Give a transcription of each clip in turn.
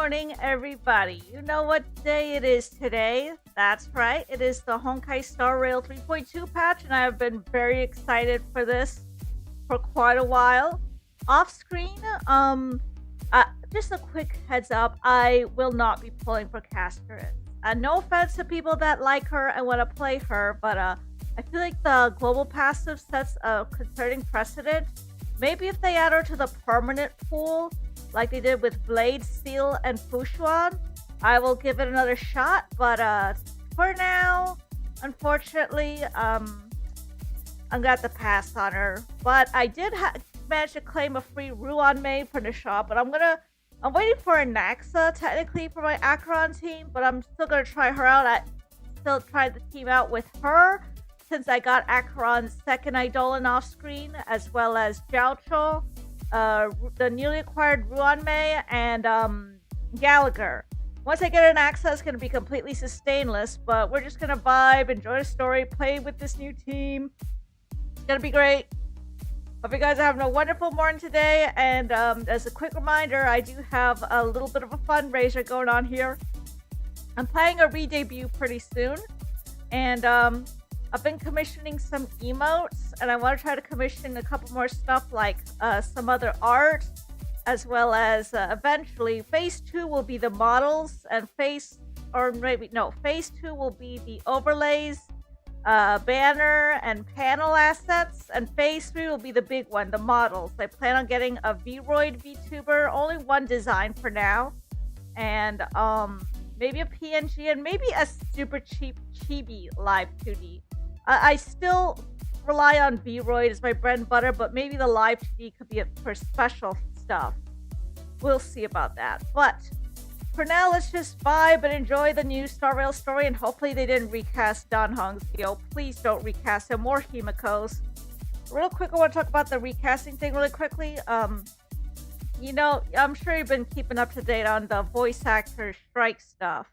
morning, everybody. You know what day it is today? That's right, it is the Honkai Star Rail 3.2 patch, and I have been very excited for this for quite a while. Off screen, just a quick heads up, I will not be pulling for Casterus. No offense to people that like her and want to play her, but I feel like the global passive sets a concerning precedent. Maybe if they add her to the permanent pool, like they did with Blade, Steel, and Fushuan, I will give it another shot. But for now, unfortunately, I'm gonna have to pass on her. But I did manage to claim a free Ruan May from the shop, but I'm waiting for a Naxa technically for my Acheron team, but I'm still gonna try her out. I still tried the team out with her since I got Acheron's second Eidolon off screen, as well as Jiaocho, the newly acquired Ruanmei, and Gallagher. Once I get an access, it's going to be completely sustainless, but we're just going to vibe, enjoy the story, play with this new team. It's going to be great. Hope you guys are having a wonderful morning today, and as a quick reminder, I do have a little bit of a fundraiser going on here. I'm planning a re-debut pretty soon, and I've been commissioning some emotes, and I want to try to commission a couple more stuff like some other art, as well as eventually phase 2 will be the models, and phase 2 will be the overlays, banner and panel assets, and phase 3 will be the big one, the models. I plan on getting a Vroid VTuber, only one design for now, and maybe a PNG, and maybe a super cheap chibi live 2D. I still rely on Vroid as my bread and butter, but maybe the live 2D could be for special stuff. We'll see about that. But for now, let's just vibe and enjoy the new Star Rail story, and hopefully they didn't recast Dan Hong's Gyo. Please don't recast him, or Himiko's. Real quick, I want to talk about the recasting thing really quickly. You know, I'm sure you've been keeping up to date on the voice actor strike stuff.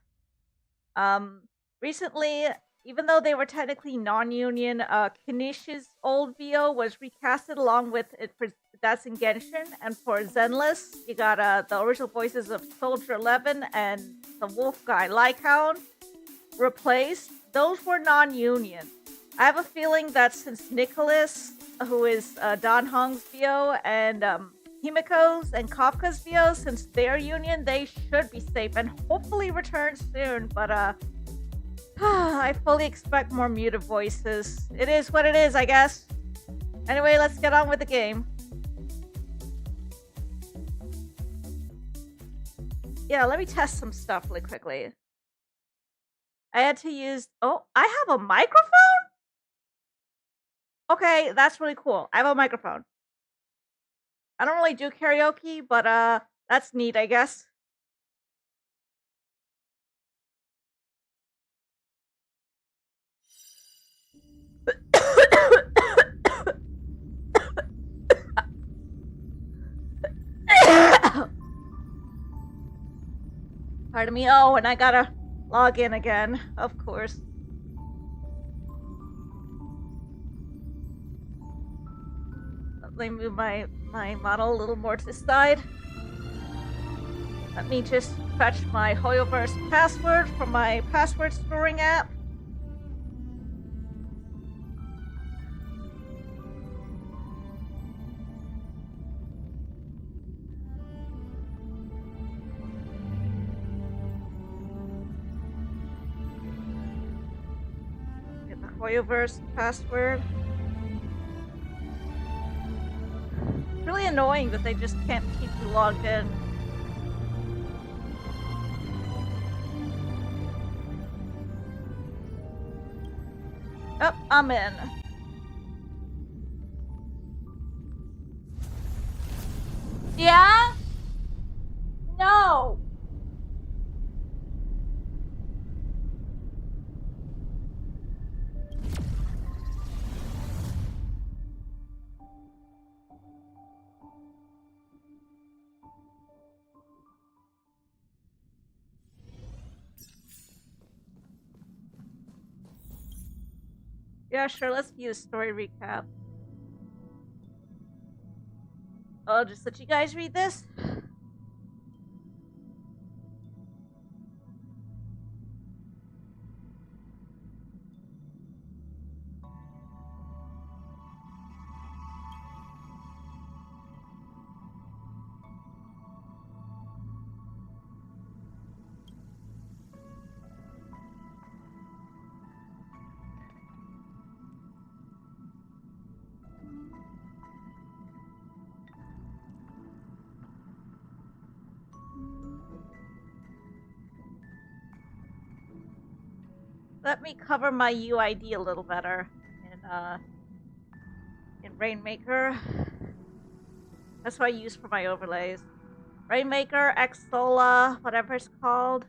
Recently, even though they were technically non-union, Kanish's old VO was recasted along with it for that's in Genshin, and for Zenless, you got the original voices of Soldier 11 and the wolf guy Lycaon replaced. Those were non-union. I have a feeling that since Nicholas, who is Dan Hong's VO, and Himiko's and Kafka's VO, since they're union, they should be safe and hopefully return soon. But I fully expect more muted voices. It is what it is, I guess. Anyway, let's get on with the game. Yeah, let me test some stuff really quickly. I had to use... Oh, I have a microphone? Okay, that's really cool. I have a microphone. I don't really do karaoke, but that's neat, I guess. Pardon me. Oh, and I gotta log in again, of course. Let me move my model a little more to the side. Let me just fetch my Hoyoverse password from my password storing app. Hoyoverse password. It's really annoying that they just can't keep you logged in. Oh, I'm in. Yeah? No! Yeah, sure, let's do a story recap. I'll just let you guys read this. Let me cover my UID a little better in Rainmaker. That's what I use for my overlays. Rainmaker, Xsola, whatever it's called.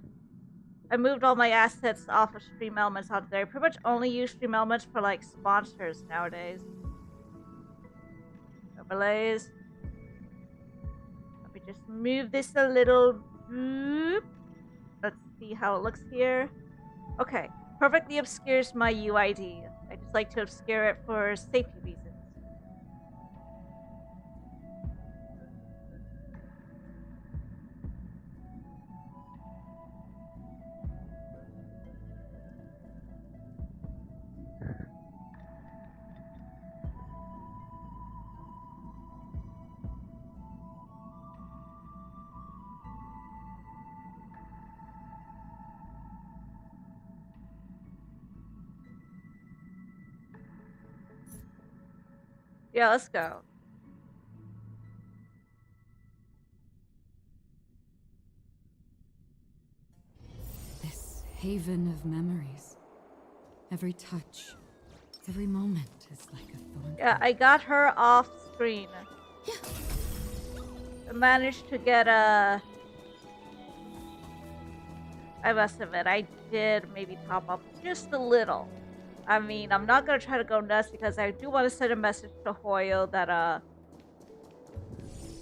I moved all my assets off of Stream Elements onto there. I pretty much only use Stream Elements for like sponsors nowadays. Overlays. Let me just move this a little. Let's see how it looks here. Okay, perfectly obscures my UID. I just like to obscure it for safety reasons. Yeah, let's go. This haven of memories. Every touch, every moment is like a thorn. Yeah, I got her off screen. I managed to get a... I must admit, I did maybe top up just a little. I mean, I'm not gonna try to go nuts because I do want to send a message to Hoyo that,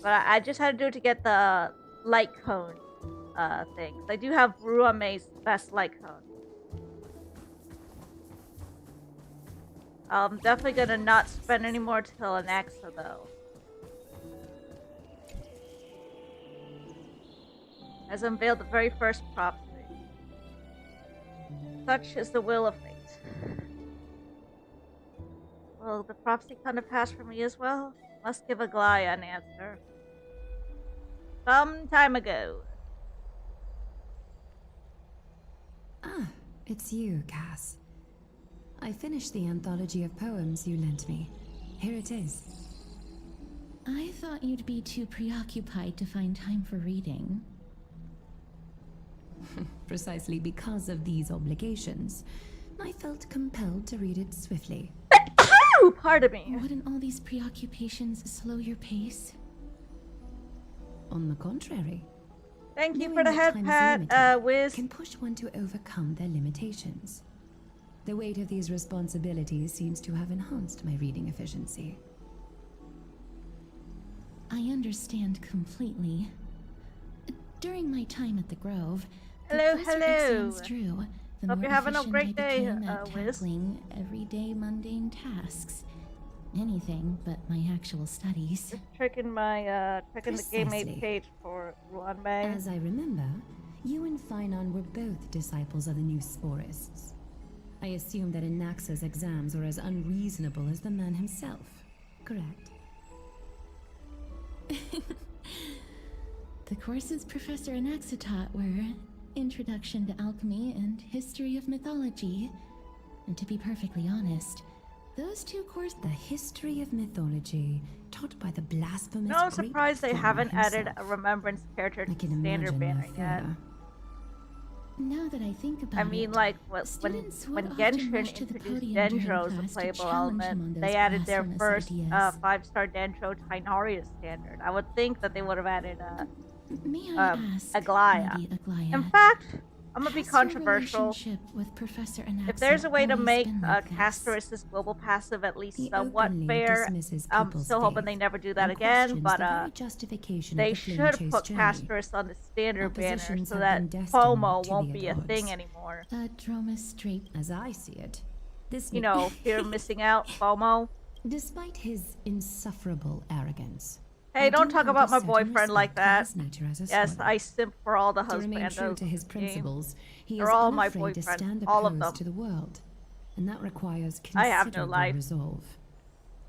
but I just had to do it to get the light cone, thing. I do have Ruame's best light cone. I'm definitely gonna not spend any more till an Axa, though. Has unveiled the very first prophecy. Such is the will of fate. Will the prophecy come to pass for me as well? Must give Aglaya an answer. Some time ago. Ah, it's you, Cass. I finished the anthology of poems you lent me. Here it is. I thought you'd be too preoccupied to find time for reading. Precisely because of these obligations, I felt compelled to read it swiftly. Ooh, pardon me. Wouldn't all these preoccupations slow your pace? On the contrary. Thank you knowing for the that head time is pat, limited Wiz. can push one to overcome their limitations. The weight of these responsibilities seems to have enhanced my reading efficiency. I understand completely. During my time at the Grove, Hello, the closer hello. exams drew, the Hope more you're having a efficient great I day, became at Wiz. tackling everyday mundane tasks. Anything but my actual studies. Just checking my, checking the Game 8 Precisely. page for Ruanmei. As I remember, you and Finon were both disciples of the new Sporists. I assume that Anaxa's exams were as unreasonable as the man himself, correct? The courses Professor Anaxa taught were Introduction to Alchemy and History of Mythology. And to be perfectly honest, those two courses... The history of mythology, taught by the blasphemous... No, I'm great surprised they Thor haven't added himself. a remembrance character to I the can standard imagine banner their yet. fear. Now that I think about I it, mean, like, when students would when often Genshin rush to the introduced podium during Dendro as a class to playable challenge him on element, those they added their blasphemous first ideas. 5-star Dendro Tynarius standard. I would think that they would have added May I ask, Aglaya. Lady Aglaya, In fact, I'm gonna be has your controversial. relationship with Professor Anaxa If there's a way to always make been like this? Castorus' global passive at least He somewhat openly fair, dismisses I'm people's still hoping faith they never do that and again, questions but the very justification they of the should flame-chase put journey. Castorus on the standard banner Oppositions so have that been destined FOMO to won't be be at a thing odds. anymore. Dromus straight. As I see it, this You know, fear of missing out, FOMO. despite his insufferable arrogance. Hey, I don't do talk hold about a my certain boyfriend like respect for that. his nature as a Yes, scholar. I simp for all the To remain husbandos. true to his game. principles, he They're is all my unafraid to boyfriends, stand all of opposed them. to the world, and that requires I have no considerable life. resolve.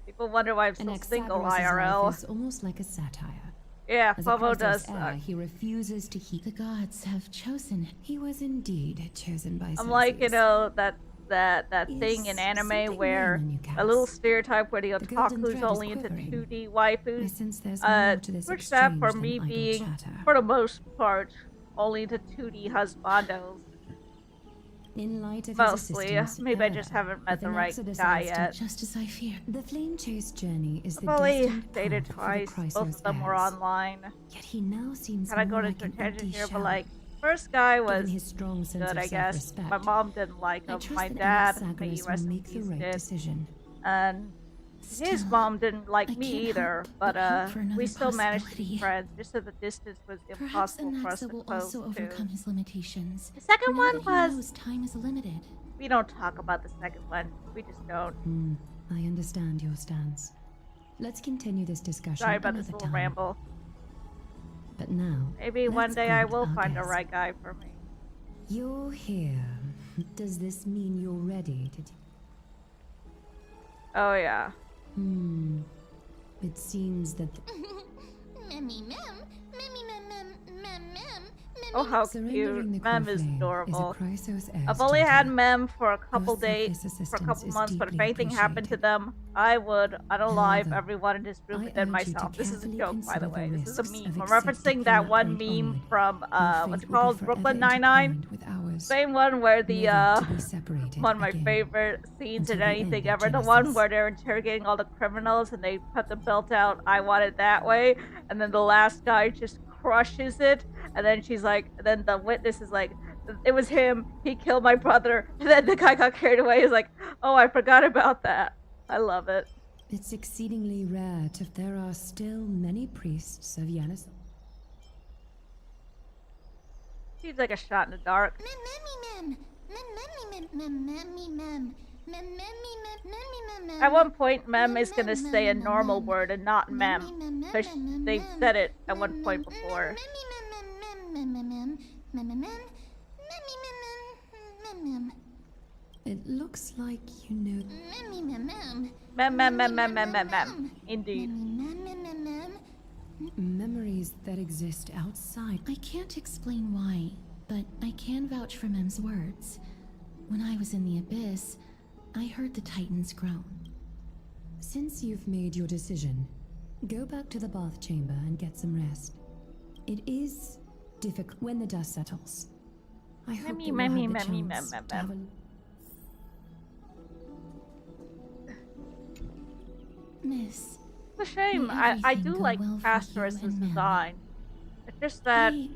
People wonder why I'm And still single Xaverus's IRL. life is almost like a satire. Yeah, As a FOMO Kratos does heir, suck. he refuses to heed. The gods have chosen him. He was indeed chosen by I'm like, you Celsius. know, that Is thing in anime something where new on you, a little Cass? stereotype where the golden otaku's thread is only into quivering. 2D I waifus. sense there's more to this Switch that for exchange me than idle being, chatter. for the most part, only into 2D husbandos. In light of Mostly. his assistance, Maybe I just haven't met if the right Anaxa guy decides yet. Just as I feared. The Flame Chase journey is I've the only destined dated path twice. for the Both Chrysos of them were heirs. online. Yet he now seems Kind of more going like into a an tangent empty here, shell. but like, first guy Given was his strong sense good, of I guess. self-respect, My mom didn't like I him. trust My that dad, Anax may he Zagreus rest will in make the peace, right did. decision. And his Still, mom didn't like I me can't either, help but but hope for another we still managed to be possibility. friends, just that the distance was Perhaps impossible for us to Anaxa will close also to. overcome his limitations. The second Now one that he was... knows time is limited. We don't talk about the second one. We just don't. I understand your stance. Let's continue this discussion Sorry about another this little time. ramble. But now, Maybe one let's day I greet will our find the guest. right guy for me. You're here. Does this mean you're ready to... Oh yeah. It seems that... Oh, how Surrendering the cute. Mem core is flame adorable. a Chrysos heir's I've only had duty. Mem for a couple Your days, selfless for a couple assistance months, is but if deeply anything happened to appreciated. them, I would unalive However, everyone in this group I and then urge you to myself. This is a carefully joke, by the consider way. the This is a risks meme. of I'm referencing accepting that the one upright meme onward. from, Your what's fate it will be called? forever Brooklyn Nine-Nine? intertwined with ours, Same one where the, never to be separated one of my again. favorite scenes in Until the anything end of ever. The one Genesis. where they're interrogating all the criminals and they put the belt out, I want it that way. And then the last guy just crushes it. And then she's like, then the witness is like, it was him. He killed my brother. And then the guy got carried away. He's like, oh, I forgot about that. I love it. It's exceedingly rare there are still many priests of Yanis. Seems like a shot in the dark. At one point, mem is gonna say a normal word and not mem. Because they've said it at one point before. It looks like you know. Mem. Indeed. Memories that exist outside. I can't explain why, but I can vouch for Mem's words. When I was in the abyss, I heard the Titans groan. Since you've made your decision, go back to the bath chamber and get some rest. It is difficult when the dust settles. I hope that we'll have the chance to have a... Miss, It's a shame. May I do everything go like well for Castor's you and Mem. design. It's just that I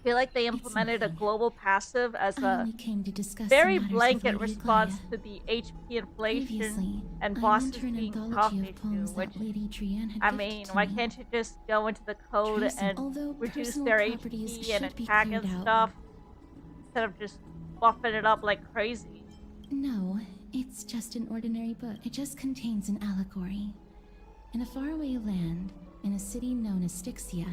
feel like they implemented a nothing. global passive as a only came to discuss very the matters of blanket Lady response Aglaia. to the HP inflation Previously, and I bosses went to an being tough anthology issue, of poems which, that Lady Drienne had I gifted mean, to why me. can't you just go into the code Tracy, and although reduce personal their properties HP and should be attack and cleared out. stuff instead of just buffing it up like crazy? No, it's just an ordinary book. It just contains an allegory. In a faraway land, in a city known as Styxia,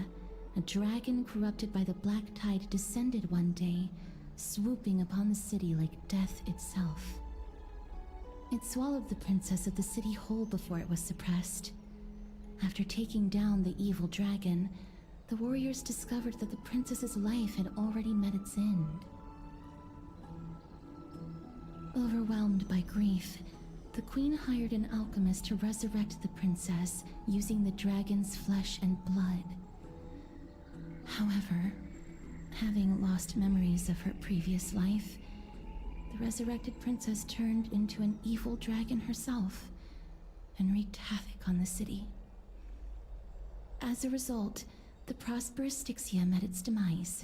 a dragon corrupted by the black tide descended one day, swooping upon the city like death itself. It swallowed the princess of the city whole before it was suppressed. After taking down the evil dragon, the warriors discovered that the princess's life had already met its end. Overwhelmed by grief, the queen hired an alchemist to resurrect the princess using the dragon's flesh and blood. However, having lost memories of her previous life, the resurrected princess turned into an evil dragon herself and wreaked havoc on the city. As a result, the prosperous Styxia met its demise.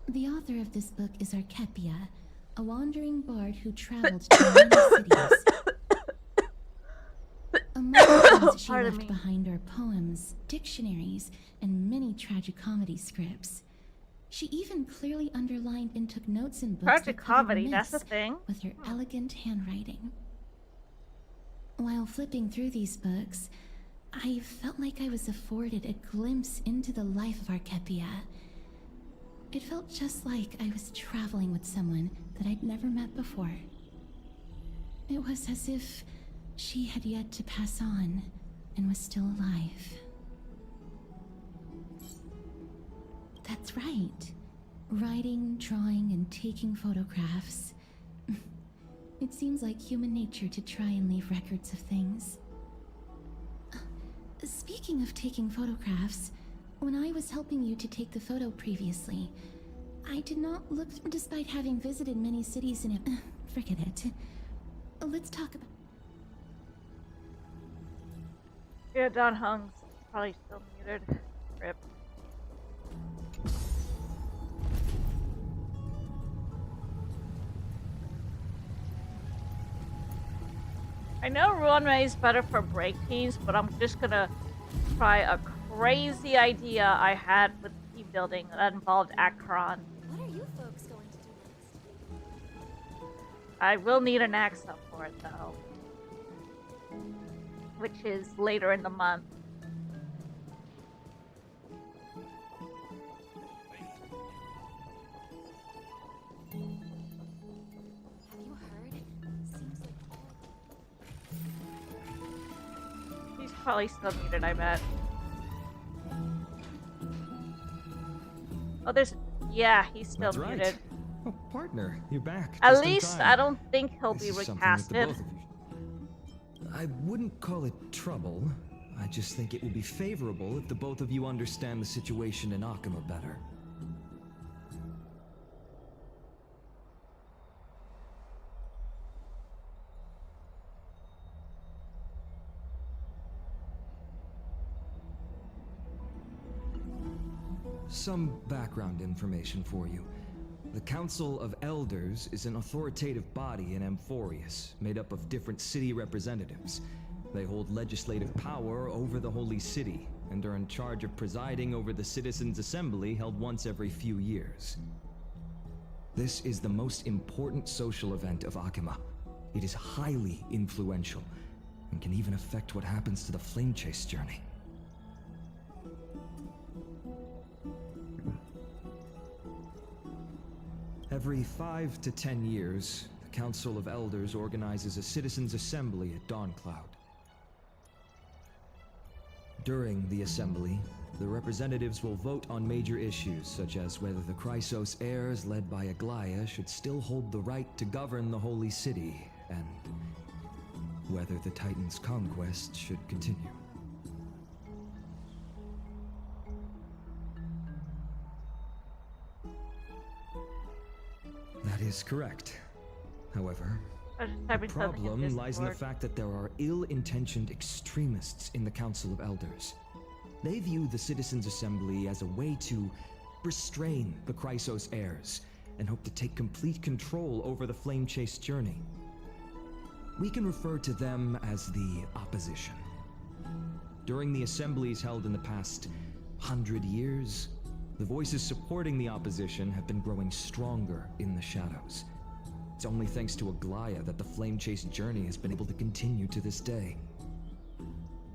The author of this book is Archepia, a wandering bard who traveled to many cities. Among the things she Pardon left me. behind are poems, dictionaries, and many tragicomedy scripts. She even clearly underlined and took notes in books that covered Tragicomedy, that's a myths thing. with her elegant handwriting. While flipping through these books, I felt like I was afforded a glimpse into the life of Archepia. It felt just like I was traveling with someone that I'd never met before. It was as if she had yet to pass on and was still alive. That's right. Writing, drawing, and taking photographs. It seems like human nature to try and leave records of things. Speaking of taking photographs, when I was helping you to take the photo previously, I did not look, despite having visited many cities in it. Forget it. Let's talk about. Yeah, Don Hung's probably still muted. Rip. I know Ruanmei is better for break teams, but I'm just gonna try a crazy idea I had with team building that involved Akron. What are you folks going to do next? I will need an AXA for it though, which is later in the month. Have you heard? Seems like He's probably still muted, I bet. Oh, yeah, he's still That's right. muted. Oh, partner, you're back. At just in least time. I don't think he'll This be is something that the recasted. both of you- I wouldn't call it trouble. I just think it will be favorable if the both of you understand the situation in Akima better. Some background information for you. The Council of Elders is an authoritative body in Amphorius, made up of different city representatives. They hold legislative power over the Holy City, and are in charge of presiding over the Citizens' Assembly held once every few years. This is the most important social event of Akima. It is highly influential, and can even affect what happens to the Flame Chase journey. Every 5 to 10 years, the Council of Elders organizes a Citizens' Assembly at Dawncloud. During the assembly, the representatives will vote on major issues such as whether the Chrysos heirs led by Aglaya should still hold the right to govern the Holy City, and whether the Titan's conquest should continue. That is correct. However, I was just the typing something in problem lies in the Discord. fact that there are ill-intentioned extremists in the Council of Elders. They view the Citizens' Assembly as a way to restrain the Chrysos heirs, and hope to take complete control over the Flame Chase journey. We can refer to them as the Opposition. During the assemblies held in the past 100 years, the voices supporting the Opposition have been growing stronger in the shadows. It's only thanks to Aglaya that the Flame Chase journey has been able to continue to this day.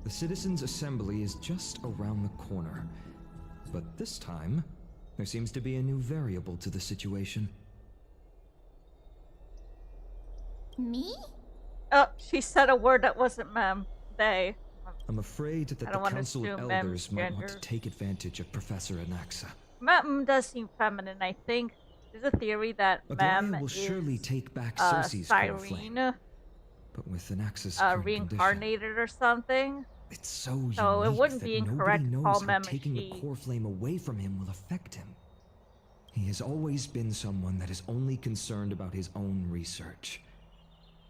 The Citizens' Assembly is just around the corner, but this time, there seems to be a new variable to the situation. Me? Oh, she said a word that wasn't ma'am. They. I'm afraid that I the don't wanna Council of assume ma'am's Elders might want to gender. take advantage of Professor Anaxa. Ma'am does seem feminine, I think. There's a theory that ma'am Aglaya will is surely take back Sosie's core flame, Cyrene, but with Anaxa's current condition, reincarnated or something. it's so So it unique wouldn't that be nobody incorrect to knows call how Mem a taking the she. core flame away from him will affect him. He has always been someone that is only concerned about his own research.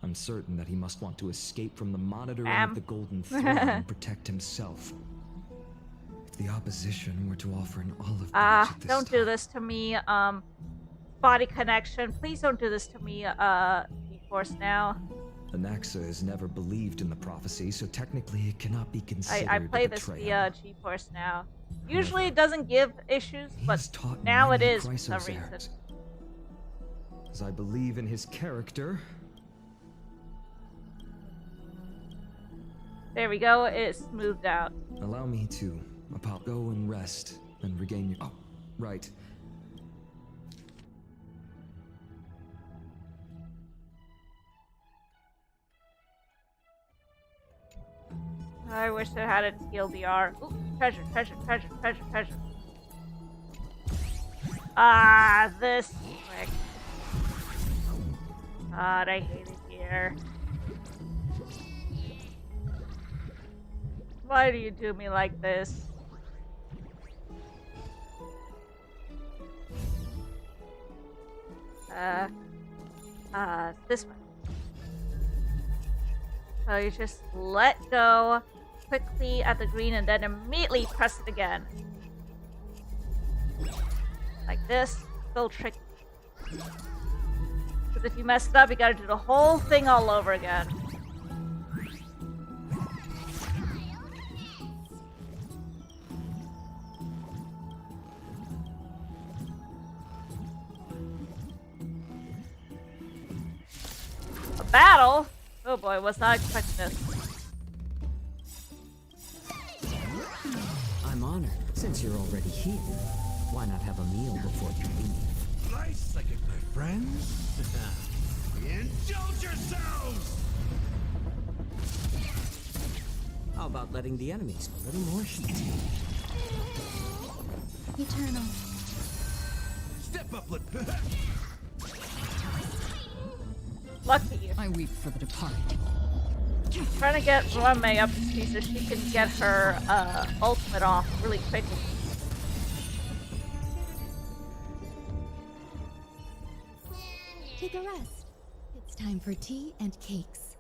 I'm certain that he must want to escape from the monitoring Ma'am. of the Golden Throne and protect himself. If the opposition were to offer an olive branch at this Don't do time- this to me. Body connection. Please don't do this to me, G-Force now. Anaxa has never believed in the prophecy, so technically it cannot be considered I play a this betrayal. via G-Force now. Usually it doesn't give issues, He but has taught now it many is for Chrysos some reason. heirs. As I believe in his character, There we go. It's smoothed out. allow me to go and rest and regain your. Oh, right. I wish I had a TLDR. Ooh, treasure, treasure, treasure, treasure, treasure. Ah, this trick. God, I hate it here. Why do you do me like this? This one. So you just let go quickly at the green and then immediately press it again. Like this. So tricky. Because if you mess it up, you gotta do the whole thing all over again. A battle? Oh boy, was not expecting this. I'm honored. Since you're already here, why not have a meal before you leave? Nice second, my friends. Indulge yourselves! How about letting the enemies a little more heat? Eternal. Step up, Lucky. I weep for the departed. Trying to get Rame up to speed so she can get her ultimate off really quickly. Take a rest. It's time for tea and cakes.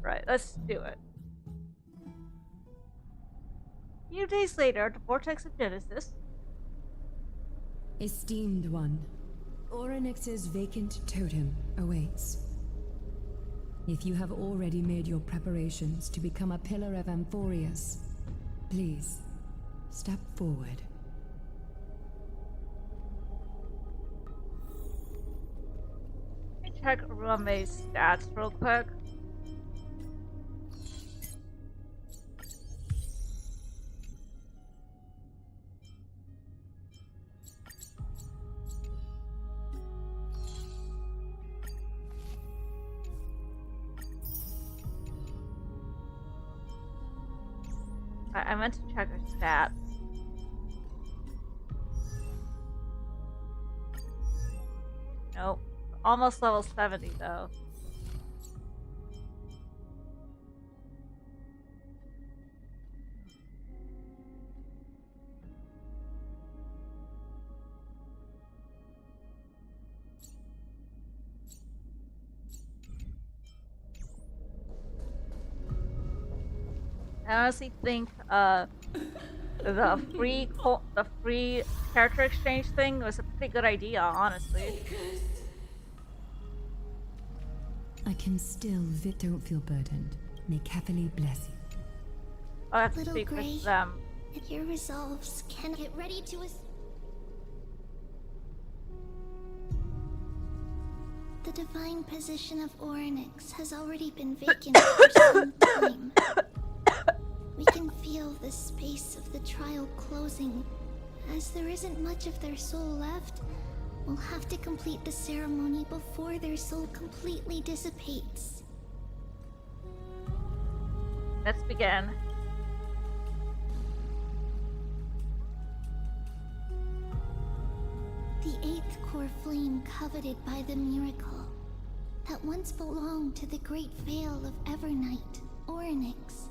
Right, let's do it. A few days later, the Vortex of Genesis. Esteemed one, Orynyx's vacant totem awaits. If you have already made your preparations to become a pillar of Amphorius, please, step forward. Let me check Rame's stats real quick. I meant to check her stats. Nope. Almost level 70 though. I honestly think the free character exchange thing was a pretty good idea, honestly. I can still don't feel burdened. May Catholic bless you. I have to Little speak Grey, with them. and your resolves can get ready to The divine position of Orynyx has already been vacant for some time. We can feel the space of the trial closing. As there isn't much of their soul left, we'll have to complete the ceremony before their soul completely dissipates. Let's begin. The eighth core flame coveted by the miracle that once belonged to the great veil of Evernight, Orynyx.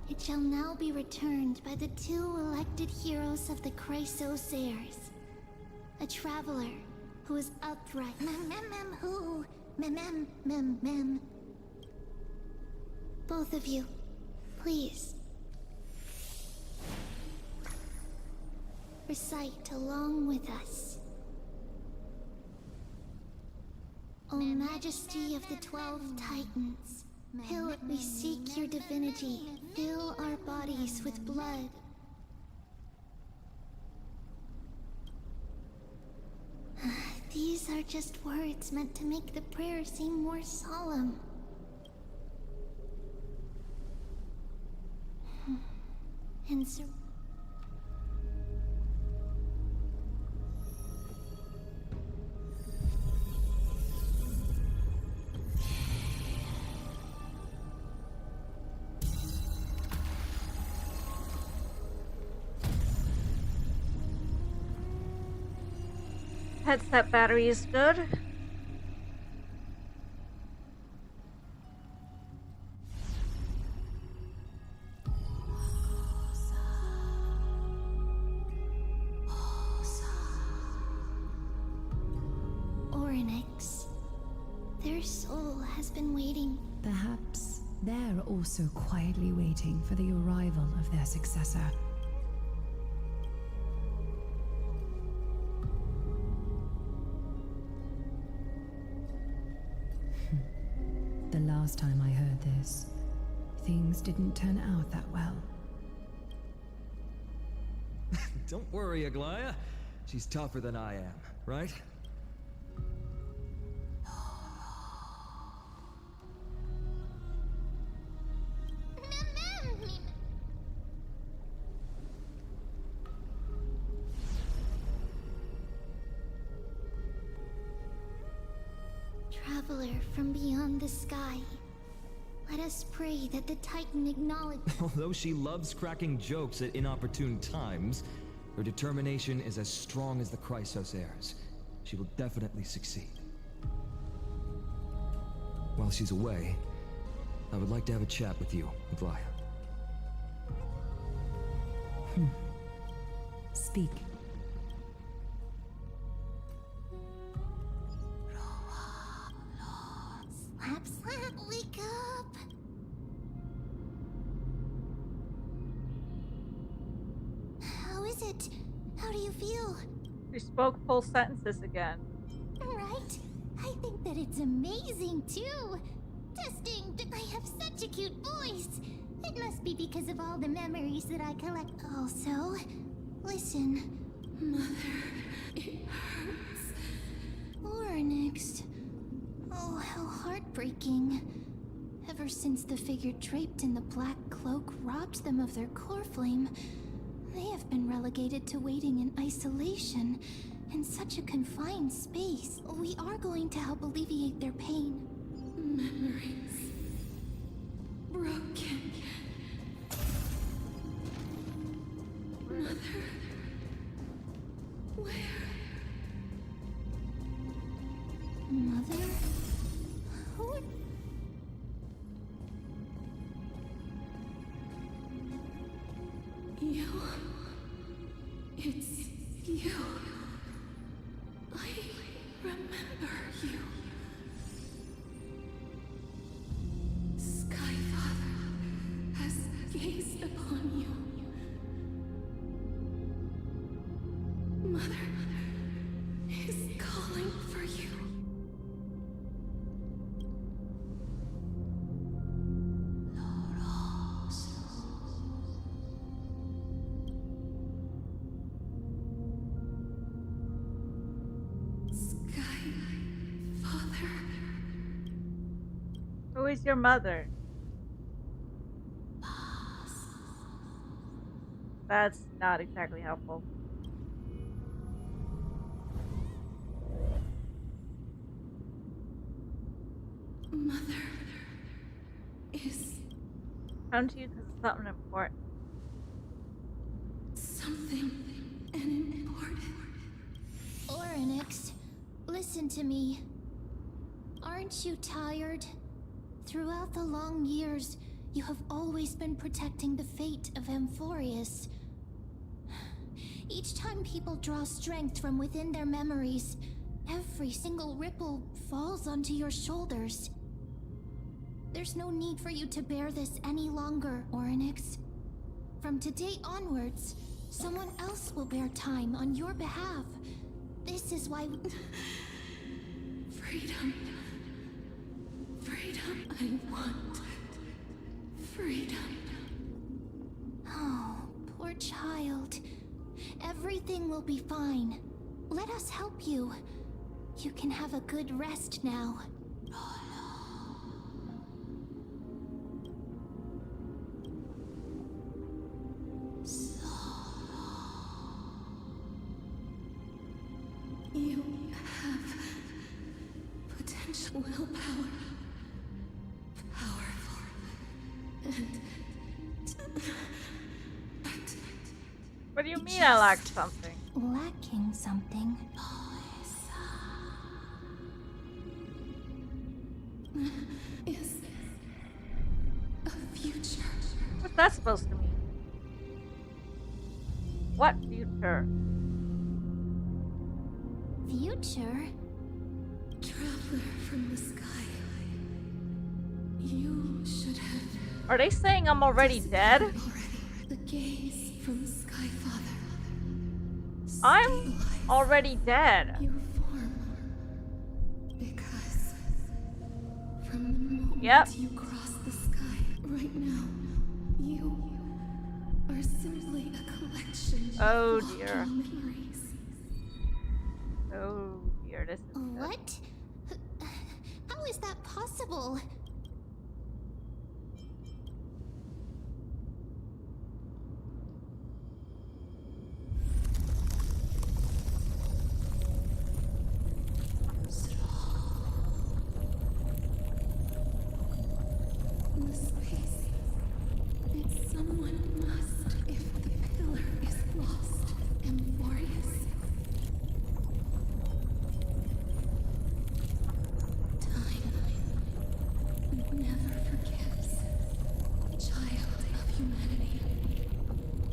It shall now be returned by the two elected heroes of the Chrysos heirs. A traveler who is upright. Both of you, please. Recite along with us. O Majesty of the 12 Titans, we seek your divinity. Fill our bodies with blood. These are just words meant to make the prayer seem more solemn. And so headset battery is good. Oryx. Their soul has been waiting. Perhaps they're also quietly waiting for the arrival of their successor. The last time I heard this, things didn't turn out that well. Don't worry, Aglaya. She's tougher than I am, right? Traveler from beyond the sky. Let us pray that the Titan acknowledge. Although she loves cracking jokes at inopportune times, her determination is as strong as the Chrysos heirs. She will definitely succeed. While she's away, I would like to have a chat with you, Aglaya. Speak. Slap, slap, wake up! How is it? How do you feel? She spoke full sentences again. Right? I think that it's amazing too. Testing. I have such a cute voice. It must be because of all the memories that I collect. Also, listen. Mother, it hurts. Oryx. Oh, how heartbreaking. Ever since the figure draped in the black cloak robbed them of their core flame, they have been relegated to waiting in isolation in such a confined space. We are going to help alleviate their pain. Memories. Broken. Mother. Where? Mother? Who? You. It's you. I remember you. Skyfather has gazed upon you. Mother is calling for you. Skyfather. Who is your mother? That's not exactly helpful. Mother is Come to you because it's something important. something important. Oryx, listen to me. Aren't you tired? Throughout the long years, you have always been protecting the fate of Amphorius. Each time people draw strength from within their memories, every single ripple falls onto your shoulders. There's no need for you to bear this any longer, Oryx. From today onwards, someone else will bear time on your behalf. This is why we... Freedom. Freedom I want. Freedom. Oh, poor child. Everything will be fine. Let us help you. You can have a good rest now. You have potential willpower. Powerful. And... What do you mean I lack something? Lacking something. that supposed to mean? What future? Future? Traveler from the sky. You should have Are they saying I'm already dead? already. The gaze from Sky Father. I'm already dead. Your form. Because from the moment Yep. you cross the sky right now, you are simply a collection Oh of dear. walking memories. Oh dear, this is good. What? How is that possible? The space. It's someone must if the pillar is lost and glorious. Time. It never forgets. Child of humanity.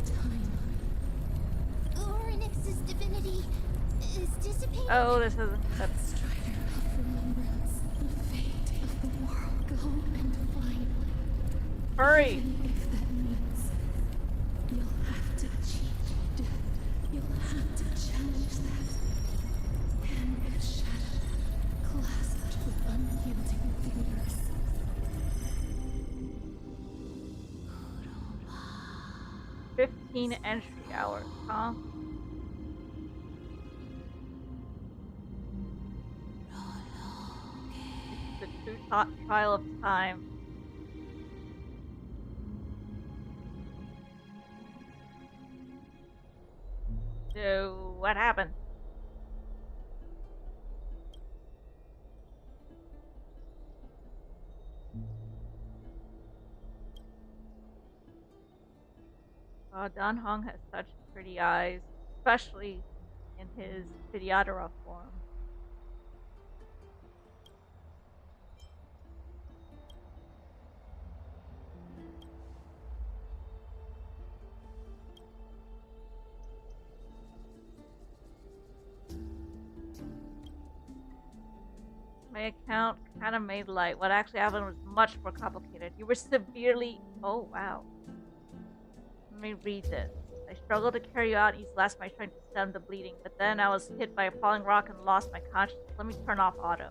Time. Orynyx's divinity is dissipating. Oh, this is Strider of remembrance. The fate of the world. Go and find. hurry. If that means you'll have to cheat death, you'll have to challenge that. Hand of shadow, clasped with unyielding fingers. 15 entry hours, huh? The true trial of time. So, what happened? Oh, Dan Hong has such pretty eyes, especially in his Pediatera form. My account kind of made light. What actually happened was much more complicated. You were severely... Oh, wow. Let me read this. I struggled to carry out each last match trying to stem the bleeding, but then I was hit by a falling rock and lost my consciousness. Let me turn off auto.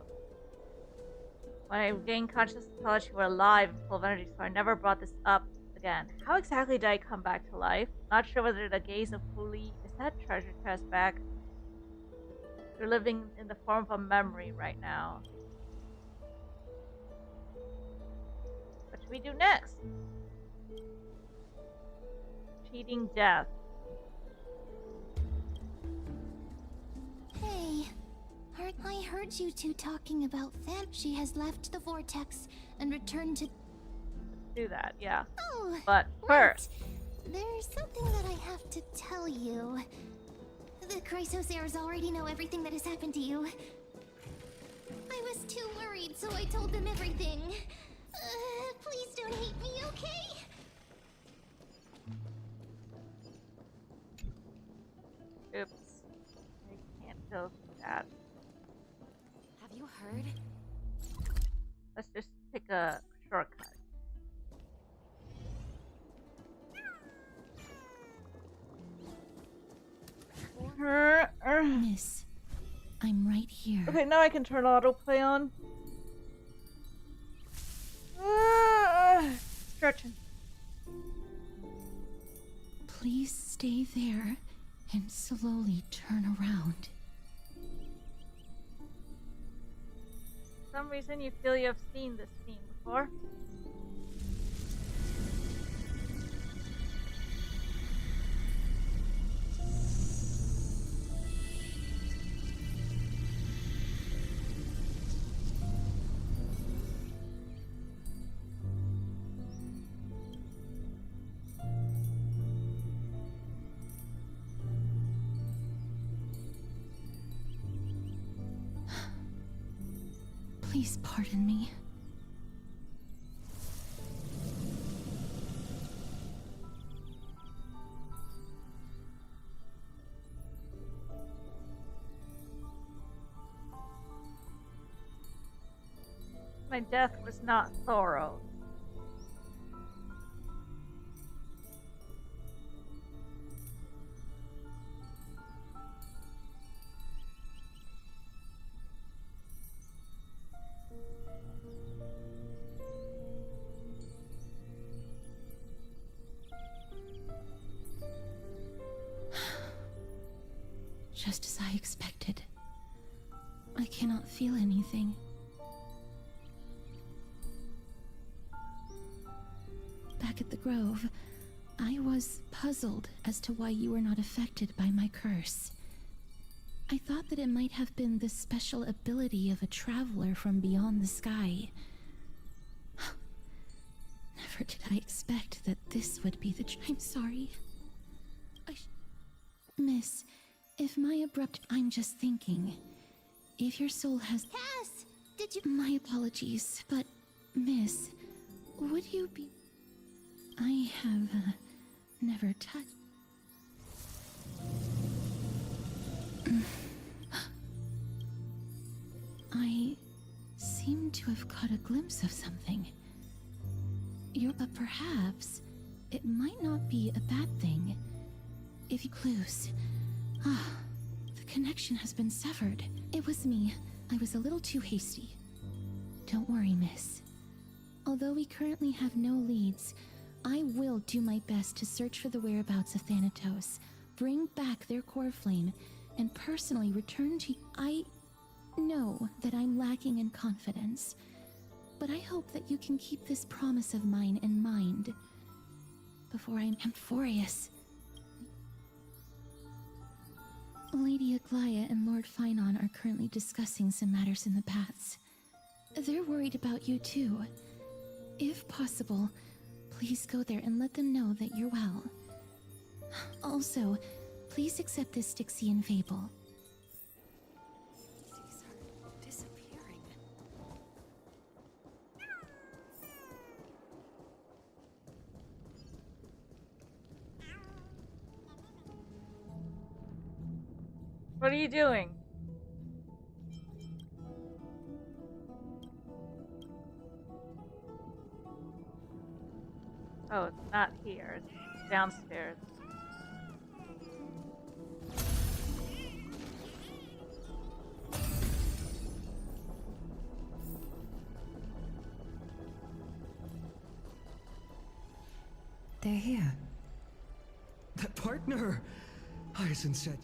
When I regained consciousness, I thought you were alive and full of energy, so I never brought this up again. How exactly did I come back to life? Not sure whether the gaze of Fuli is that treasure chest back. You're living in the form of a memory right now. What should we do next? Cheating death. Hey, I heard you two talking about Tham. She has left the vortex and returned to. Do that, yeah. Oh, But right. first, There's something that I have to tell you. The Chrysos heirs already know everything that has happened to you. I was too worried, so I told them everything. Please don't hate me, okay? oops. I can't go through that. Have you heard? Let's just take a shortcut. Miss, I'm right here. Okay, now I can turn autoplay on. Stretching. Please stay there and slowly turn around. For some reason you feel you have seen this scene before. Please pardon me. My death was not thorough. Just as I expected. I cannot feel anything. Back at the Grove, I was puzzled as to why you were not affected by my curse. I thought that it might have been the special ability of a traveler from beyond the sky. Never did I expect that this would be the I'm sorry. Miss, if my abrupt... I'm just thinking. If your soul has... Cass! Did you... My apologies, but... Miss, would you be... I have, never touched... I seem to have caught a glimpse of something. But perhaps it might not be a bad thing. If you clues... the connection has been severed. It was me. I was a little too hasty. Don't worry, miss. Although we currently have no leads, I will do my best to search for the whereabouts of Thanatos, bring back their core flame, and personally return to... I know that I'm lacking in confidence, but I hope that you can keep this promise of mine in mind before I'm Amphorius. Lady Aglaya and Lord Finon are currently discussing some matters in the paths. They're worried about you too. If possible, please go there and let them know that you're well. Also, please accept this Styxian fable. These are disappearing. What are you doing? Oh, it's not here. It's downstairs. They're here. That partner! Hyacinth said.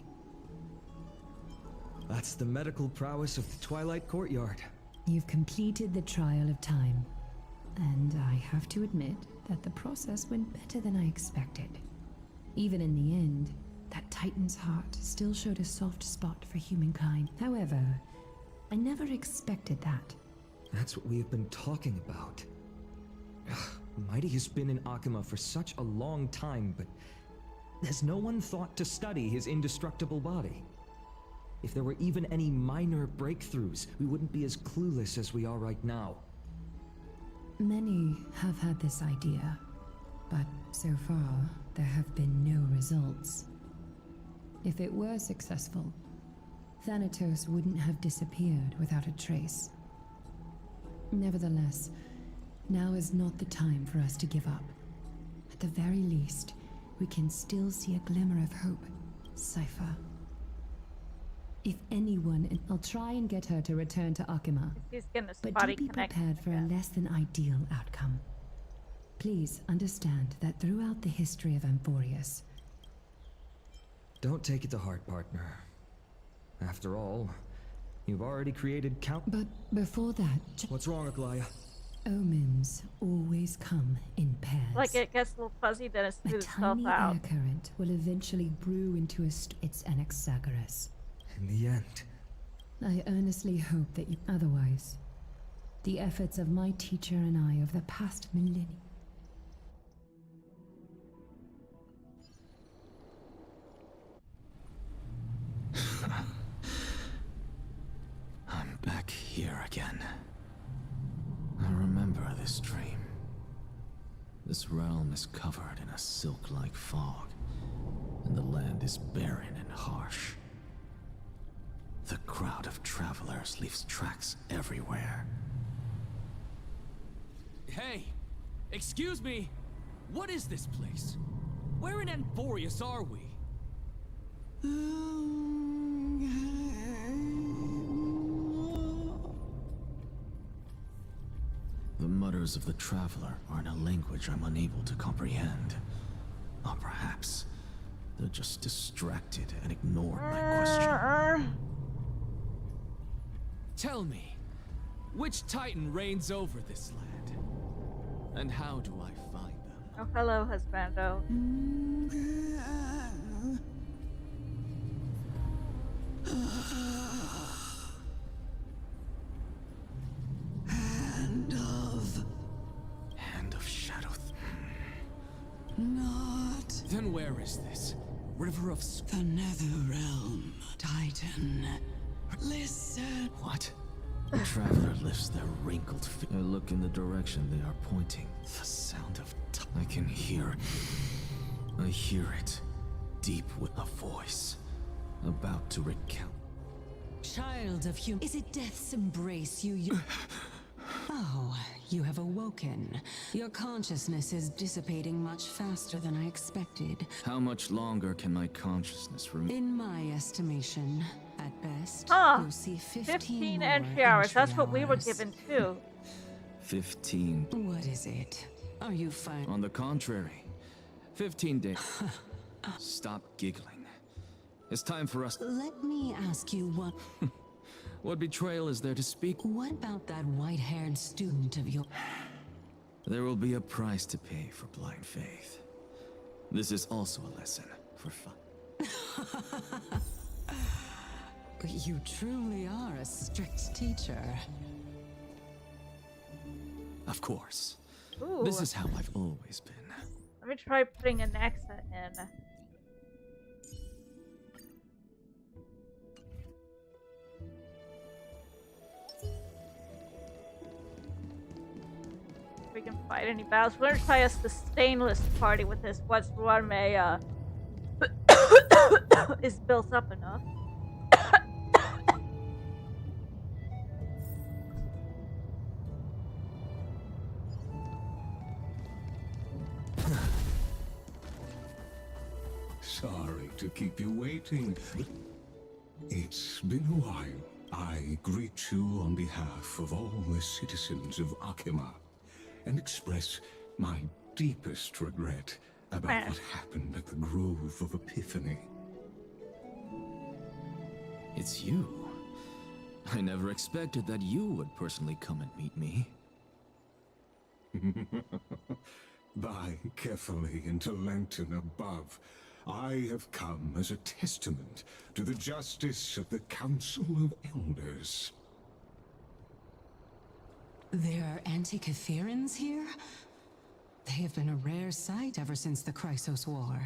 That's the medical prowess of the Twilight Courtyard. You've completed the trial of time. And I have to admit that the process went better than I expected. Even in the end, that Titan's heart still showed a soft spot for humankind. However, I never expected that. That's what we have been talking about. Mighty has been in Akima for such a long time, but has no one thought to study his indestructible body? If there were even any minor breakthroughs, we wouldn't be as clueless as we are right now. Many have had this idea, but so far, there have been no results. If it were successful, Thanatos wouldn't have disappeared without a trace. Nevertheless, now is not the time for us to give up. At the very least, we can still see a glimmer of hope. Cypher. If anyone, I'll try and get her to return to Akima. He's gonna But spotty do be connect. prepared for a less than ideal outcome. Please understand that throughout the history of Amphorius... Don't take it to heart, partner. After all, you've already created But before that, What's wrong, Aglaya? omens always come in pairs. Like it gets a little fuzzy, then it A smooths itself tiny out. air current will eventually brew into it's Anaxagoras. In the end, I earnestly hope that you... Otherwise, the efforts of my teacher and I of the past millennia... I'm back here again. I remember this dream. This realm is covered in a silk-like fog, and the land is barren and harsh. The crowd of travelers leaves tracks everywhere. Hey! Excuse me! What is this place? Where in Amphorius are we? The mutters of the traveler are in a language I'm unable to comprehend. Or perhaps they're just distracted and ignore my question. Tell me, which Titan reigns over this land? And how do I find them? Oh, hello, husbando. Hand of Shadow. Not Then where is this? River of the Nether Realm, Titan. Listen. What? The traveler lifts their wrinkled feet. I look in the direction they are pointing. The sound of I can hear it. I hear it. Deep with a voice. About to recount. Child of is it death's embrace you? Oh, you have awoken. Your consciousness is dissipating much faster than I expected. How much longer can my consciousness remain? In my estimation, at best, Huh. you'll see 15 more entry hours. That's entry what we were hours. given too. 15. What is it? Are you fine? On the contrary, 15 days. Stop giggling. It's time for us. Let me ask you what. What betrayal is there to speak? What about that white-haired student of yours? There will be a price to pay for blind faith. This is also a lesson for fun. You truly are a strict teacher. Of course. Ooh. This is how I've always been. Let me try putting an Nexa in. If we can fight any battles. We're gonna try us the stainless party with this once one may is built up enough. Sorry to keep you waiting. It's been a while. I greet you on behalf of all the citizens of Akima and express my deepest regret about what happened at the Grove of Epiphany. It's you. I never expected that you would personally come and meet me. By carefully into Lantern above, I have come as a testament to the justice of the Council of Elders. There are Antikytherians here? They have been a rare sight ever since the Chrysos War.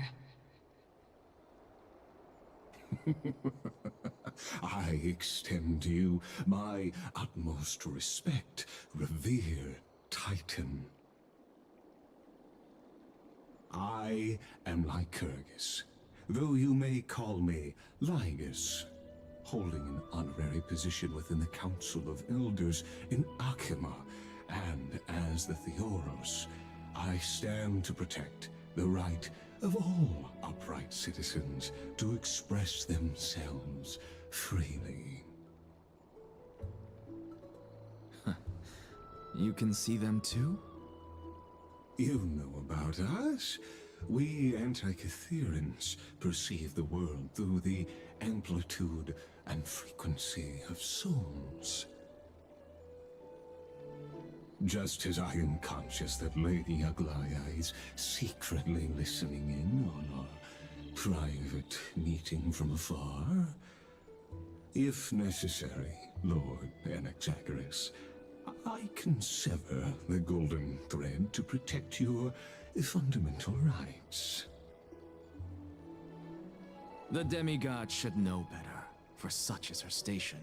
I extend to you my utmost respect, revered Titan. I am Lycurgus, though you may call me Lygus, holding an honorary position within the Council of Elders in Akima, and as the Theoros, I stand to protect the right of all upright citizens to express themselves freely. You can see them too? You know about us. We Antikytherians perceive the world through the amplitude and frequency of souls. Just as I am conscious that Lady Aglaya is secretly listening in on our private meeting from afar, if necessary, Lord Anaxagoras, I can sever the golden thread to protect your fundamental rights. The demigod should know better, for such is her station.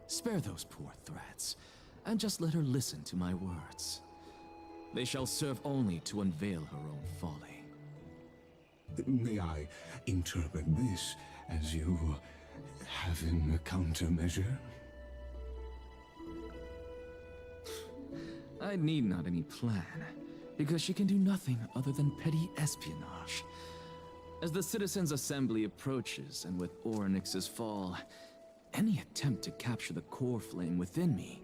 Spare those poor threats, and just let her listen to my words. They shall serve only to unveil her own folly. May I interpret this as you having a countermeasure? I I need not any plan, because she can do nothing other than petty espionage. As the Citizens' Assembly approaches, and with Orynyx's fall, any attempt to capture the core flame within me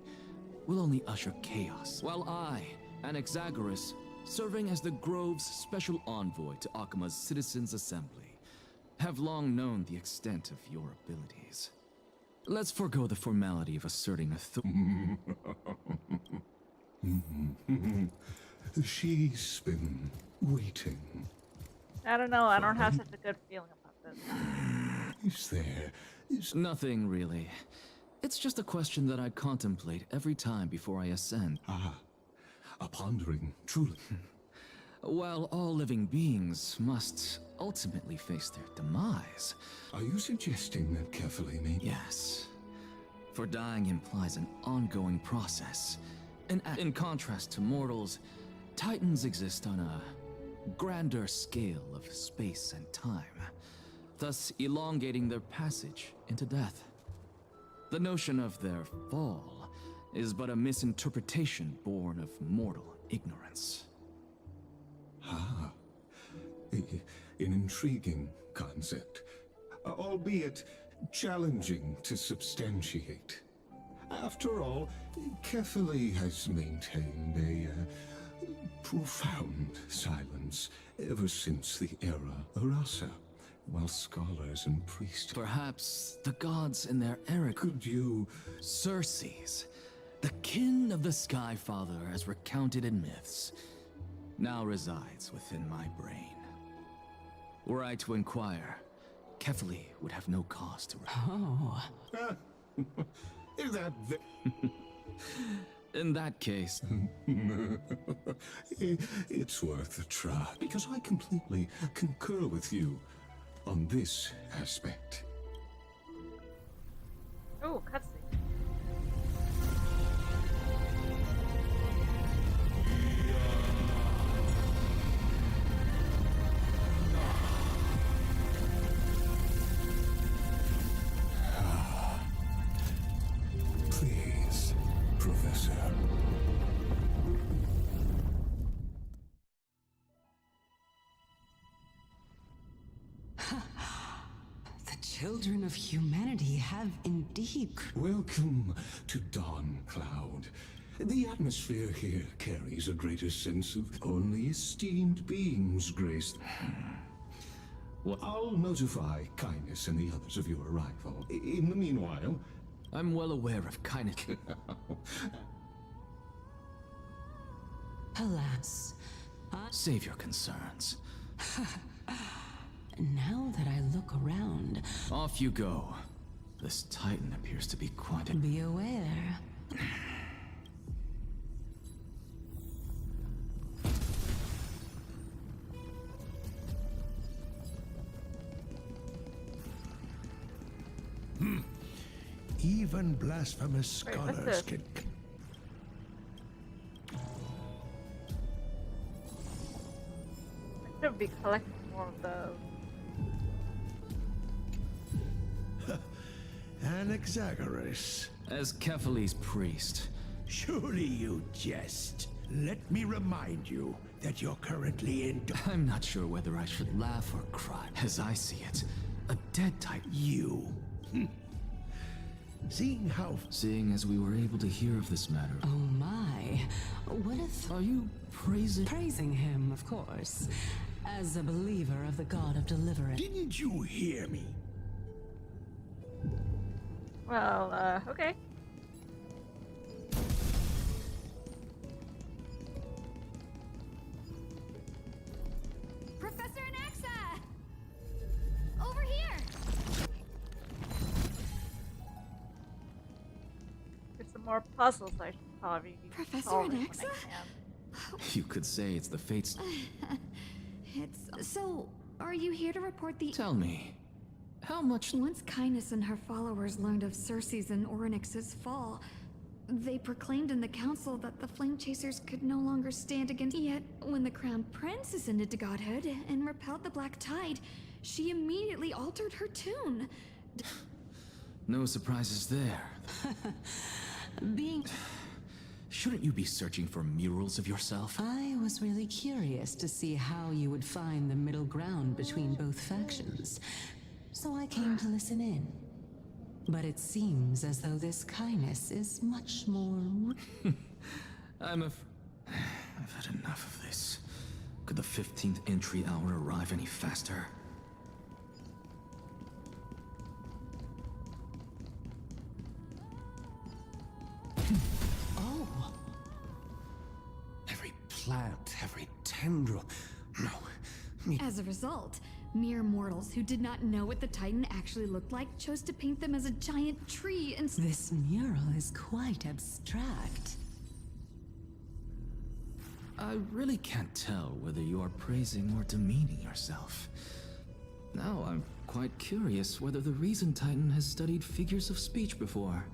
will only usher chaos, while I, Anaxagoras, serving as the Grove's special envoy to Akima's Citizens' Assembly, have long known the extent of your abilities. Let's forego the formality of asserting authority. She's been waiting. I don't know. I don't have such a good feeling about this. Is there... Nothing, really. It's just a question that I contemplate every time before I ascend. a pondering, truly. While all living beings must ultimately face their demise. Are you suggesting that carefully may... Yes. For dying implies an ongoing process. In contrast to mortals, Titans exist on a grander scale of space and time, thus elongating their passage into death. The notion of their fall is but a misinterpretation born of mortal ignorance. An intriguing concept, albeit challenging to substantiate. After all, Kefali has maintained a profound silence ever since the era Arasa, while scholars and priests... Perhaps the gods in their era... Could you... Circes, the kin of the Sky Father as recounted in myths, now resides within my brain. Were I to inquire, Kefali would have no cause to... Oh. Is that... In that case... It's worth a try, because I completely concur with you on this aspect. Oh, cutscene. Please, Professor. The children of humanity have indeed... Welcome to Dawn Cloud. The atmosphere here carries a greater sense of only esteemed beings graced. What? I'll notify Kindness and the others of your arrival. In the meanwhile... I'm well aware of Kindness. Alas. Save your concerns. Now that I look around... Off you go. This Titan appears to be quite... Be aware. Even blasphemous Wait, what's scholars this? can... I should be collecting more of those. Anaxagoras. As Kefali's priest. Surely you jest. Let me remind you that you're currently in... I'm not sure whether I should laugh or cry. As I see it, a dead Titan. You. Seeing as we were able to hear of this matter. Oh my. What if... Are you praising... Praising him, of course. As a believer of the god of deliverance. Didn't you hear me? Well, okay. Professor Anaxa! Over here! There's some more puzzles I should probably be Professor solving when I Anaxa? can. You could say it's the fates... It's... So, are you here to report the... Tell me, how much... Once Kindness and her followers learned of Circe's and Orynyx's fall, they proclaimed in the council that the Flame Chasers could no longer stand against... Yet, when the Crown Prince ascended to godhood and repelled the Black Tide, she immediately altered her tune. No surprises there. Being... Shouldn't you be searching for murals of yourself? I was really curious to see how you would find the middle ground between both factions, so I came to listen in. But it seems as though this kindness is much more... I've had enough of this. Could the 15th entry hour arrive any faster? Oh! Every plant, every tendril. No. As a result, mere mortals who did not know what the Titan actually looked like chose to paint them as a giant tree instead. This mural is quite abstract. I really can't tell whether you are praising or demeaning yourself. Now I'm quite curious whether the Reason Titan has studied figures of speech before.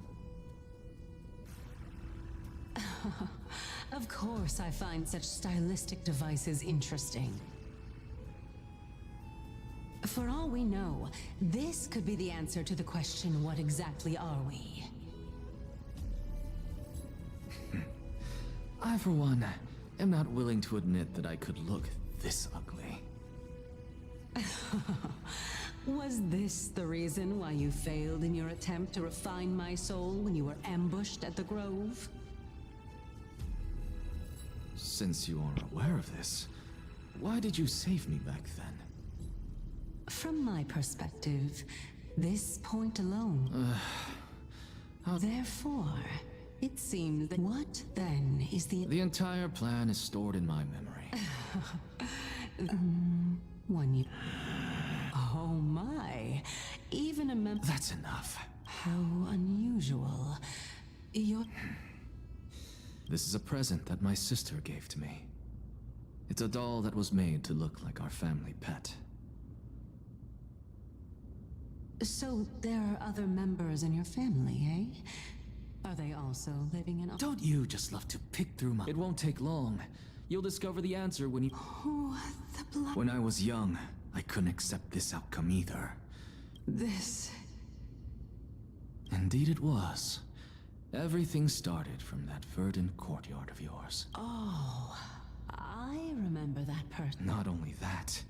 Of course I find such stylistic devices interesting. For all we know, this could be the answer to the question, what exactly are we? I, for one, am not willing to admit that I could look this ugly. Was this the reason why you failed in your attempt to refine my soul when you were ambushed at the Grove? Since you are aware of this, why did you save me back then? From my perspective, this point alone. Therefore, it seems that what then is the... The entire plan is stored in my memory. One you... Oh my, even a mem... That's enough. How unusual. You're... This is a present that my sister gave to me. It's a doll that was made to look like our family pet. So there are other members in your family, eh? Are they also living in... Don't you just love to pick through my... It won't take long. You'll discover the answer when you... Oh, the blood... When I was young, I couldn't accept this outcome either. This... Indeed it was. Everything started from that verdant courtyard of yours. Oh, I remember that person. Not only that,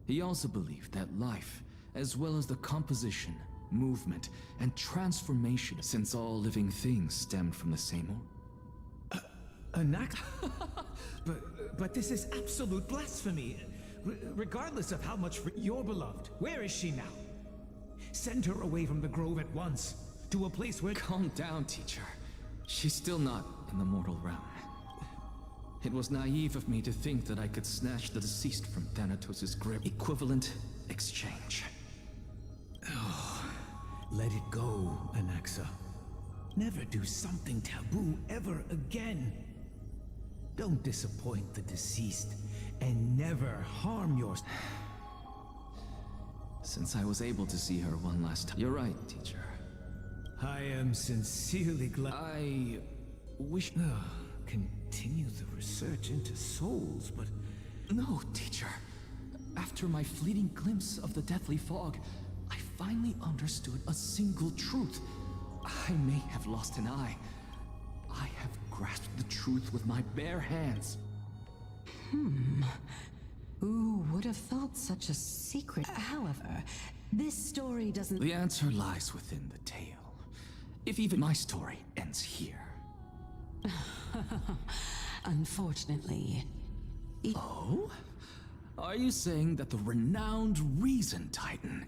he also believed that life, as well as the composition, movement, and transformation, since all living things stemmed from the same But this is absolute blasphemy. Regardless of how much you're beloved, where is she now? Send her away from the Grove at once, to a place where... Calm down, teacher. She's still not in the mortal realm. It was naive of me to think that I could snatch the deceased from Thanatos' grip. Equivalent exchange. Let it go, Anaxa. Never do something taboo ever again. Don't disappoint the deceased, and never harm yourself. Since I was able to see her one last time. You're right, teacher. I am sincerely glad. I wish... Continue the research into souls, but... No, teacher. After my fleeting glimpse of the deathly fog, I finally understood a single truth. I may have lost an eye. I have grasped the truth with my bare hands. Who would have thought such a secret? However, this story doesn't... The answer lies within the tale. If even my story ends here. Unfortunately... Oh? Are you saying that the renowned Reason Titan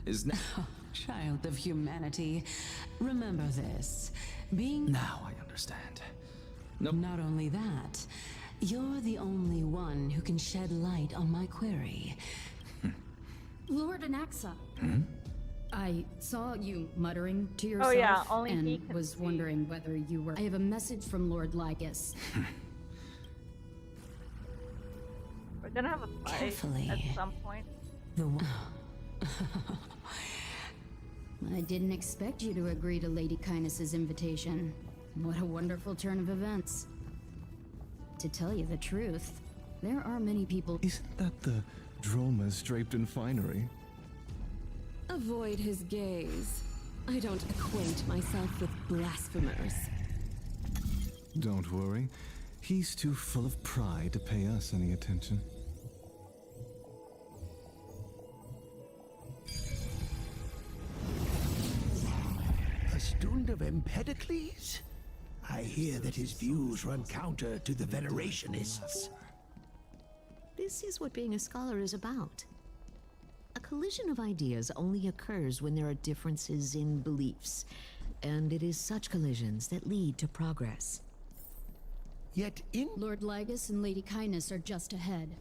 is now... Child of humanity, remember this. Being... Now I understand. Nope. Not only that, you're the only one who can shed light on my query. Lord Anaxa. I saw you muttering to Oh yourself yeah, only he and can was see. wondering whether you were... I have a message from Lord Lygus. We're gonna have a fight Carefully. at some point. I didn't expect you to agree to Lady Kindness's invitation. What a wonderful turn of events. To tell you the truth, there are many people... Isn't that the dromas draped in finery? Avoid his gaze. I don't acquaint myself with blasphemers. Don't worry. He's too full of pride to pay us any attention. A student of Empedocles? I hear that his views run counter to the Venerationists. This is what being a scholar is about. A collision of ideas only occurs when there are differences in beliefs, and it is such collisions that lead to progress. Yet in... Lord Lygus and Lady Kindness are just ahead.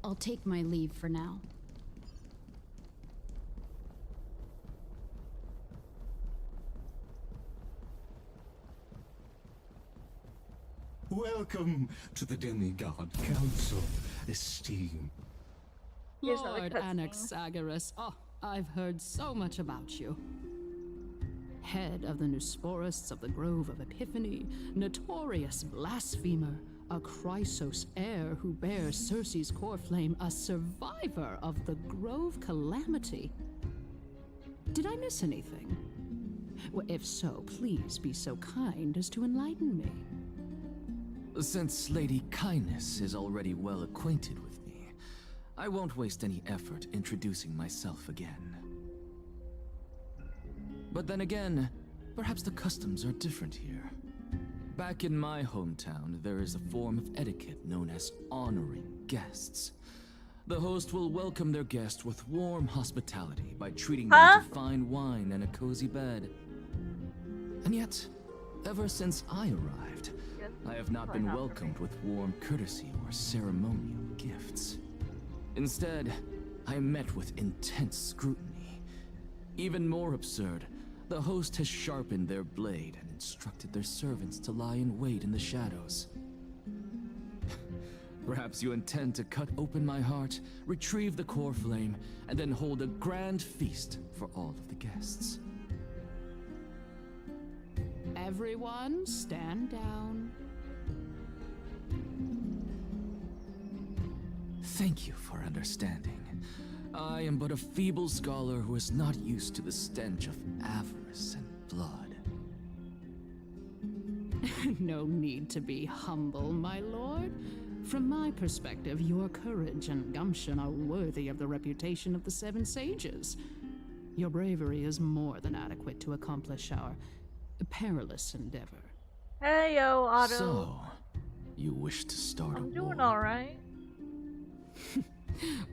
I'll take my leave for now. Welcome to the Demigod Council, esteem. Lord Anaxagoras, I've heard so much about you. Head of the Nusphorists of the Grove of Epiphany, notorious blasphemer, a Chrysos heir who bears Circe's core flame, a survivor of the Grove calamity. Did I miss anything? Well, if so, please be so kind as to enlighten me. Since Lady Kindness is already well acquainted with me, I won't waste any effort introducing myself again. But then again, perhaps the customs are different here. Back in my hometown, there is a form of etiquette known as honoring guests. The host will welcome their guest with warm hospitality by treating them to fine wine and a cozy bed. And yet, ever since I arrived, I have not been welcomed with warm courtesy or ceremonial gifts. Instead, I am met with intense scrutiny. Even more absurd, the host has sharpened their blade and instructed their servants to lie in wait in the shadows. Perhaps you intend to cut open my heart, retrieve the core flame, and then hold a grand feast for all of the guests. Everyone, stand down. Thank you for understanding. I am but a feeble scholar who is not used to the stench of avarice and blood. No need to be humble, my lord. From my perspective, your courage and gumption are worthy of the reputation of the Seven Sages. Your bravery is more than adequate to accomplish our perilous endeavor. Hey, yo, Otto. So, you wish to start a war? I'm doing alright.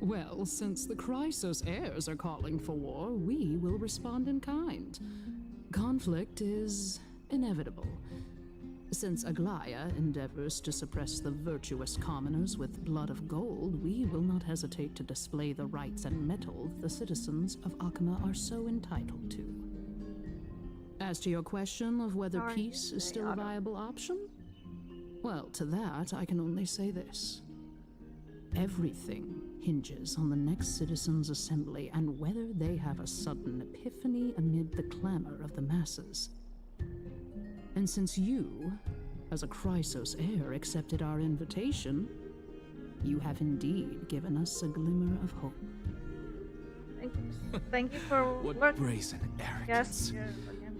Well, since the Chrysos heirs are calling for war, we will respond in kind. Conflict is inevitable. Since Aglaya endeavors to suppress the virtuous commoners with blood of gold, we will not hesitate to display the rights and mettle the citizens of Akama are so entitled to. As to your question of whether peace is still a viable option, well, to that I can only say this. Everything hinges on the next citizens' assembly and whether they have a sudden epiphany amid the clamor of the masses. And since you, as a Chrysos heir, accepted our invitation, you have indeed given us a glimmer of hope. Thank you for What brazen arrogance.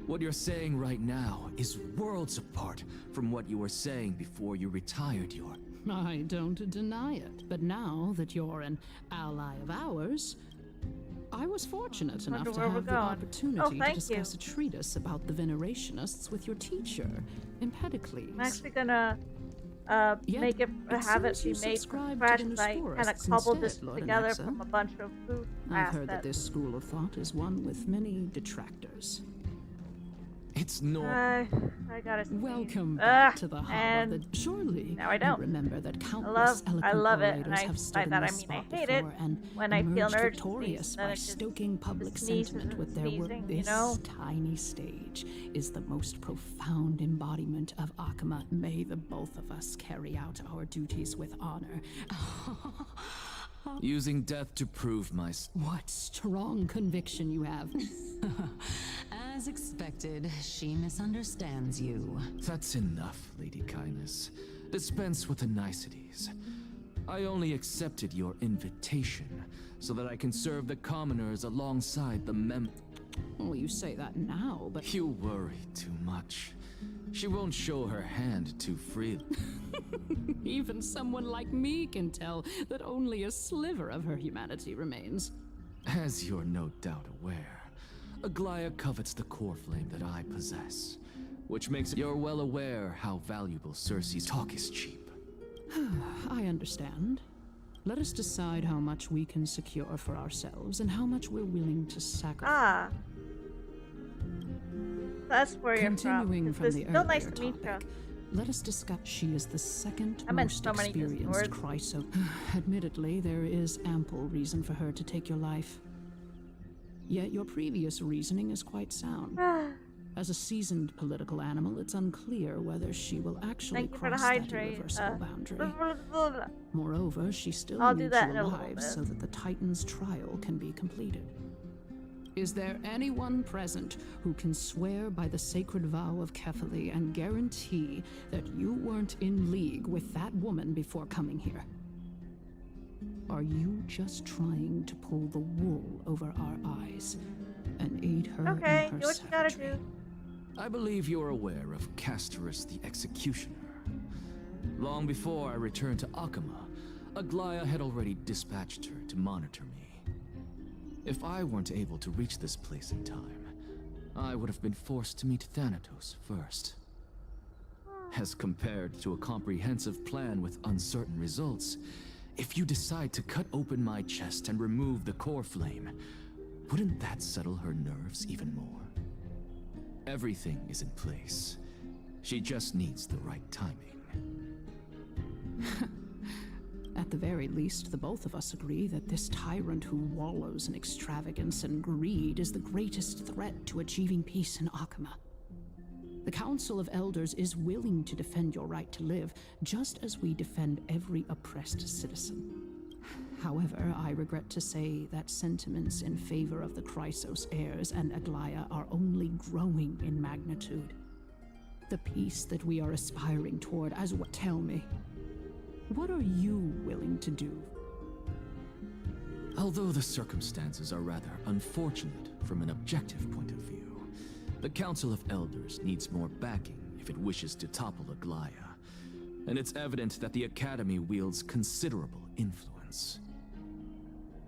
What you're saying right now is worlds apart from what you were saying before you retired your... I don't deny it, but now that you're an ally of ours, I was fortunate enough to have the opportunity to discuss a treatise about the Venerationists with your teacher, Empedocles. I'm actually gonna make it have it be made from scratch. I kind of cobbled this together from a bunch of food. I've heard that this school of thought is one with many detractors. It's normal. I gotta sneeze. Welcome back to the hub and of the... Surely now I don't. You remember that countless I love it, eloquent and orators have stood by in that this I mean spot I hate it before and when I feel emerged an urge victorious to by sneeze, stoking public sneezes sentiment and with their work. sneezing, This you know? tiny stage is the most profound embodiment of Akama. May the both of us carry out our duties with honor. Using death to prove my... What strong conviction you have. As expected, she misunderstands you. That's enough, Lady Kindness. Dispense with the niceties. I only accepted your invitation so that I can serve the commoners alongside the Well, you say that now, but... You worry too much. She won't show her hand too freely. Even someone like me can tell that only a sliver of her humanity remains. As you're no doubt aware, Aglaya covets the core flame that I possess, which makes it you're well aware how valuable Cersei's talk is cheap. I understand. Let us decide how much we can secure for ourselves and how much we're willing to sacrifice. Ah. That's where you're Continuing from the still earlier nice to meet you. topic, let us discuss she is the second I meant most so many experienced words. Chryso. Admittedly, there is ample reason for her to take your life. Yet your previous reasoning is quite sound. As a seasoned political animal, it's unclear whether she will actually Thank you for the cross that hydrate. irreversible boundary. Moreover, she still I'll do needs that you in a little alive bit. so that the Titan's trial can be completed. Is there anyone present who can swear by the sacred vow of Kefali and guarantee that you weren't in league with that woman before coming here? Are you just trying to pull the wool over our eyes and aid her Okay, in her do what you gotta savagery? do. I believe you're aware of Castorus the Executioner. Long before I returned to Akama, Aglaya had already dispatched her to monitor me. If I weren't able to reach this place in time, I would have been forced to meet Thanatos first. As compared to a comprehensive plan with uncertain results, if you decide to cut open my chest and remove the core flame, wouldn't that settle her nerves even more? Everything is in place. She just needs the right timing. At the very least, the both of us agree that this tyrant who wallows in extravagance and greed is the greatest threat to achieving peace in Akama. The Council of Elders is willing to defend your right to live, just as we defend every oppressed citizen. However, I regret to say that sentiments in favor of the Chrysos heirs and Aglaya are only growing in magnitude. The peace that we are aspiring toward as well. Tell me, what are you willing to do? Although the circumstances are rather unfortunate from an objective point of view, the Council of Elders needs more backing if it wishes to topple Aglaya, and it's evident that the Academy wields considerable influence.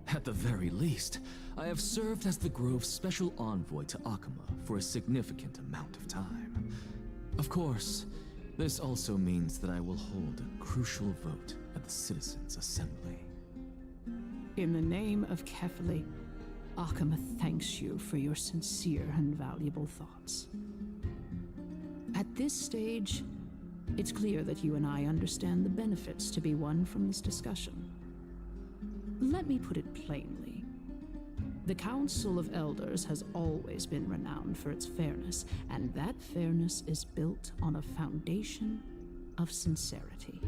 At the very least, I have served as the Grove's special envoy to Akama for a significant amount of time. Of course, this also means that I will hold a crucial vote at the Citizens' Assembly. In the name of Kefali, Akama thanks you for your sincere and valuable thoughts. At this stage, it's clear that you and I understand the benefits to be won from this discussion. Let me put it plainly. The Council of Elders has always been renowned for its fairness, and that fairness is built on a foundation of sincerity.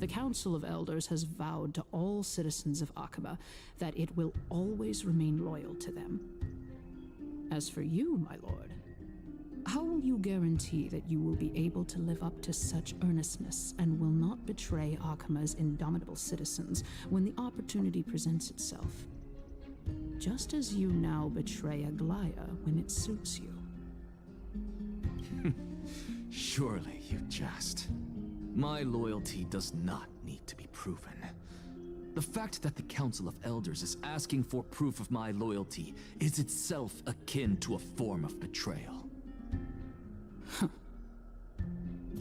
The Council of Elders has vowed to all citizens of Akaba that it will always remain loyal to them. As for you, my lord, how will you guarantee that you will be able to live up to such earnestness and will not betray Akama's indomitable citizens when the opportunity presents itself? Just as you now betray Aglaya when it suits you. Surely you jest. My loyalty does not need to be proven. The fact that the Council of Elders is asking for proof of my loyalty is itself akin to a form of betrayal.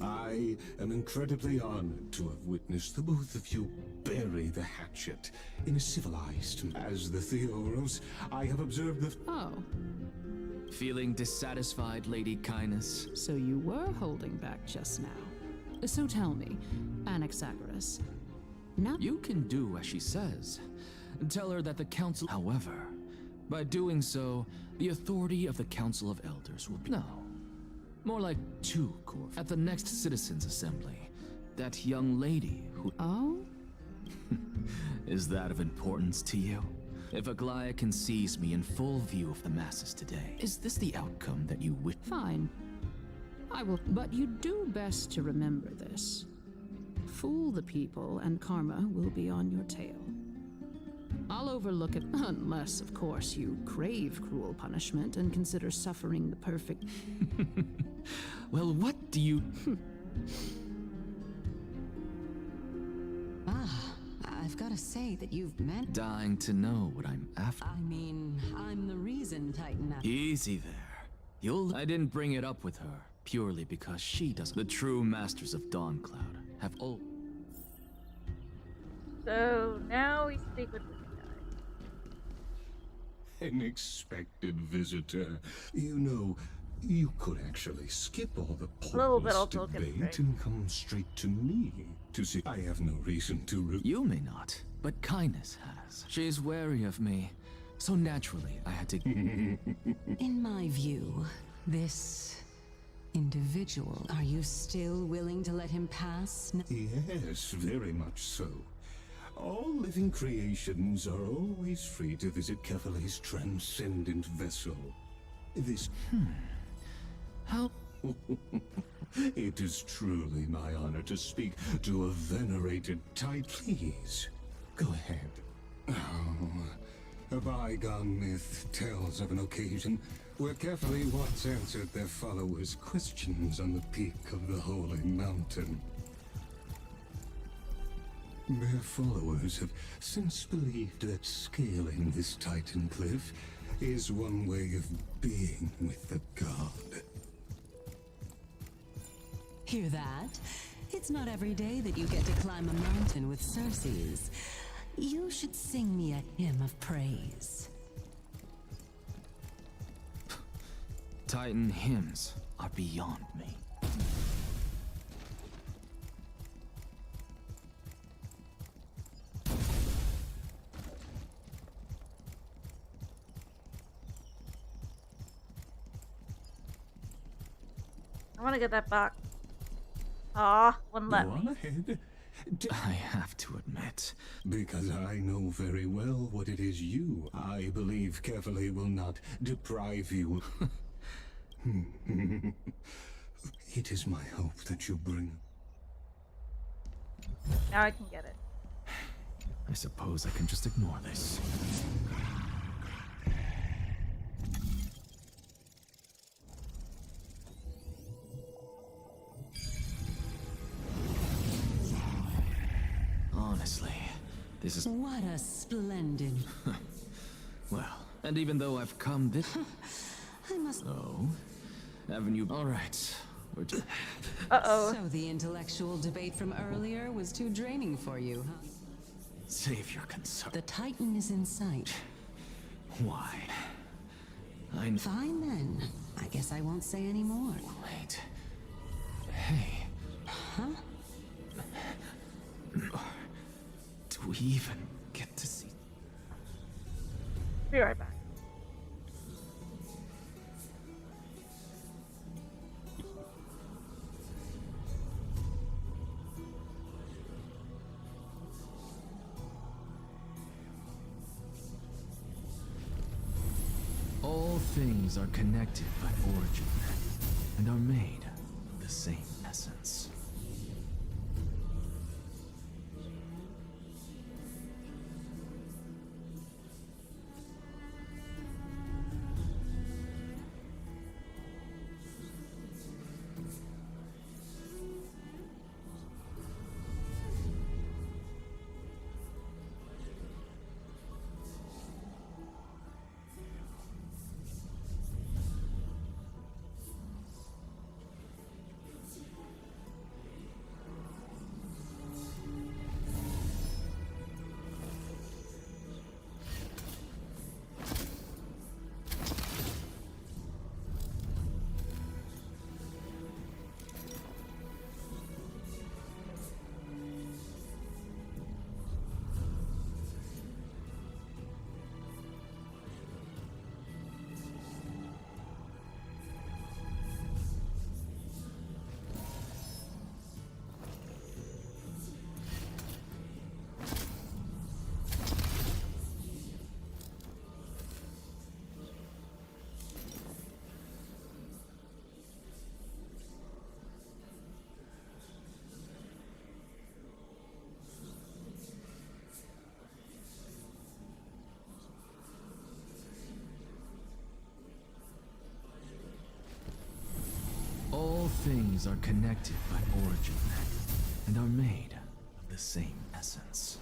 I am incredibly honored to have witnessed the both of you bury the hatchet in a civilized. As the Theoros, I have observed the... Oh. Feeling dissatisfied, Lady Kindness? So you were holding back just now. So tell me, Anaxagoras, now... You can do as she says. Tell her that the Council... However, by doing so, the authority of the Council of Elders will be... No. More like two core. At the next Citizens' Assembly, that young lady who... Oh? Is that of importance to you? If Aglaya can seize me in full view of the masses today, is this the outcome that you wish? Fine. I will, but you do best to remember this. Fool the people and karma will be on your tail. I'll overlook it, unless, of course, you crave cruel punishment and consider suffering the perfect... Well, what do you... I've got to say that you've meant... Dying to know what I'm after. I mean, I'm the reason Titan... Easy there. I didn't bring it up with her, purely because she doesn't. The true masters of Dawncloud have all... So, now we speak with this guy. An expected visitor. You know, you could actually skip all the pointless debate and come straight to me to see. I have no reason to root. You may not, but Kindness has. She's wary of me, so naturally I had to... In my view, this individual, are you still willing to let him pass? Yes, very much so. All living creations are always free to visit Kefale's transcendent vessel. This... How... It is truly my honor to speak to a venerated Please, go ahead. Oh, a bygone myth tells of an occasion where Kefale once answered their followers' questions on the peak of the holy mountain. Their followers have since believed that scaling this Titan cliff is one way of being with the god. Hear that? It's not every day that you get to climb a mountain with Circes. You should sing me a hymn of praise. Titan hymns are beyond me. I want to get that back. Aw, wouldn't let me. Go on ahead. I have to admit. Because I know very well what it is you. I believe Kefale will not deprive you. It is my hope that you bring... Now I can get it. I suppose I can just ignore this. Honestly, this is... What a splendid... Well, and even though I've come this... I must... Oh? Haven't you... Alright, we're just... Uh-oh. So the intellectual debate from earlier was too draining for you, huh? Save your concern. The Titan is in sight. Why? Fine then. I guess I won't say any more. Wait. Hey. Huh? Do we even get to see? Be right back. All things are connected by origin and are made of the same essence. oars are connected by origin and are made of the same essence.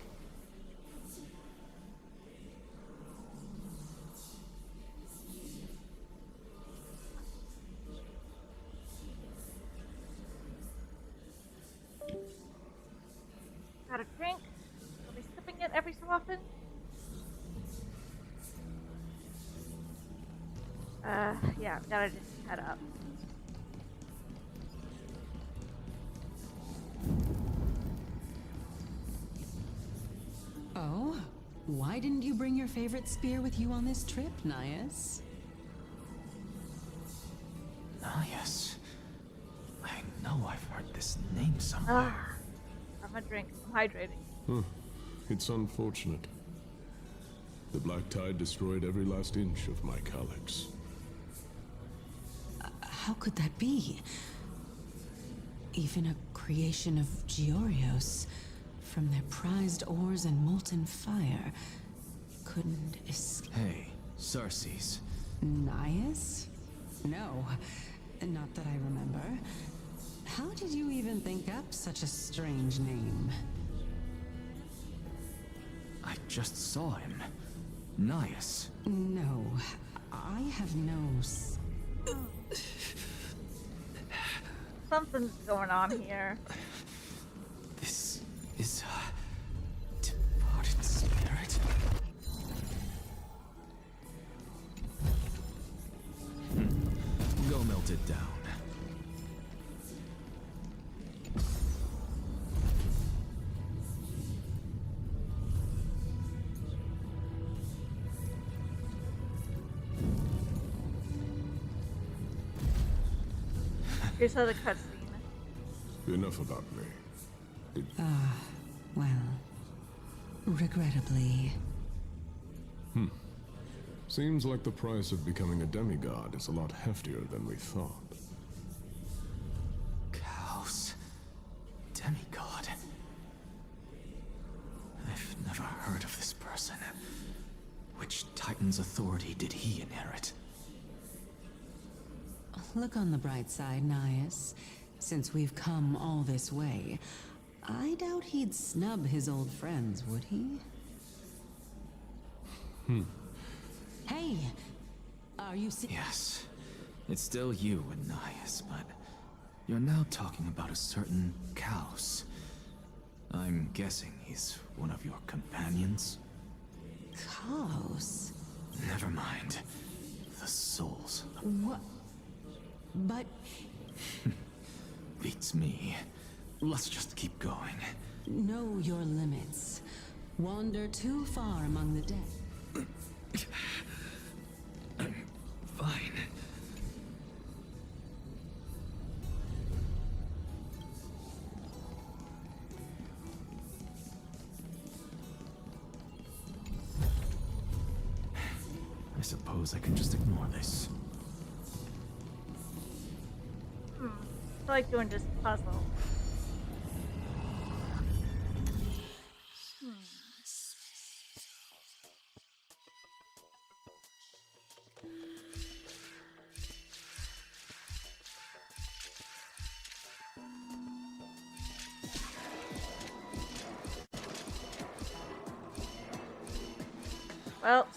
Got a drink. I'll be sipping it every so often. Yeah, I've gotta just head up. Oh, why didn't you bring your favorite spear with you on this trip, Nias? Nias? I know I've heard this name somewhere. I'm a drink. I'm hydrating. Huh. It's unfortunate. The Black Tide destroyed every last inch of my calyx. How could that be? Even a creation of Georios, from their prized ores and molten fire, couldn't escape. Hey, Cersei's. Nias? No, not that I remember. How did you even think up such a strange name? I just saw him. Nias. No, I have no... Something's going on here. This is a departed spirit. Go melt it down. Here's the cutscene. Enough about me. Well, regrettably. Seems like the price of becoming a demigod is a lot heftier than we thought. Chaos. Demigod. I've never heard of this person. Which Titan's authority did he inherit? Look on the bright side, Nias. Since we've come all this way, I doubt he'd snub his old friends, would he? Hey! Are you Yes. It's still you and Nias, but you're now talking about a certain Chaos. I'm guessing he's one of your companions? Chaos? Never mind. The souls. What? But... Beats me. Let's just keep going. Know your limits. Wander too far among the dead. I'm fine. I suppose I can just ignore this. I feel like doing this puzzle. Well,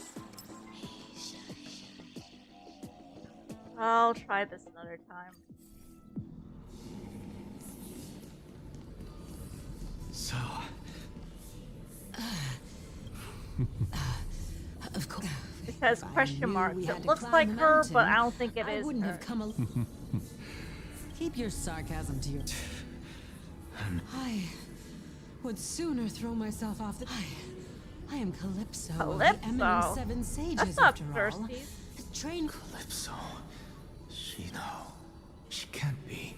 I'll try this another time. So... Of course. It says question marks. It looks like her, but I don't think it I is wouldn't her. have come Keep your sarcasm to your... I would sooner throw myself off the... I am Calypso, of the Eminent Seven Sages, That's not after all. thirsty. Train... Calypso. She can't be.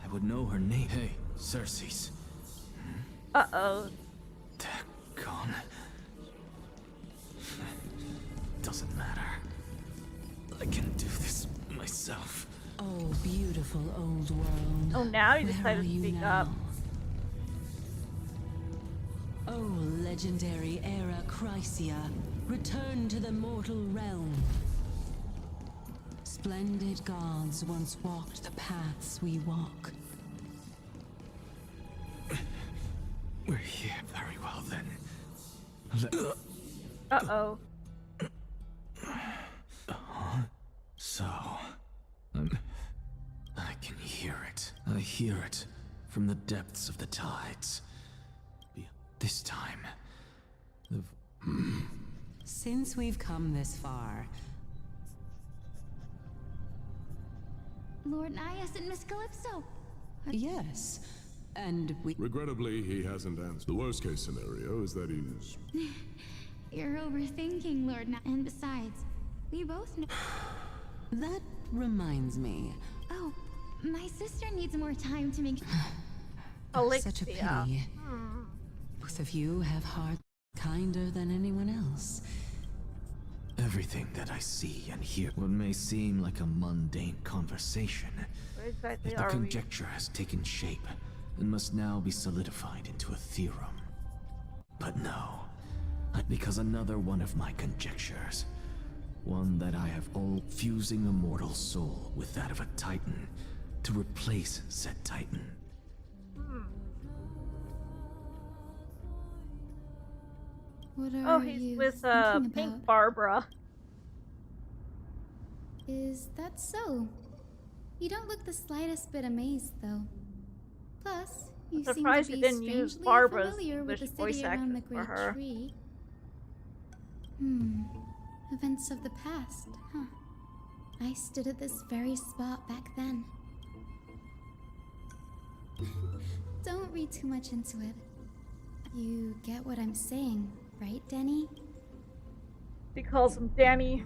I would know her name. Hey, Cersei's. Uh-oh. Gone. Doesn't matter. I can do this myself. Oh, beautiful old world. Oh, now you Where decided are to you speak now? up. Oh, legendary era Chrysia, return to the mortal realm. Splendid gods once walked the paths we walk. We're here. Very well then. Uh-oh. So, I can hear it. I hear it from the depths of the tides. This time, Since we've come this far, Lord Nias and Miss Calypso. yes, and we... Regrettably, he hasn't answered. The worst case scenario is that he's... You're overthinking, Lord Nias. And besides, we both know... That reminds me. Oh, my sister needs more time to make... Such a pity. Both of you have hearts kinder than anyone else. everything that I see and hear. What may seem like a mundane conversation, Exactly if the conjecture has taken shape and must now be solidified into a theorem. But no, because another one of my conjectures, one that I have all fusing a mortal soul with that of a titan to replace said titan. What Oh, are he's you with thinking Pink about? Barbara. Is that so? You don't look the slightest bit amazed, though. Plus, you I'm seem to surprised be he didn't use strangely Barbara's familiar with the English voice city around the actress for Great her. Tree. Events of the past, huh? I stood at this very spot back then. Don't read too much into it. You get what I'm saying, right, Denny? He calls him Danny.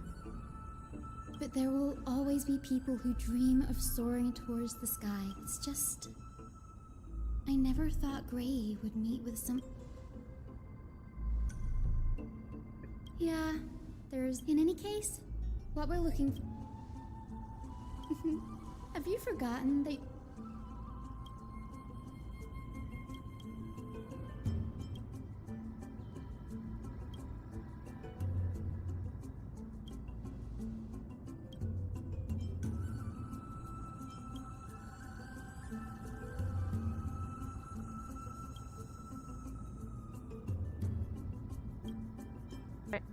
But there will always be people who dream of soaring towards the sky. It's just... I never thought Gray would meet with some... Yeah, there's... In any case, what we're looking for... Have you forgotten that...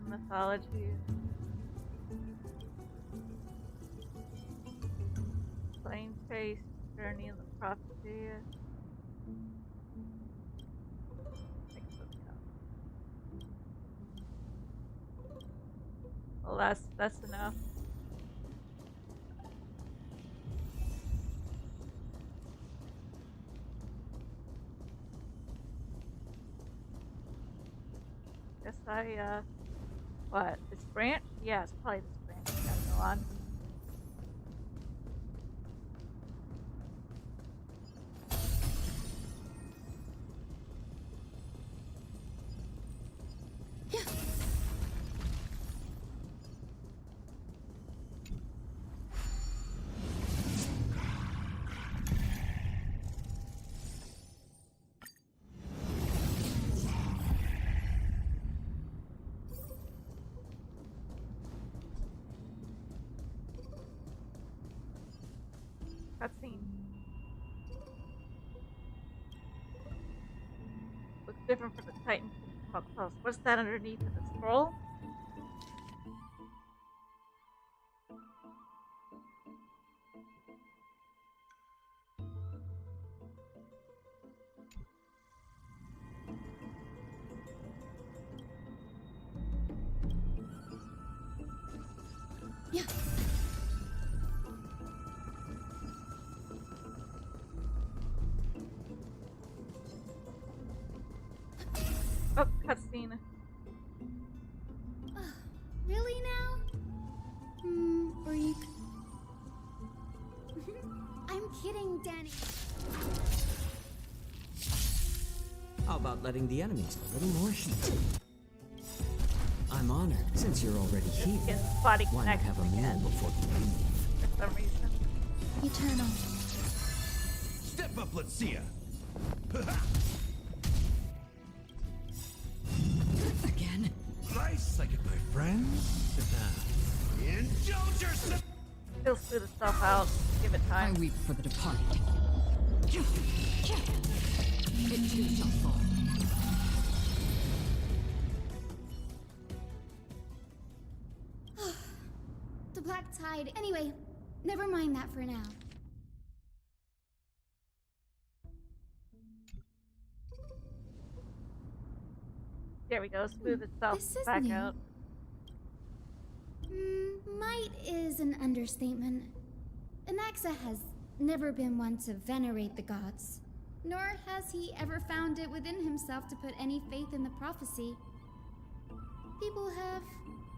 Mythology. Plain face, journey in the prophecy. Well, that's enough. Guess what? This branch? Yeah, it's probably this branch I gotta go on. Cutscene. Looks different from the Titan come up close. What's that underneath of the scroll? Yeah. Oh, cutscene. Really now? Or you... I'm kidding, Danny. How about letting the enemies a little more heat? I'm honored, since you're already here. Body Why not have a meal before you leave? For some reason. Eternal. Step up, let's see ya. Again? Nice, I get my friends. Indulge yourself. He'll smooth itself out. Give it time. I weep for the departed. It too shall fall. The black tide. Anyway, never mind that for now. There we go. Smooth itself This is back new. out. Might is an understatement. Anaxa has never been one to venerate the gods, nor has he ever found it within himself to put any faith in the prophecy. People have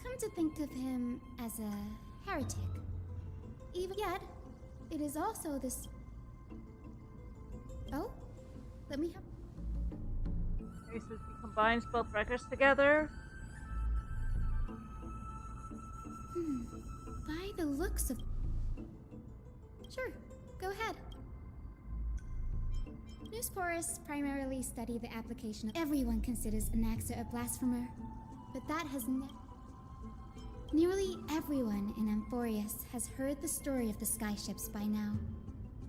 come to think of him as a heretic. Even yet, it is also this... Oh? Let me have... Okay, so he combines both records together. By the looks of... Sure, go ahead. Newsporists primarily study the application of... Everyone considers Anaxa a blasphemer, but that has Nearly everyone in Amphorius has heard the story of the skyships by now.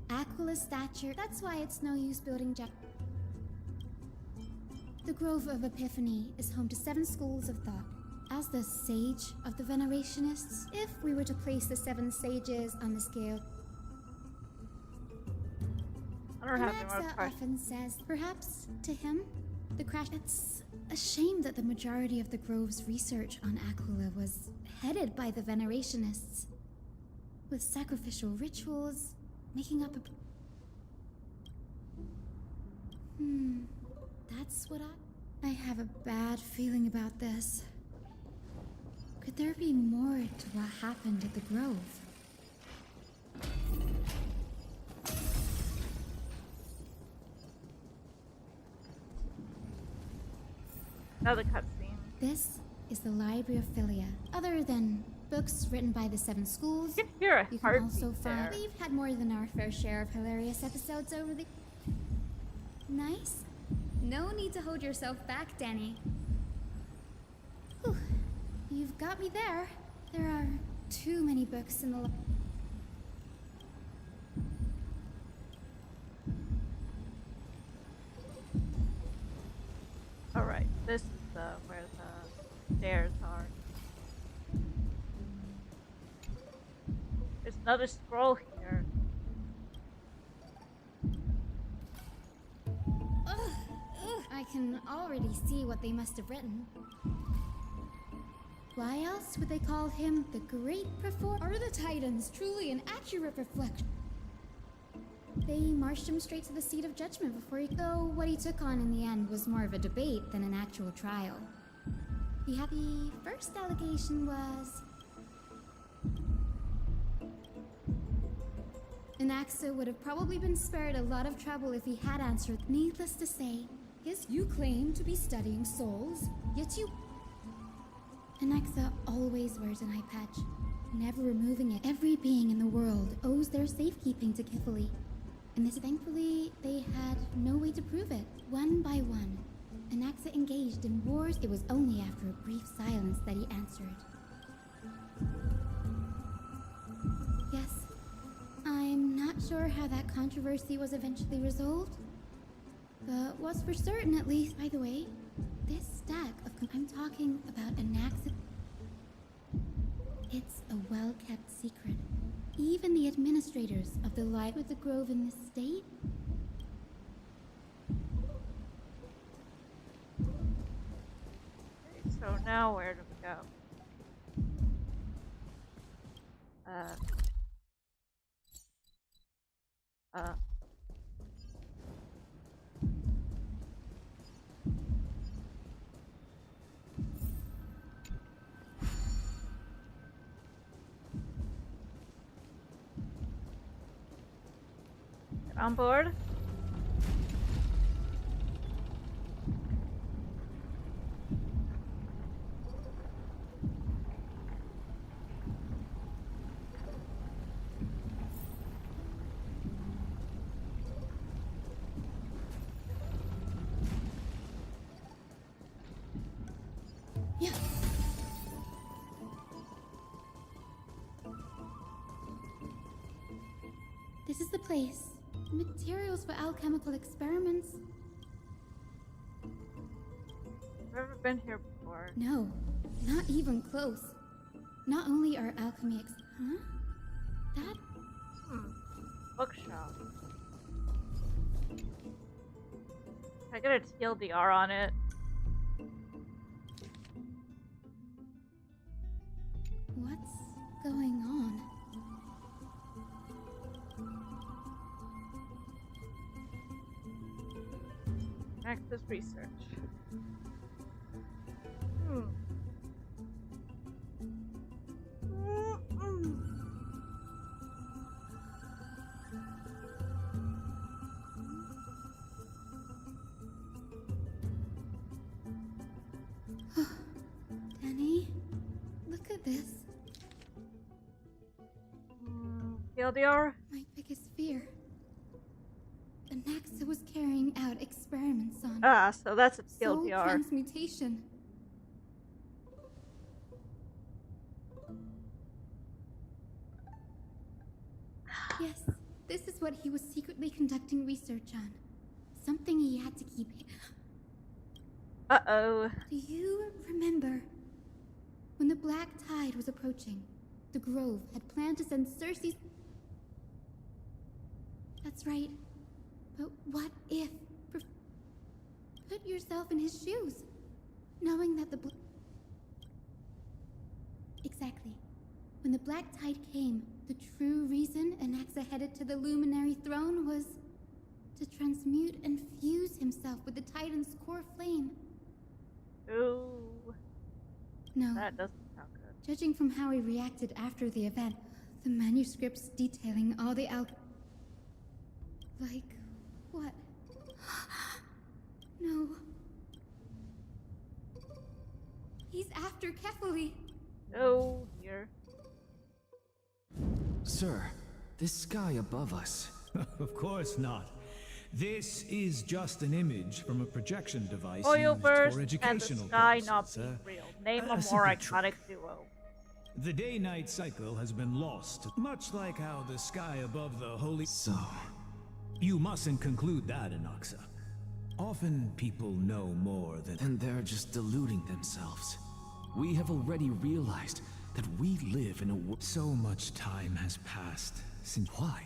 Aquila's stature, that's why it's no use building The Grove of Epiphany is home to 7 schools of thought. As the sage of the Venerationists, if we were to place the 7 sages on the scale, Anaxa often says, perhaps to him, the crash. It's a shame that the majority of the Grove's research on Aquila was headed by the Venerationists, with sacrificial rituals making up a... That's what I have a bad feeling about this. Could there be more to what happened at the Grove? Another cutscene. This is the Library of Philia. Other than books written by the 7 schools, you can also find... We've had more than our fair share of hilarious episodes over the... Nice. No need to hold yourself back, Danny. Whew. You've got me there. There are too many books in the... Alright, this is where the stairs are. There's another scroll here. I can already see what they must have written. Why else would they call him the Great Performer? Are the Titans truly an accurate reflection? They marched him straight to the seat of judgment before he... Though what he took on in the end was more of a debate than an actual trial. The first allegation was... Anaxa would have probably been spared a lot of trouble if he had answered. Needless to say, you claim to be studying souls, yet you... Anaxa always wears an eye patch, never removing it. Every being in the world owes their safekeeping to Kifili. And this, thankfully, they had no way to prove it. One by one, Anaxa engaged in wars. It was only after a brief silence that he answered. Yes, I'm not sure how that controversy was eventually resolved. But what's for certain, at least... By the way, this stack of... I'm talking about Anaxa. It's a well-kept secret. Even the administrators of the Light with the Grove in this state? Okay, so now where do we go? Get on board. place. Materials for alchemical experiments. I've never been here before. No, not even close. Not only are alchemy huh? That? Bookshop. I got a TLDR on it. What's going on? Access research. Danny, look at this. TLDR? My biggest fear. Anaxa was carrying out experiments on. Ah, so that's a soul TLDR. transmutation. Yes, this is what he was secretly conducting research on. Something he had to keep. Uh-oh. Do you remember when the Black Tide was approaching? The Grove had planned to send Cersei's. That's right. But what if? Put yourself in his shoes, knowing that Exactly. When the Black Tide came, the true reason Anaxa headed to the Luminary Throne was to transmute and fuse himself with the Titan's core flame. Ooh. No. That doesn't sound good. Judging from how he reacted after the event, the manuscripts detailing all the Like, what? No. He's after Kefali. Oh, dear. Sir, this sky above us. Of course not. This is just an image from a projection device Oil used burst for and the educational sky purposes. not being real. Name a more simple iconic duo. The day-night cycle has been lost, much like how the sky above the holy... So... You mustn't conclude that, Anaxa. Often people know more than... And they're just deluding themselves. We have already realized that we live in a... So much time has passed since... Why?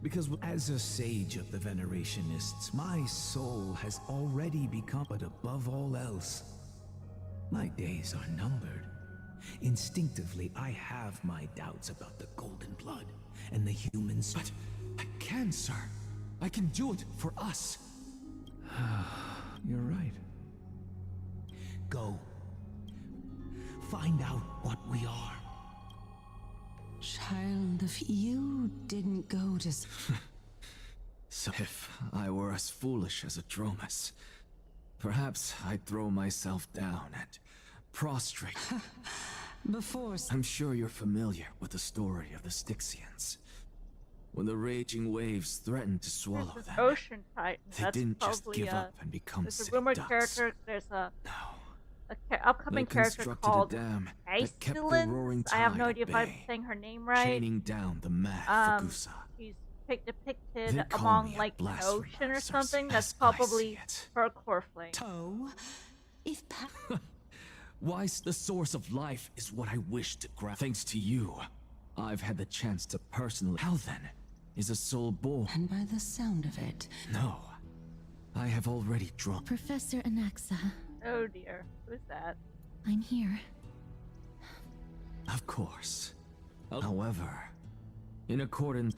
Because as a sage of the Venerationists, my soul has already become, but above all else, my days are numbered. Instinctively, I have my doubts about the Golden Blood and the humans. But I can, sir. I can do it for us. You're right. Go. Find out what we are. Child, if you didn't go to... So if I were as foolish as Adromus, perhaps I'd throw myself down and prostrate. Before... I'm sure you're familiar with the story of the Styxians. When the raging waves threatened to swallow them, Ocean Titan. they That's didn't just probably, give up and become there's a city rumored ducks. character. There's a upcoming They character constructed called a dam that kept the roaring Pestilence. I have no tide idea at if I'm bay, saying her name right. chaining down the mad Fagusa. She's depicted They call among me a like the blasphemer, ocean or Cersei, something. That's as I probably see it. her core flame. If Why, the source of life is what I wish to grab. Thanks to you, I've had the chance to personally... How then is a soul born? And by the sound of it... No. I have already drawn... Professor Anaxa, Oh dear. Who's that? I'm here. Of course. However, in accordance...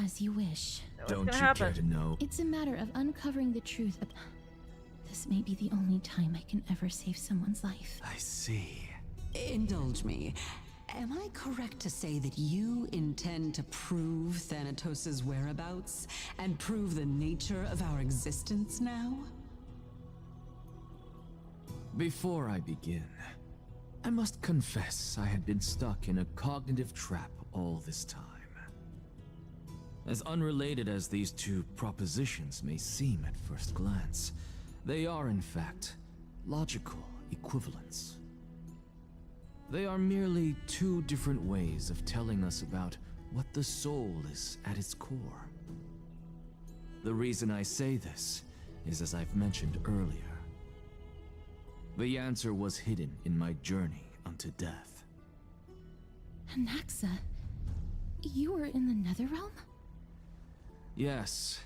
As you wish. Don't you care to know? It's a matter of uncovering the truth. This may be the only time I can ever save someone's life. I see. Indulge me. Am I correct to say that you intend to prove Thanatos' whereabouts and prove the nature of our existence now? Before I begin, I must confess I had been stuck in a cognitive trap all this time. As unrelated as these two propositions may seem at first glance, they are in fact logical equivalents. They are merely two different ways of telling us about what the soul is at its core. The reason I say this is, as I've mentioned earlier, the answer was hidden in my journey unto death. Anaxa, you were in the Netherrealm? Yes,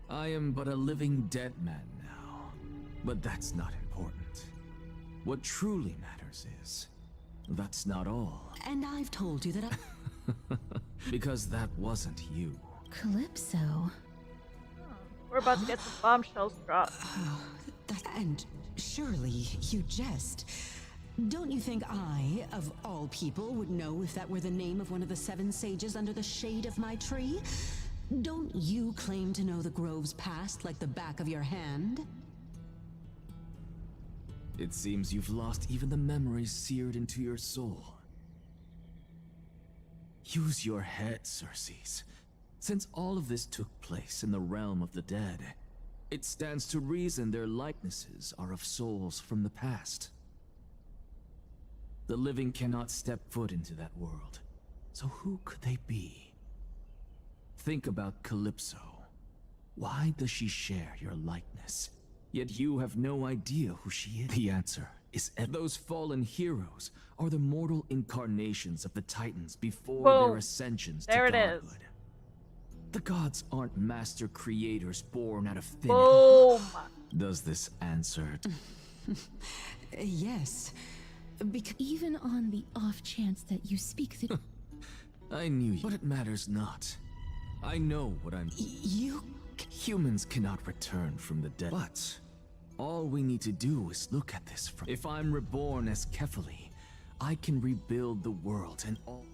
I am but a living dead man now, but that's not important. What truly matters is, that's not all. And I've told you that Because that wasn't you. Calypso. We're about to get some bombshells dropped. And surely you jest. Don't you think I, of all people, would know if that were the name of one of the 7 sages under the shade of my tree? Don't you claim to know the grove's past like the back of your hand? It seems you've lost even the memories seared into your soul. Use your head, Circes. Since all of this took place in the realm of the dead, it stands to reason their likenesses are of souls from the past. The living cannot step foot into that world, so who could they be? Think about Calypso. Why does she share your likeness? Yet you have no idea who she is. The answer is those fallen heroes are the mortal incarnations of the Titans before their ascensions to godhood. The gods aren't master creators born out of thin air. Does this answer? Yes. Even on the off chance that you speak the... I knew you, but it matters not. I know what I'm... Humans cannot return from the dead. But all we need to do is look at this from... If I'm reborn as Kefali, I can rebuild the world and all...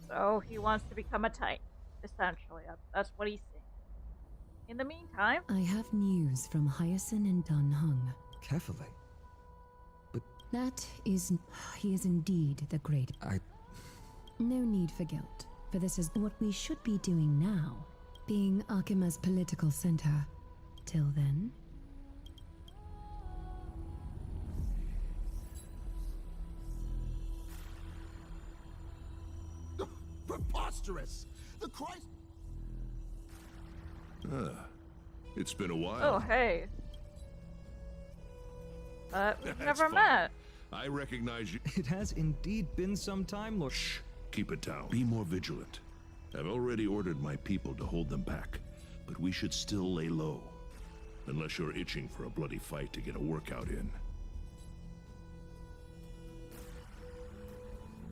So he wants to become a Titan, essentially. That's what he's saying. In the meantime... I have news from Hyacinth and Dun Hung. Kefali? That is... He is indeed the great... No need for guilt, for this is what we should be doing now. Being Akima's political center. Till then... Preposterous! The Christ... It's been a while. Oh, hey. We've never met. I recognize you. It has indeed been some time, Lord. Shh. Keep it down. Be more vigilant. I've already ordered my people to hold them back, but we should still lay low. Unless you're itching for a bloody fight to get a workout in.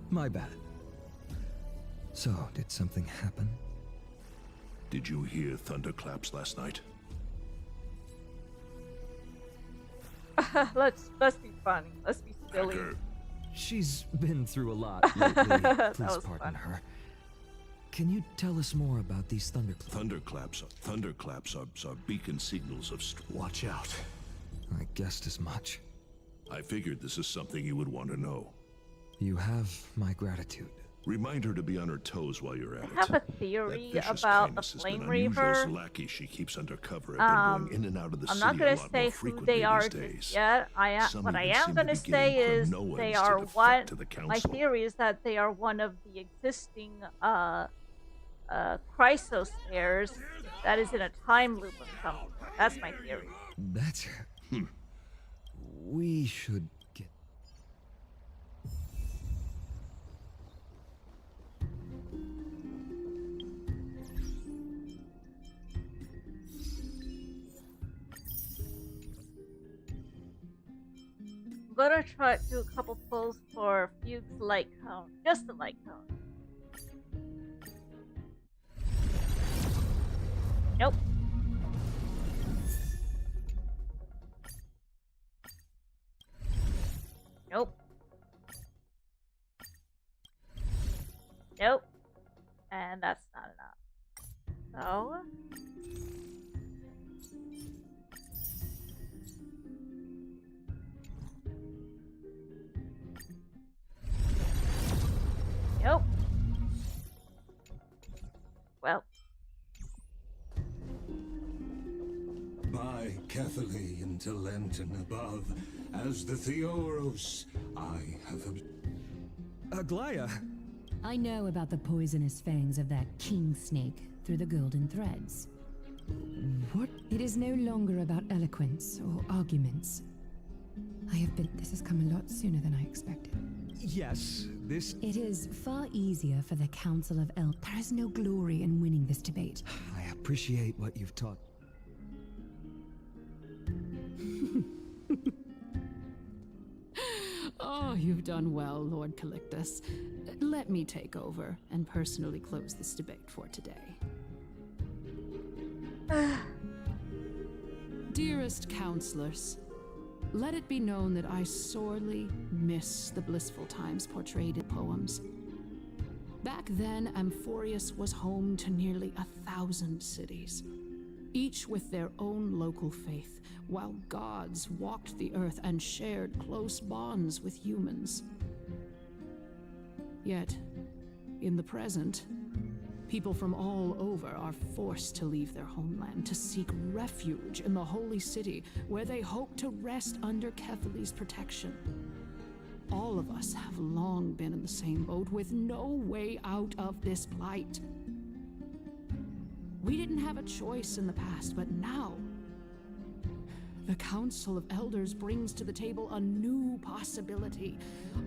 My bad. So, did something happen? Did you hear thunderclaps last night? Let's be funny. Let's be silly. She's been through a lot lately. Please pardon her. Can you tell us more about these thunderclaps? Thunderclaps are beacon signals of Watch out. I guessed as much. I figured this is something you would want to know. You have my gratitude. Remind her to be on her toes while you're at it. I have a theory about the Flame Reaver. Lackey she keeps undercover have been going in and out of the I'm not going to say who they are just yet. What I am going to say is they are what. My theory is that they are one of the existing Chrysos heirs that is in a time loop of some sort. That's my theory. That's... We should get... I'm gonna try to do a couple pulls for Fugue's light cone. Just the light cone. Nope. Nope. Nope. And that's not enough. So... Nope. Well. By Kefali into Lenten above, as the Theoros, I have... Aglaya, I know about the poisonous fangs of that king snake through the golden threads. What? It is no longer about eloquence or arguments. This has come a lot sooner than I expected. Yes, this... It is far easier for the Council of Elders. There is no glory in winning this debate. I appreciate what you've taught. Oh, you've done well, Lord Calictus. Let me take over and personally close this debate for today. Dearest counselors, let it be known that I sorely miss the blissful times portrayed in poems. Back then, Amphorius was home to nearly 1,000 cities, each with their own local faith, while gods walked the earth and shared close bonds with humans. Yet, in the present, people from all over are forced to leave their homeland to seek refuge in the holy city, where they hope to rest under Kethali's protection. All of us have long been in the same boat, with no way out of this plight. We didn't have a choice in the past, but now the Council of Elders brings to the table a new possibility.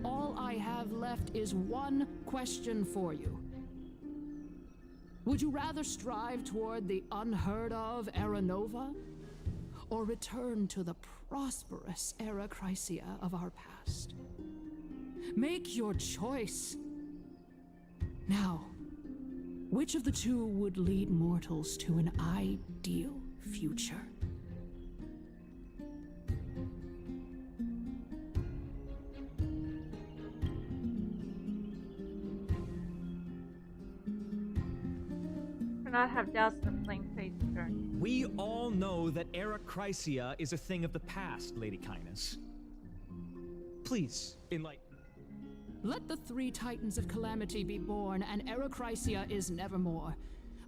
All I have left is one question for you. Would you rather strive toward the unheard of Era Nova, or return to the prosperous Era Chrysia of our past? Make your choice. Now, which of the two would lead mortals to an ideal future? Not have doubts in the flame face journey. We all know that Era Chrysia is a thing of the past, Lady Kindness. Please, enlighten. Let the three titans of calamity be born, and Era Chrysia is nevermore.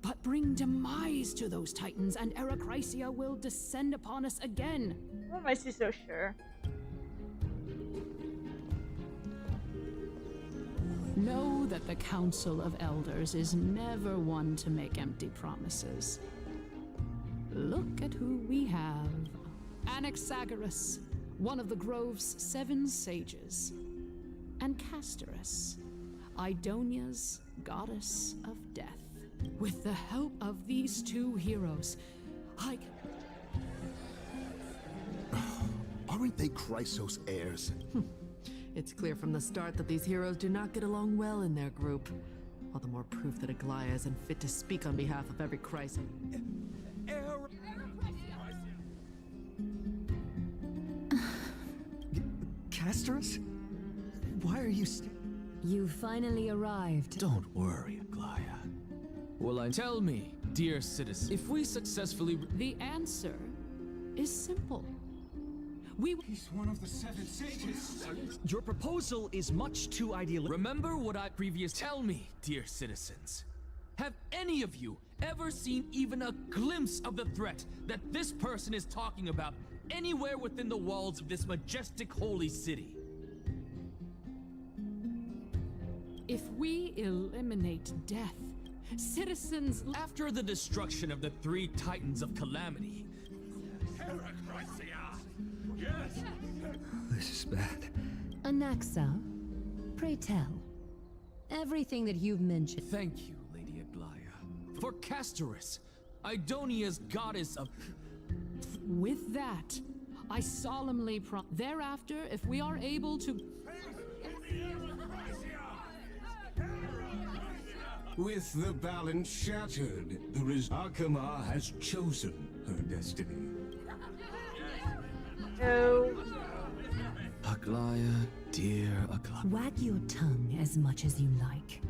But bring demise to those titans, and Era Chrysia will descend upon us again. Why am I so sure? Know that the Council of Elders is never one to make empty promises. Look at who we have. Anaxagoras, one of the Grove's 7 sages. And Castorus, Idonia's goddess of death. With the help of these two heroes, Aren't they Chrysos heirs? It's clear from the start that these heroes do not get along well in their group. All the more proof that Aglaya isn't fit to speak on behalf of every Chrysos. Castorus? Why are you You finally arrived. Don't worry, Aglaya. Well, tell me, dear citizen, if we successfully... The answer is simple. He's one of the 7 sages. Your proposal is much too idealistic. Remember what I previous... Tell me, dear citizens. Have any of you ever seen even a glimpse of the threat that this person is talking about anywhere within the walls of this majestic holy city? If we eliminate death, citizens... After the destruction of the 3 titans of calamity... Yes! This is bad. Anaxa, pray tell. Everything that you've mentioned. Thank you, Lady Aglaya. For Castorus, Idonia's goddess of... With that, I solemnly thereafter, if we are able to... With the balance shattered, Akama has chosen her destiny. No. Aglaya, dear Aglaya. Wag your tongue as much as you like.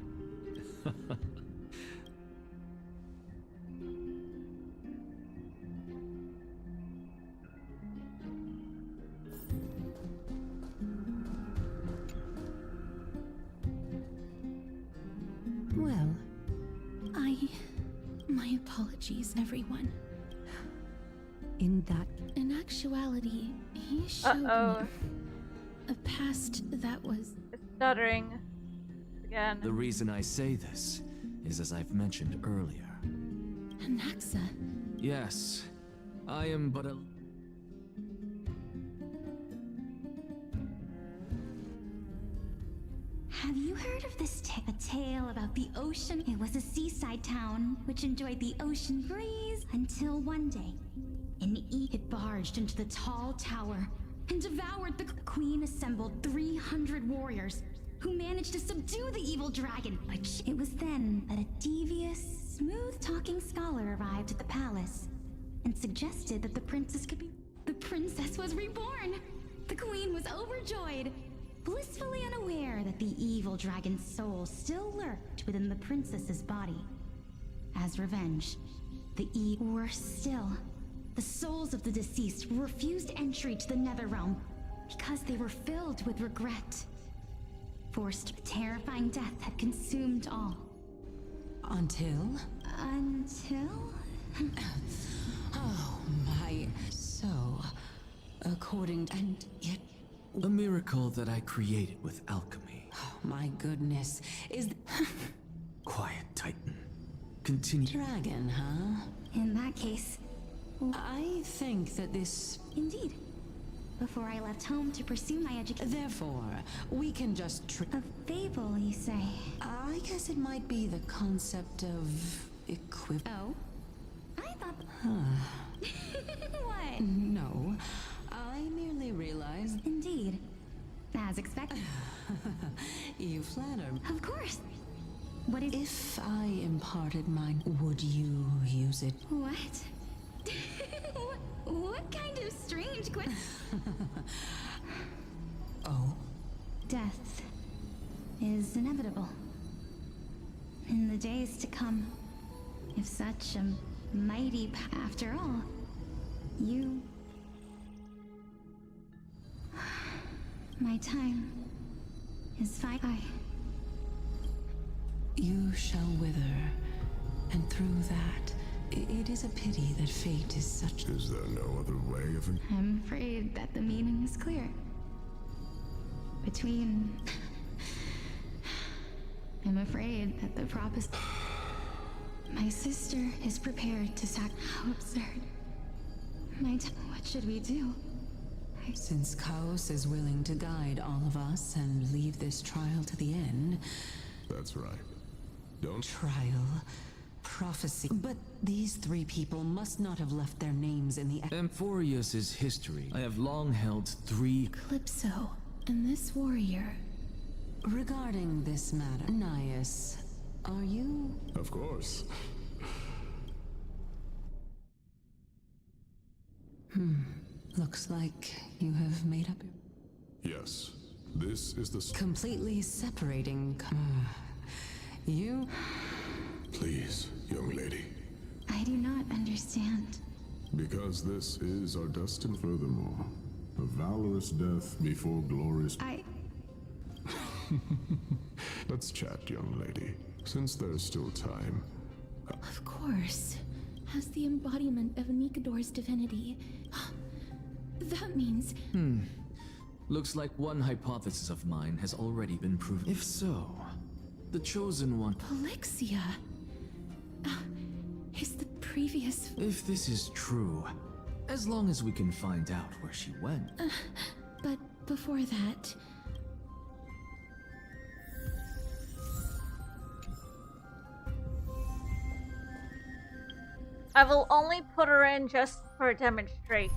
Well, my apologies, everyone. In actuality, he showed me a past that was... Stuttering. again. The reason I say this is as I've mentioned earlier. Anaxa. Yes, I am but a... Have you heard of this a tale about the ocean? It was a seaside town which enjoyed the ocean breeze until one day, it barged into the tall tower and devoured the queen. Assembled 300 warriors who managed to subdue the evil dragon. It was then that a devious, smooth-talking scholar arrived at the palace and suggested that the princess could be... The princess was reborn! The queen was overjoyed, blissfully unaware that the evil dragon's soul still lurked within the princess's body. As revenge, worse still, the souls of the deceased refused entry to the Netherrealm because they were filled with regret. Forced, a terrifying death had consumed all. Until? Oh my... So, according... And yet... A miracle that I created with alchemy. Oh my goodness. Is... Quiet, Titan. Continue. Dragon, huh? In that case... I think that this... Indeed. Before I left home to pursue my education... Therefore, we can just... A fable, you say? I guess it might be the concept of... Oh? I thought... What? No. I merely realized... Indeed. As expected. You flatter. Of course. What is... If I imparted mine, would you use it? What? What kind of strange question? Oh? Death is inevitable. In the days to come, if such a mighty after all, you... My time is You shall wither, and through that, it is a pity that fate is such... Is there no other way of... I'm afraid that the meaning is clear. I'm afraid that the My sister is prepared to How absurd. What should we do? Since Chaos is willing to guide all of us and leave this trial to the end... That's right. Don't... Trial... Prophecy. But these three people must not have left their names in the... Amphorius' history. I have long held three... Calypso, and this warrior... Regarding this matter, Nias, are you... Of course. Looks like you have made up... Yes. This is the... Completely separating... You... Please, young lady. I do not understand. Because this is our destiny. Furthermore, a valorous death before glorious... Let's chat, young lady, since there's still time. Of course. As the embodiment of Nikador's divinity. That means... Looks like one hypothesis of mine has already been proven. If so, the chosen one... Polixia... is the previous... If this is true, as long as we can find out where she went. But before that... I will only put her in just for a demonstration.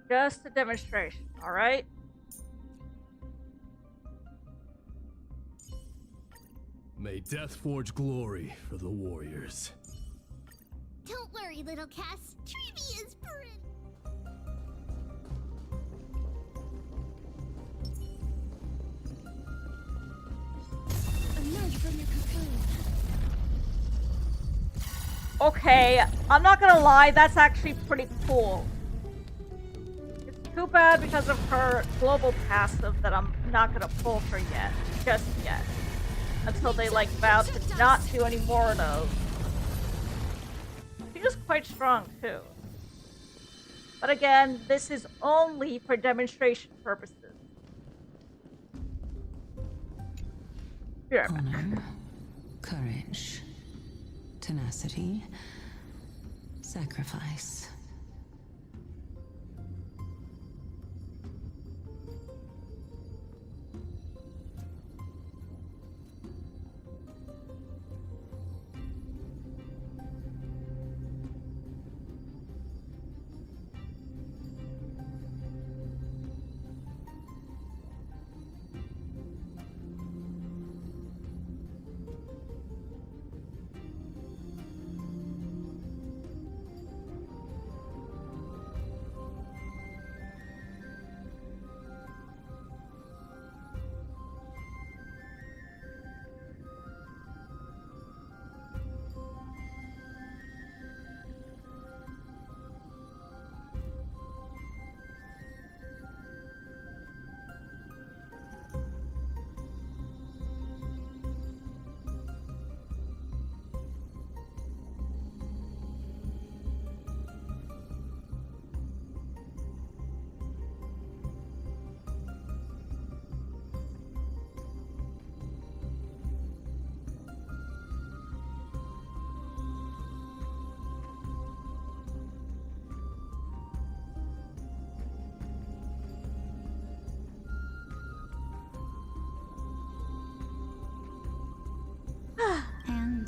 Just a demonstration, alright? May death forge glory for the warriors. Don't worry, little Cass. Trivia's prin. Emerge from your cocoon. Okay, I'm not gonna lie, that's actually pretty cool. It's too bad because of her global passive that I'm not gonna pull her yet. Just yet. Until they like vow to not do any more of those. She's quite strong too. But again, this is only for demonstration purposes. Honor, courage, tenacity, sacrifice. And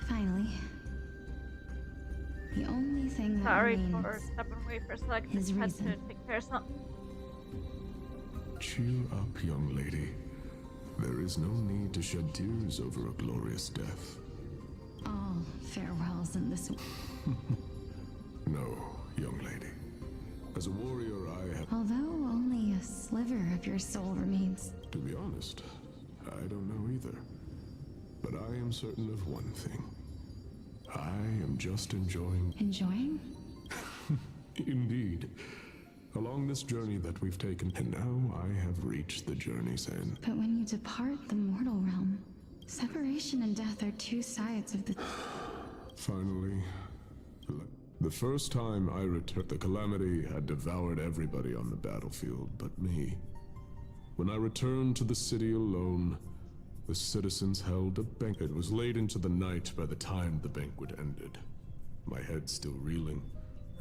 finally, the only thing that Sorry remains for stepping away for a second. is I had reason. to take care of something. Cheer up, young lady. There is no need to shed tears over a glorious death. All farewells in this. No, young lady. As a warrior, I have... Although only a sliver of your soul remains. To be honest, I don't know either. But I am certain of one thing. I am just enjoying... Enjoying? Indeed. Along this journey that we've taken, and now I have reached the journey's end. But when you depart the mortal realm, separation and death are two sides of the... Finally, the first time I returned, the calamity had devoured everybody on the battlefield but me. When I returned to the city alone, the citizens held a banquet. It was late into the night by the time the banquet ended. My head still reeling,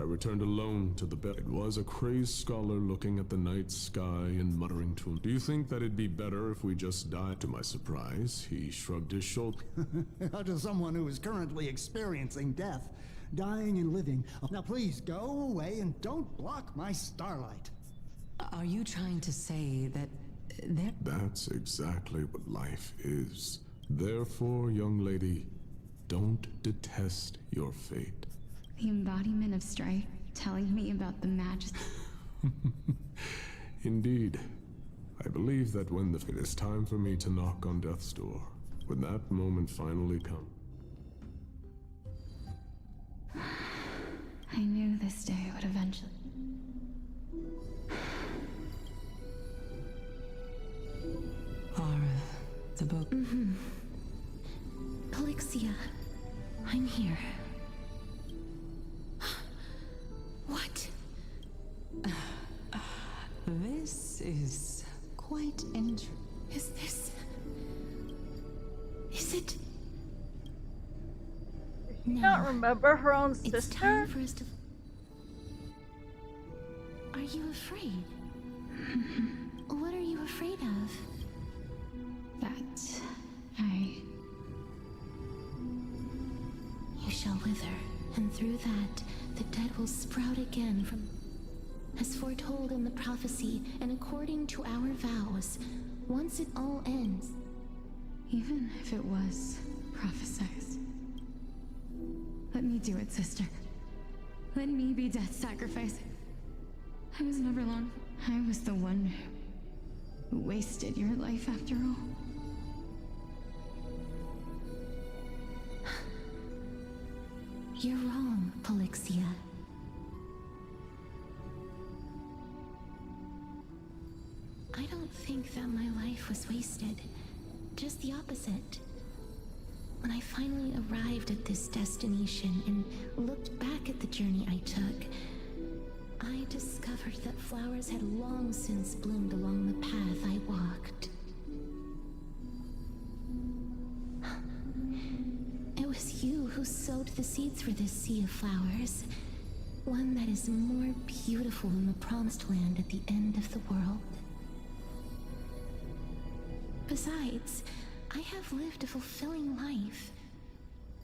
I returned alone to the bed. It was a crazed scholar looking at the night sky and muttering to him. Do you think that it'd be better if we just died? To my surprise, he shrugged his shoulder. How does someone who is currently experiencing death, dying and living? Now please go away and don't block my starlight. Are you trying to say that That's exactly what life is. Therefore, young lady, don't detest your fate. The embodiment of strife, telling me about the majesty. Indeed. I believe that when it is time for me to knock on death's door, when that moment finally comes. I knew this day would eventually... Ara, the book? Polixia, I'm here. What? This is quite interesting. Is this... Is it... You don't remember her own It's sister? time for us to... Are you afraid? What are you afraid of? That... I... You shall wither, and through that, the dead will sprout again from... As foretold in the prophecy, and according to our vows, once it all ends... Even if it was prophesied. Let me do it, sister. Let me be death's sacrifice. I was never alone. I was the one who wasted your life after all. You're wrong, Polixia. I don't think that my life was wasted. Just the opposite. When I finally arrived at this destination and looked back at the journey I took, I discovered that flowers had long since bloomed along the path I walked. the seeds for this sea of flowers. One that is more beautiful than the promised land at the end of the world. Besides, I have lived a fulfilling life.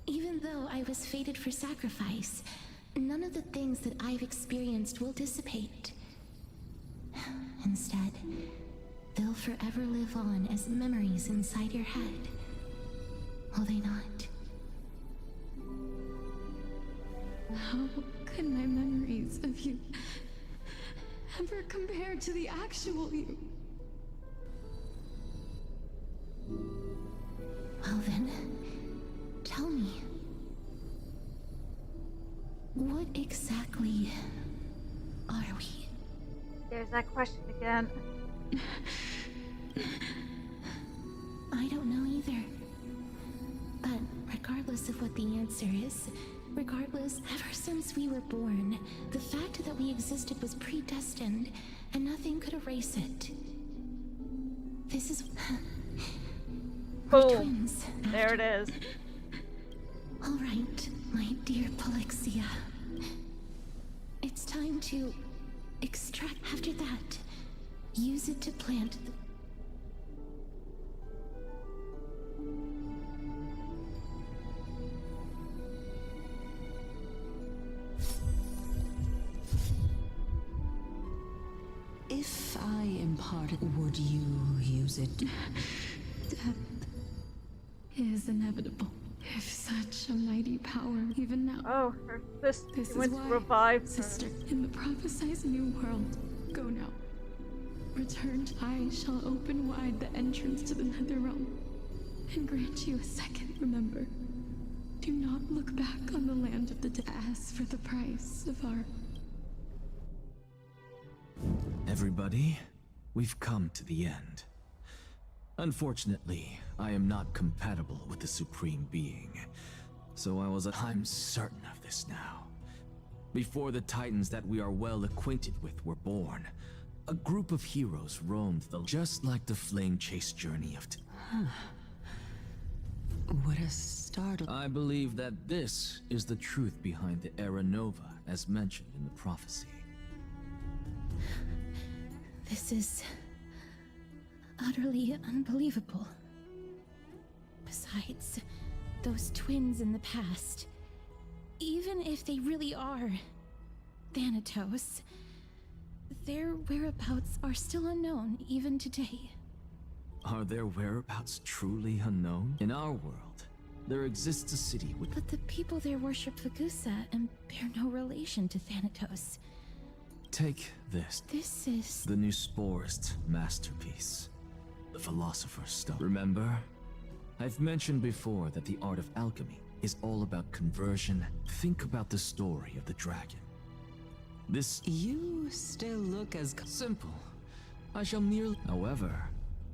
Even though I was fated for sacrifice, none of the things that I've experienced will dissipate. Instead, they'll forever live on as memories inside your head. Will they not? How could my memories of you ever compare to the actual you? Well then, tell me. What exactly are we? There's that question again. I don't know either. But regardless of what the answer is, regardless, ever since we were born, the fact that we existed was predestined, and nothing could erase it. This is... We're twins. There it is. All right, my dear Polixia. It's time to extract. After that, use it to plant the... If I imparted, would you use it? Death is inevitable. If such a mighty power, even now. Oh, this is went why, to revive sister, in the prophesized new world, go now. Return, I shall open wide the entrance to the Netherrealm, and grant you a second. Remember, do not look back on the land of the dead. As for the price of our... Everybody, we've come to the end. Unfortunately, I am not compatible with the Supreme Being, so I'm certain of this now. Before the Titans that we are well acquainted with were born, a group of heroes roamed just like the flame chase journey of... What a startle. I believe that this is the truth behind the Era Nova, as mentioned in the prophecy. This is... utterly unbelievable. Besides, those twins in the past, even if they really are Thanatos, their whereabouts are still unknown even today. Are their whereabouts truly unknown? In our world, there exists a city with... But the people there worship Vagusa and bear no relation to Thanatos. Take this. This is... the new Sporist masterpiece. The Philosopher's Stone. Remember? I've mentioned before that the art of alchemy is all about conversion. Think about the story of the dragon. This... You still look as... simple. I shall merely... However,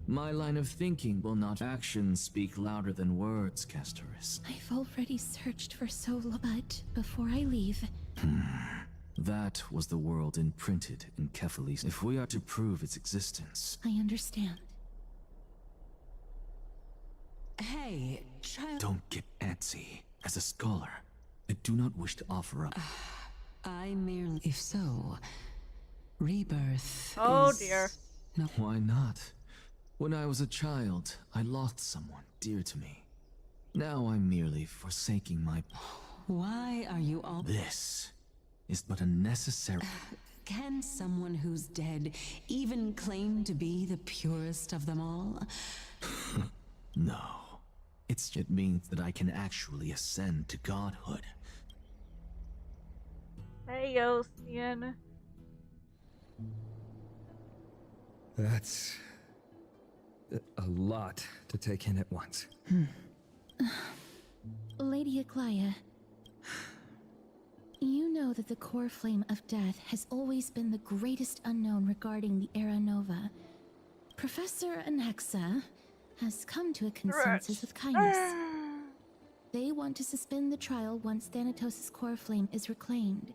my line of thinking will not... Actions speak louder than words, Castoris. I've already searched for so long, but before I leave... That was the world imprinted in Kephalis. If we are to prove its existence... I understand. Hey, child... Don't get antsy. As a scholar, I do not wish to offer up... I merely... If so, rebirth Oh is... dear. No. Why not? When I was a child, I lost someone dear to me. Now I'm merely forsaking my... Why are you all... This is but a necessary... Can someone who's dead even claim to be the purest of them all? No. It means that I can actually ascend to godhood. Hey, Ocean. That's... a lot to take in at once. Lady Aglaia, you know that the core flame of death has always been the greatest unknown regarding the Era Nova. Professor Anaxa has come to a consensus with kindness. They want to suspend the trial once Thanatos' core flame is reclaimed,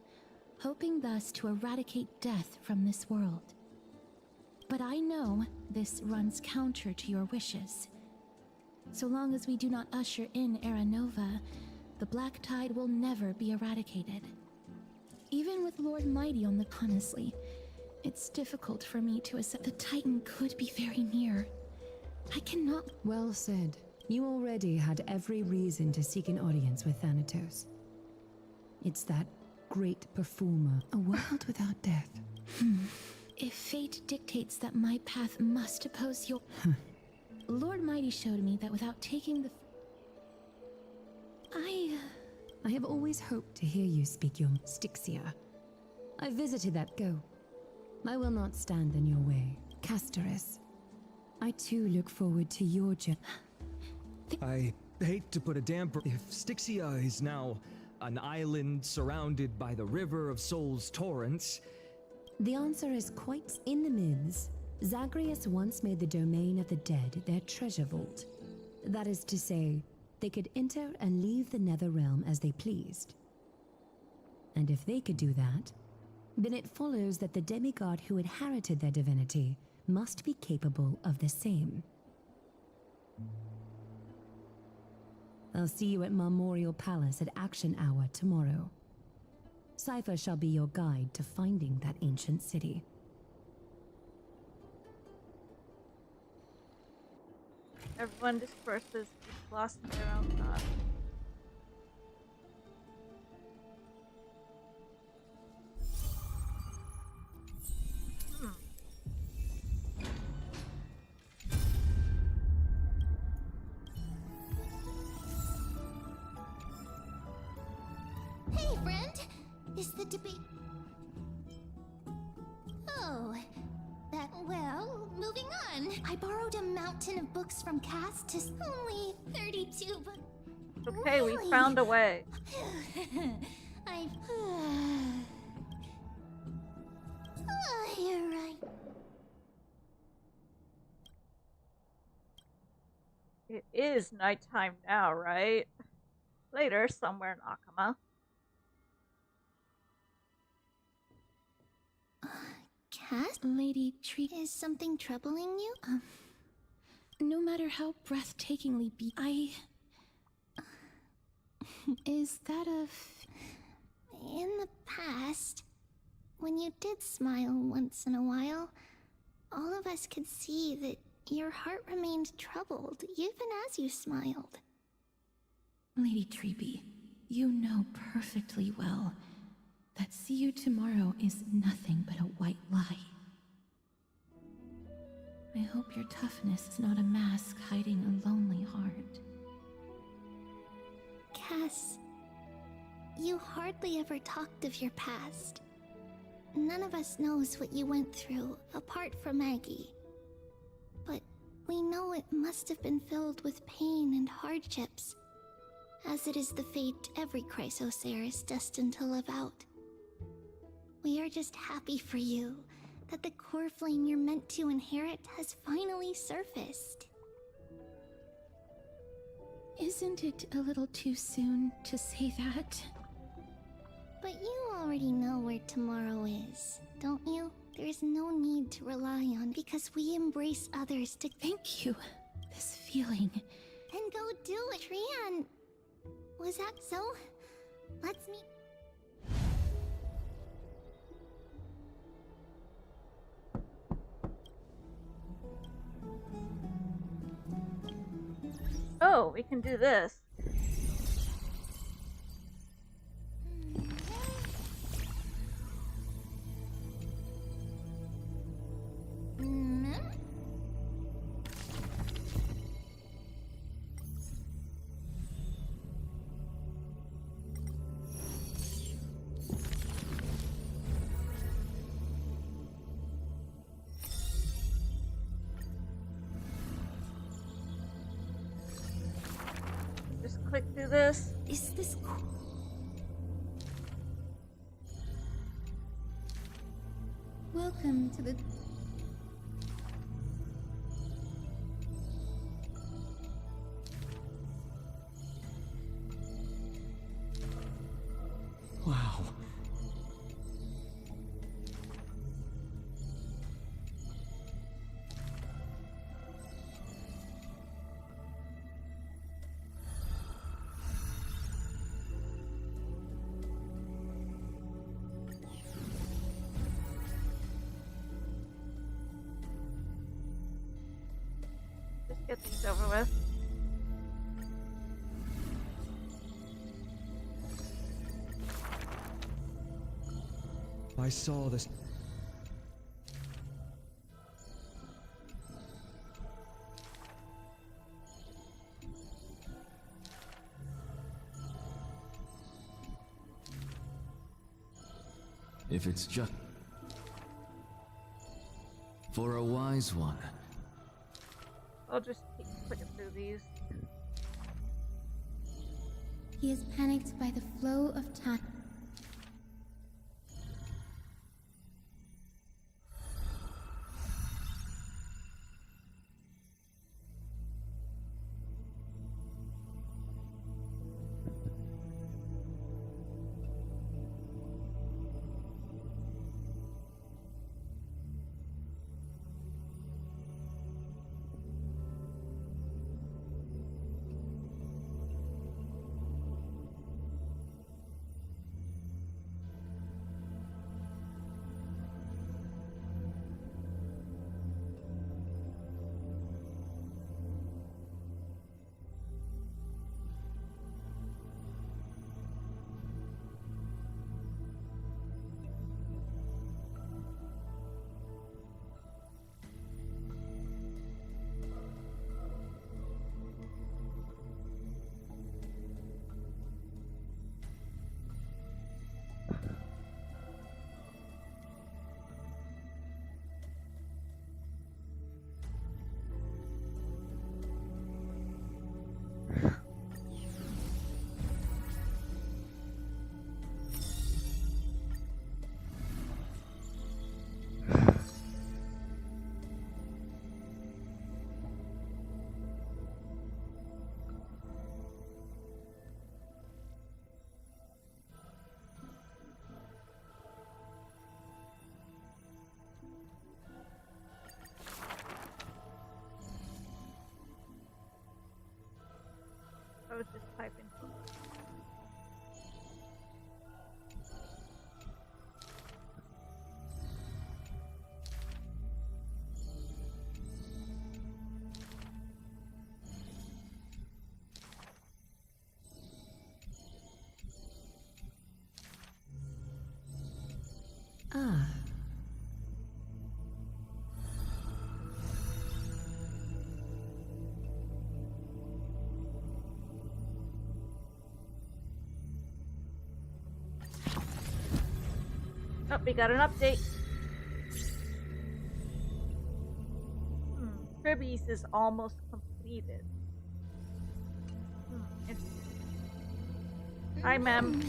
hoping thus to eradicate death from this world. But I know this runs counter to your wishes. So long as we do not usher in Era Nova, the Black Tide will never be eradicated. Even with Lord Mighty on the honestly, it's difficult for me to accept the Titan could be very near. I cannot. Well said. You already had every reason to seek an audience with Thanatos. It's that great performer, a world without death. If fate dictates that my path must oppose your... Lord Mighty showed me that without taking the... I have always hoped to hear you speak your Styxia. I visited that go. I will not stand in your way, Castoris. I too look forward to your journey. I hate to put a damper. If Styxia is now an island surrounded by the river of Soul's torrents... The answer is quite in the myths. Zagreus once made the domain of the dead their treasure vault. That is to say, they could enter and leave the nether realm as they pleased. And if they could do that, then it follows that the demigod who inherited their divinity must be capable of the same. I'll see you at Marmorial Palace at Action Hour tomorrow. Cypher shall be your guide to finding that ancient city. Everyone disperses, each lost in their own thoughts. Hey, friend! Is the debate... Oh, well, moving on. I borrowed a mountain of books from Cass to only 32 books. Okay, really? we found a way. You're right. It is nighttime now, right? Later, somewhere in Akama. Cass? Lady Tree... Is something troubling you? No matter how breathtakingly Is that In the past, when you did smile once in a while, all of us could see that your heart remained troubled, even as you smiled. Lady Treeby, you know perfectly well that see you tomorrow is nothing but a white lie. I hope your toughness is not a mask hiding a lonely heart. Cass, you hardly ever talked of your past. None of us knows what you went through, apart from Maggie. But we know it must have been filled with pain and hardships, as it is the fate every Chrysos heir is destined to live out. We are just happy for you that the core flame you're meant to inherit has finally surfaced. Isn't it a little too soon to say that? But you already know where tomorrow is, don't you? There's no need to rely on because we embrace others to... Thank you. This feeling. Then go do it, Trian. Was that so? Let's meet... Oh, we can do this. Just click through this. Is this cool? Welcome to the... Wow. get these over with. I saw this. If it's just for a wise one. I'll just keep clicking through these. He is panicked by the flow of time. I was just typing. Ah. Oh, we got an update. Tribbies is almost completed. Hi, ma'am.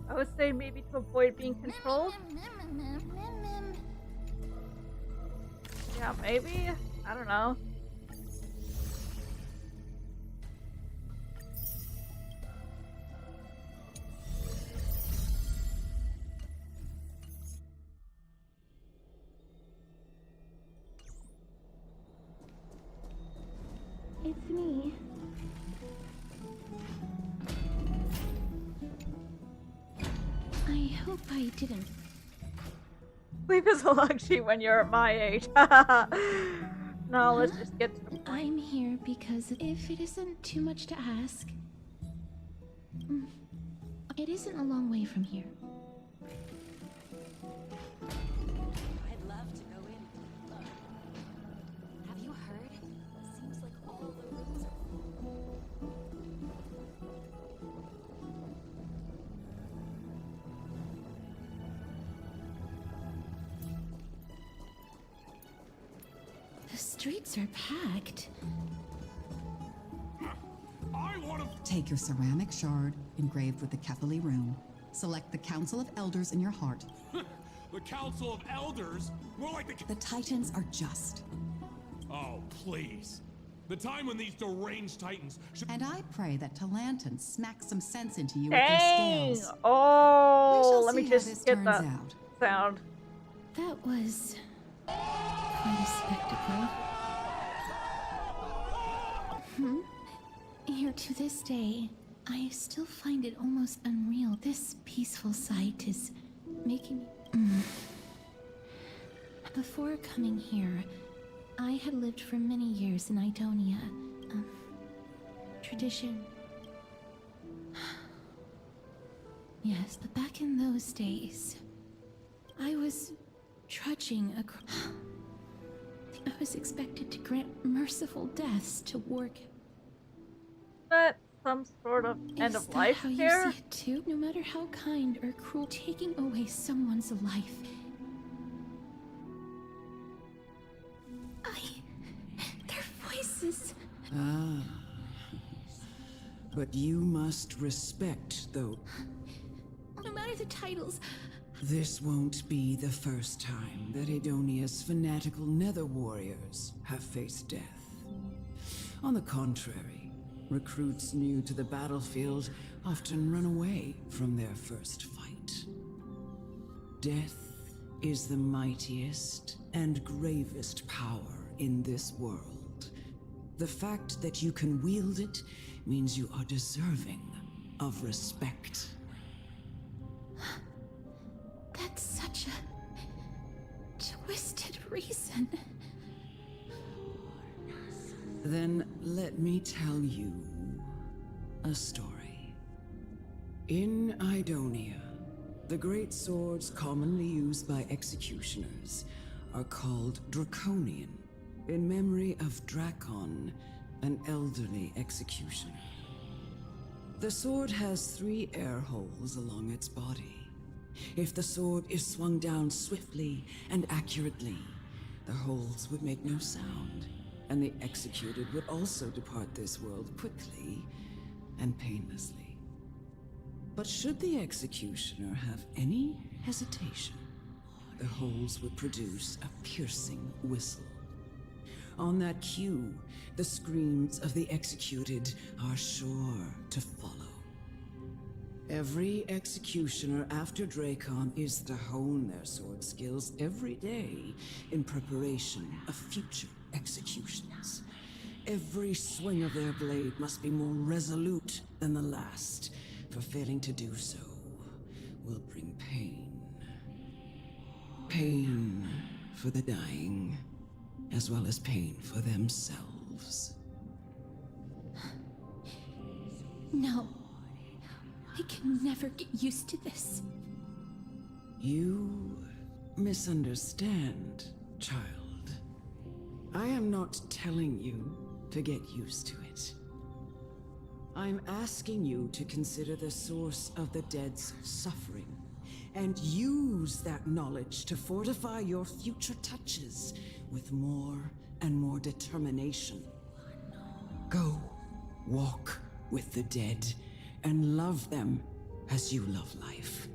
I would say maybe to avoid being controlled. Yeah, maybe. I don't know. It's me. I hope I didn't. Sleep is a luxury when you're my age. No, let's just get to the point. I'm here because if it isn't too much to ask, it isn't a long way from here. I'd love to go in and look. Have you heard? Seems like all the rooms are The streets are packed. Take your ceramic shard engraved with the Kefali rune. Select the Council of Elders in your heart. The Council of Elders? More like The Titans are just. Oh, please. The time when these deranged Titans should... And I pray that Talanton smacks some sense into you Dang. with their scales. Oh, let me see how just this get turns that out. sound. That was quite a spectacle. You're To this day, I still find it almost unreal. This peaceful sight is making me... Before coming here, I had lived for many years in Idonia. Tradition. Yes, but back in those days, I was trudging across... I was expected to grant merciful deaths to work. But some sort of end of life how here? you see it too? No matter how kind or cruel, taking away someone's life. Their voices. Ah. But you must respect, though. No matter the titles. This won't be the first time that Idonia's fanatical nether warriors have faced death. On the contrary, recruits new to the battlefield often run away from their first fight. Death is the mightiest and gravest power in this world. The fact that you can wield it means you are deserving of respect. That's such a twisted reason. Then let me tell you a story. In Idonia, the great swords commonly used by executioners are called Draconian, in memory of Drakon, an elderly executioner. The sword has 3 air holes along its body. If the sword is swung down swiftly and accurately, the holes would make no sound, and the executed would also depart this world quickly and painlessly. But should the executioner have any hesitation, the holes would produce a piercing whistle. On that cue, the screams of the executed are sure to follow. Every executioner after Drakon is to hone their sword skills every day in preparation of future executions. Every swing of their blade must be more resolute than the last, for failing to do so will bring pain. Pain for the dying, as well as pain for themselves. No. I can never get used to this. You misunderstand, child. I am not telling you to get used to it. I'm asking you to consider the source of the dead's suffering, and use that knowledge to fortify your future touches with more and more determination. Go, walk with the dead, and love them as you love life.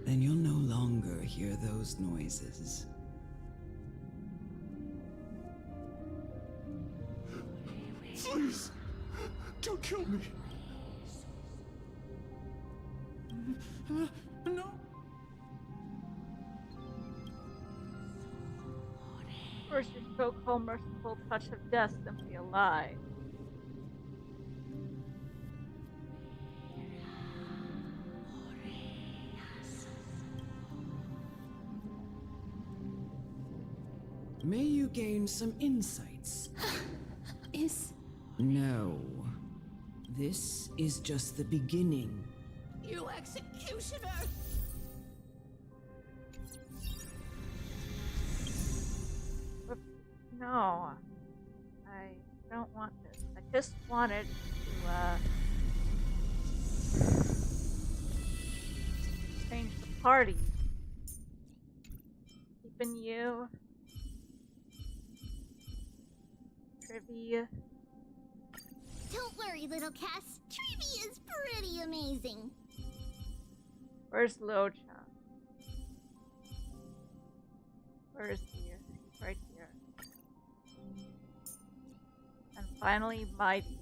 Then you'll no longer hear those noises. Please, don't kill me. No. First, your so-called merciful touch of death simply a lie. May you gain some insights. No. This is just the beginning. You executioner! No. I don't want this. I just wanted to, change the party. Keeping you... Trivia. Don't worry, little Cass. Trivia is pretty amazing. Where's Locha? Where is he? He's right here. And finally, Mighty.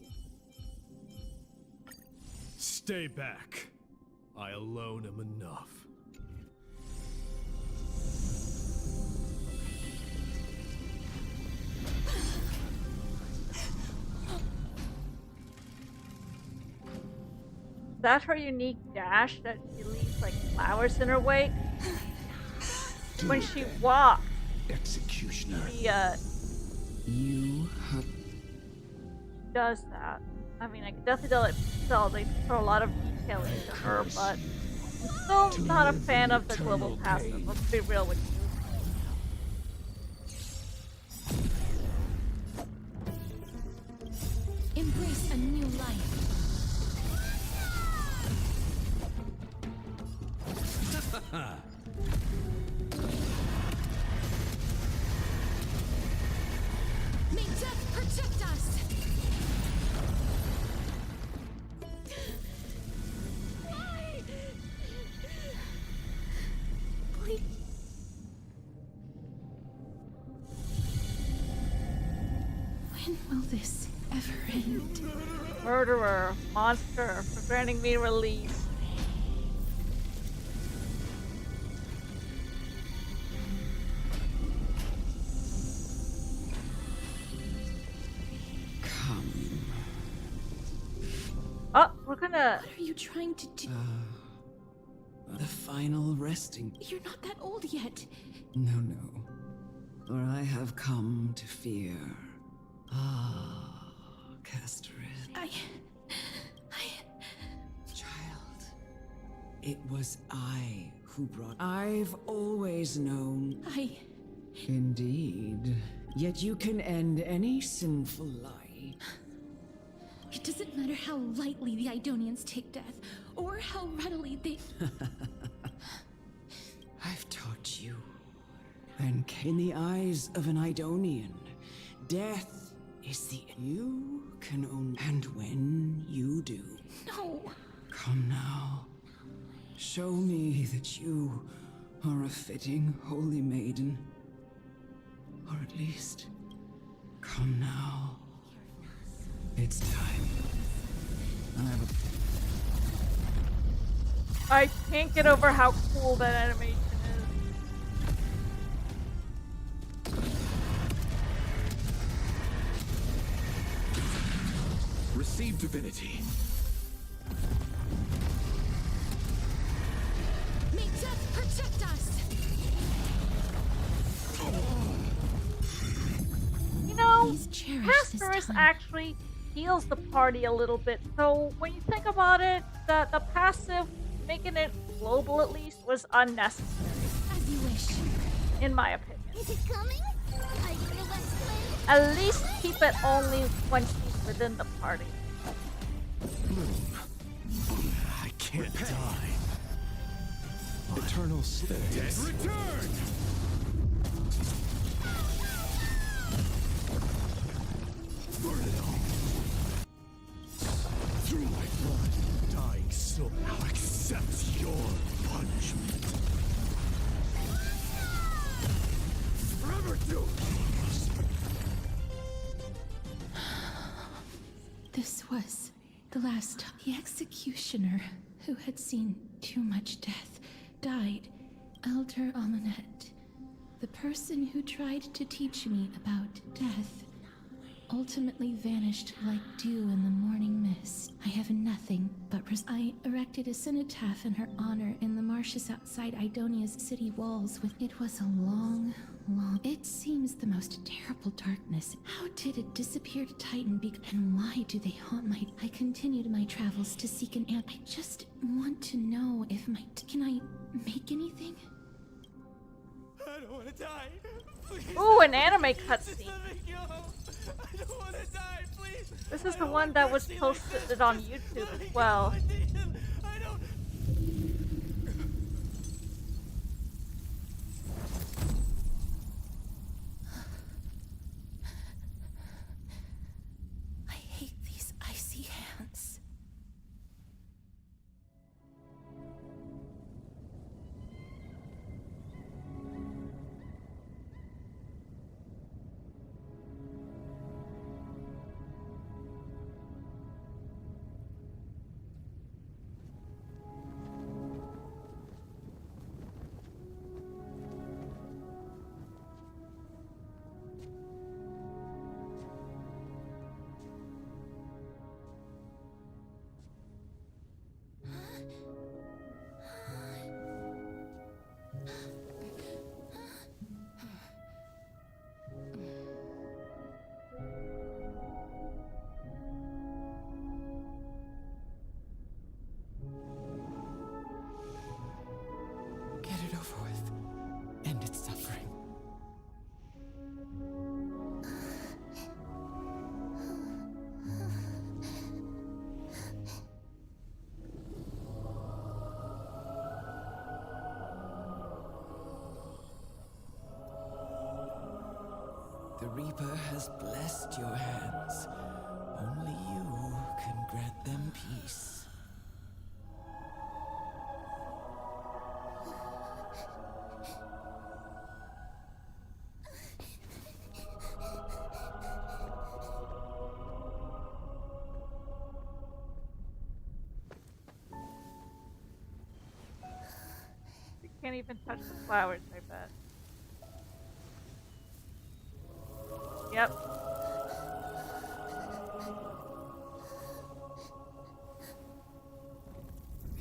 Stay back. I alone am enough. that her unique dash that she leaves like flowers in her wake? When she walks, Executioner. she You have does that. I mean, I could definitely tell they throw a lot of detail into her, but I'm still not a fan of the global passive. Let's be real with you. Embrace a new life. May death protect us! Please. When will this ever end? Murderer, monster, for granting me release. come. Oh, we're gonna. What are you trying to do? The final resting. You're not that old yet. No, no. For I have come to fear. Ah, Castoris. Child, it was I who brought. I've always known. Indeed. Yet you can end any sinful life. It doesn't matter how lightly the Idonians take death, or how readily they... I've taught you. And in the eyes of an Idonian, death is the... You can own... And when you do... No! Come now. Show me that you are a fitting holy maiden. Or at least, come now. It's time. I can't get over how cool that animation is. Receive divinity. May death protect us! You know, Castoris actually heals the party a little bit. So when you think about it, the passive, making it global at least, was unnecessary. As you wish. In my opinion. Is it coming? Are you the West Wind? At least keep it only when she's within the party. I can't die. Eternal stay. Dead return! Burn it all. Through my blood, dying soul now accepts your punishment. Forever do. This was the last time. The executioner, who had seen too much death, died. Elder Almanet, the person who tried to teach me about death, ultimately vanished like dew in the morning mist. I have nothing but I erected a cenotaph in her honor in the marshes outside Idonia's city walls. It was a long... It seems the most terrible darkness. How did a disappeared titan and why do they haunt my... I continued my travels to seek an answer. I just want to know if can I make anything? I don't want to die. Please. Ooh, an anime cutscene. I don't want to die, please. This is the one that was posted on YouTube as well. I don't... I hate these icy hands. The Reaper has blessed your hands. Only you can grant them peace. You can't even touch the flowers, I bet. Yep.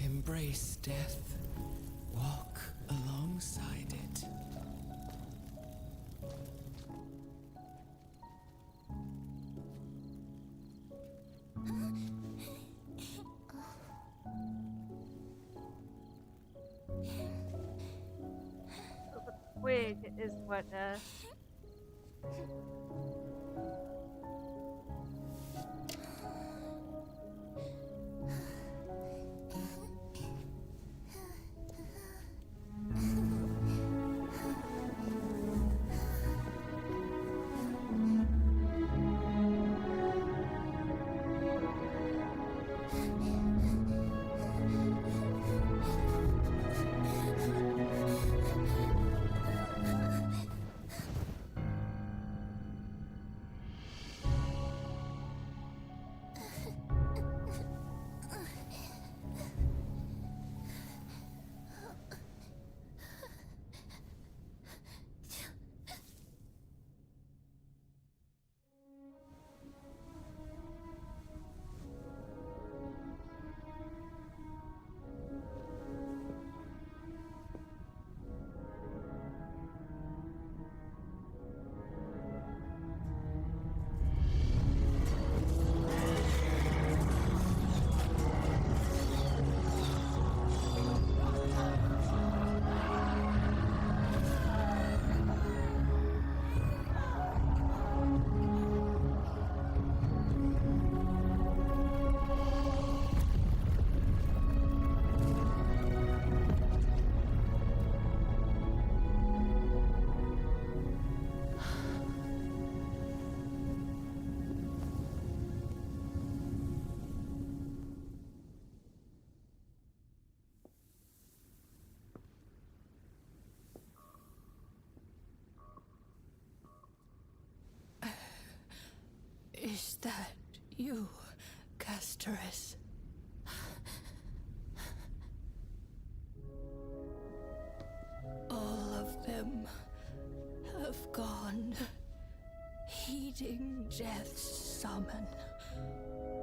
Embrace death. Walk alongside it. So the twig is what, Is that you, Castoris? All of them have gone, heeding death's summon,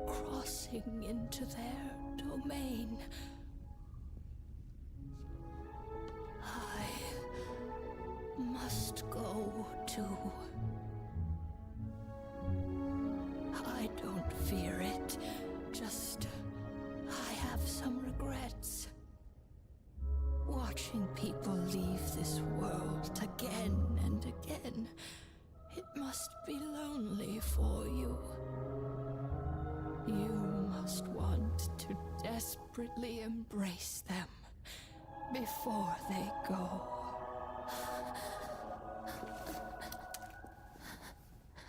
crossing into their domain. I must go too. I don't fear it, just I have some regrets. Watching people leave this world again and again, it must be lonely for you. You must want to desperately embrace them before they go.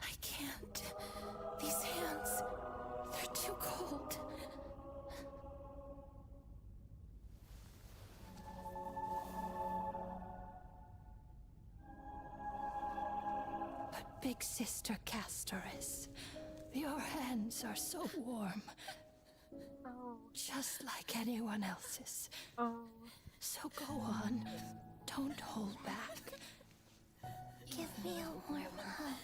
I can't. These hands, they're too cold. But Big Sister Castoris, your hands are so warm. Oh. Just like anyone else's. Oh. So go on. Don't hold back. Give me a warm hug.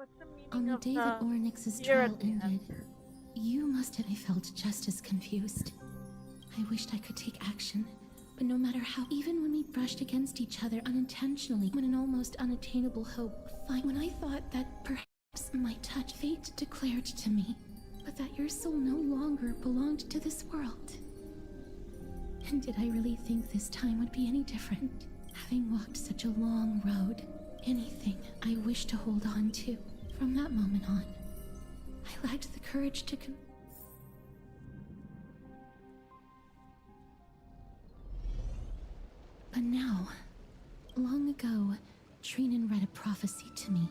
What's the meaning On the of day that Ornyx's fear trial at the end? ended, you must have felt just as confused. I wished I could take action, but no matter how, even when we brushed against each other unintentionally, when an almost unattainable hope, when I thought that perhaps my touch, fate declared to me, but that your soul no longer belonged to this world. And did I really think this time would be any different? Having walked such a long road, anything I wished to hold on to, from that moment on, I lacked the courage to But now, long ago, Trinan read a prophecy to me.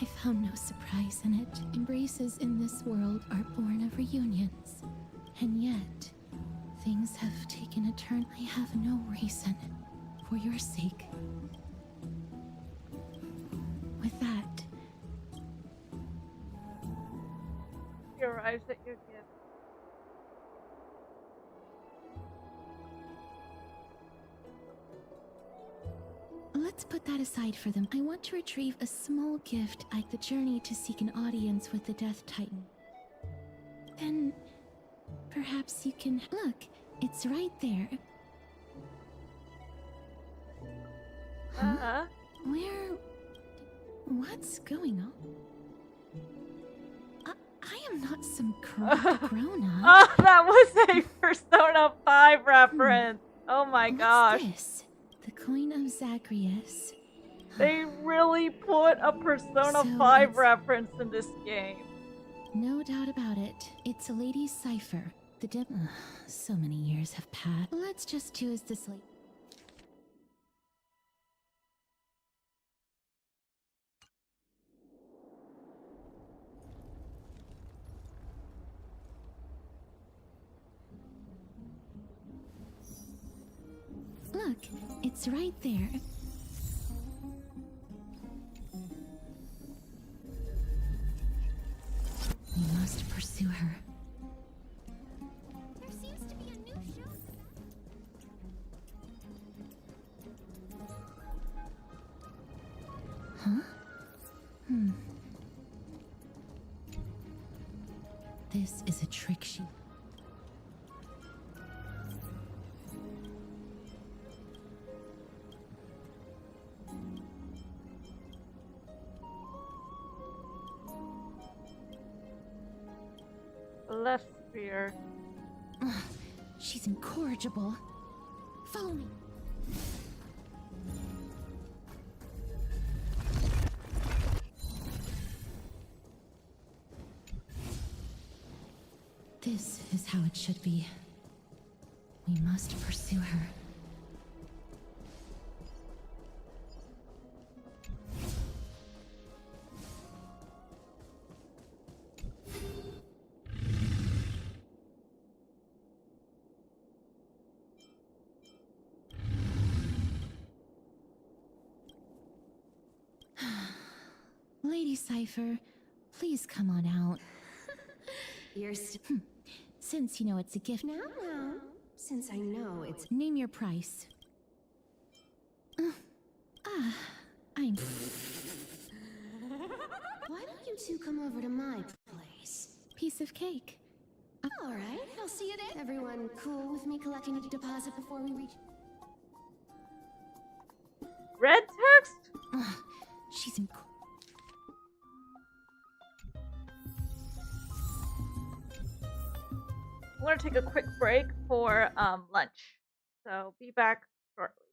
I found no surprise in it. Embraces in this world are born of reunions. And yet, things have taken a turn. I have no reason, for your sake. With that, He arrives at your gift. let's put that aside for them. I want to retrieve a small gift like the journey to seek an audience with the Death Titan. Then, perhaps you can... Look, it's right there. Huh? Where... What's going on? I am not some corrupt grown-up. Oh, that was a Persona 5 reference. Oh my gosh. What's this? The coin of Zagreus. They really put a Persona So 5 it's- reference in this game. No doubt about it. It's a lady's cipher. The so many years have passed. Let's just do as this lady. Look, it's right there. We must pursue her. There seems to be a new show. Huh? This is a trick sheet. Left spear. She's incorrigible. Follow me. This is how it should be. We must pursue her. Lady Cipher, please come on out. You're Since you know it's a gift. No. Since I know it's... Name your price. I'm... Why don't you two come over to my place? Piece of cake. Alright, I'll see you there. Everyone cool with me collecting a deposit before we reach... Red text? She's in... I'm gonna take a quick break for lunch. So be back shortly.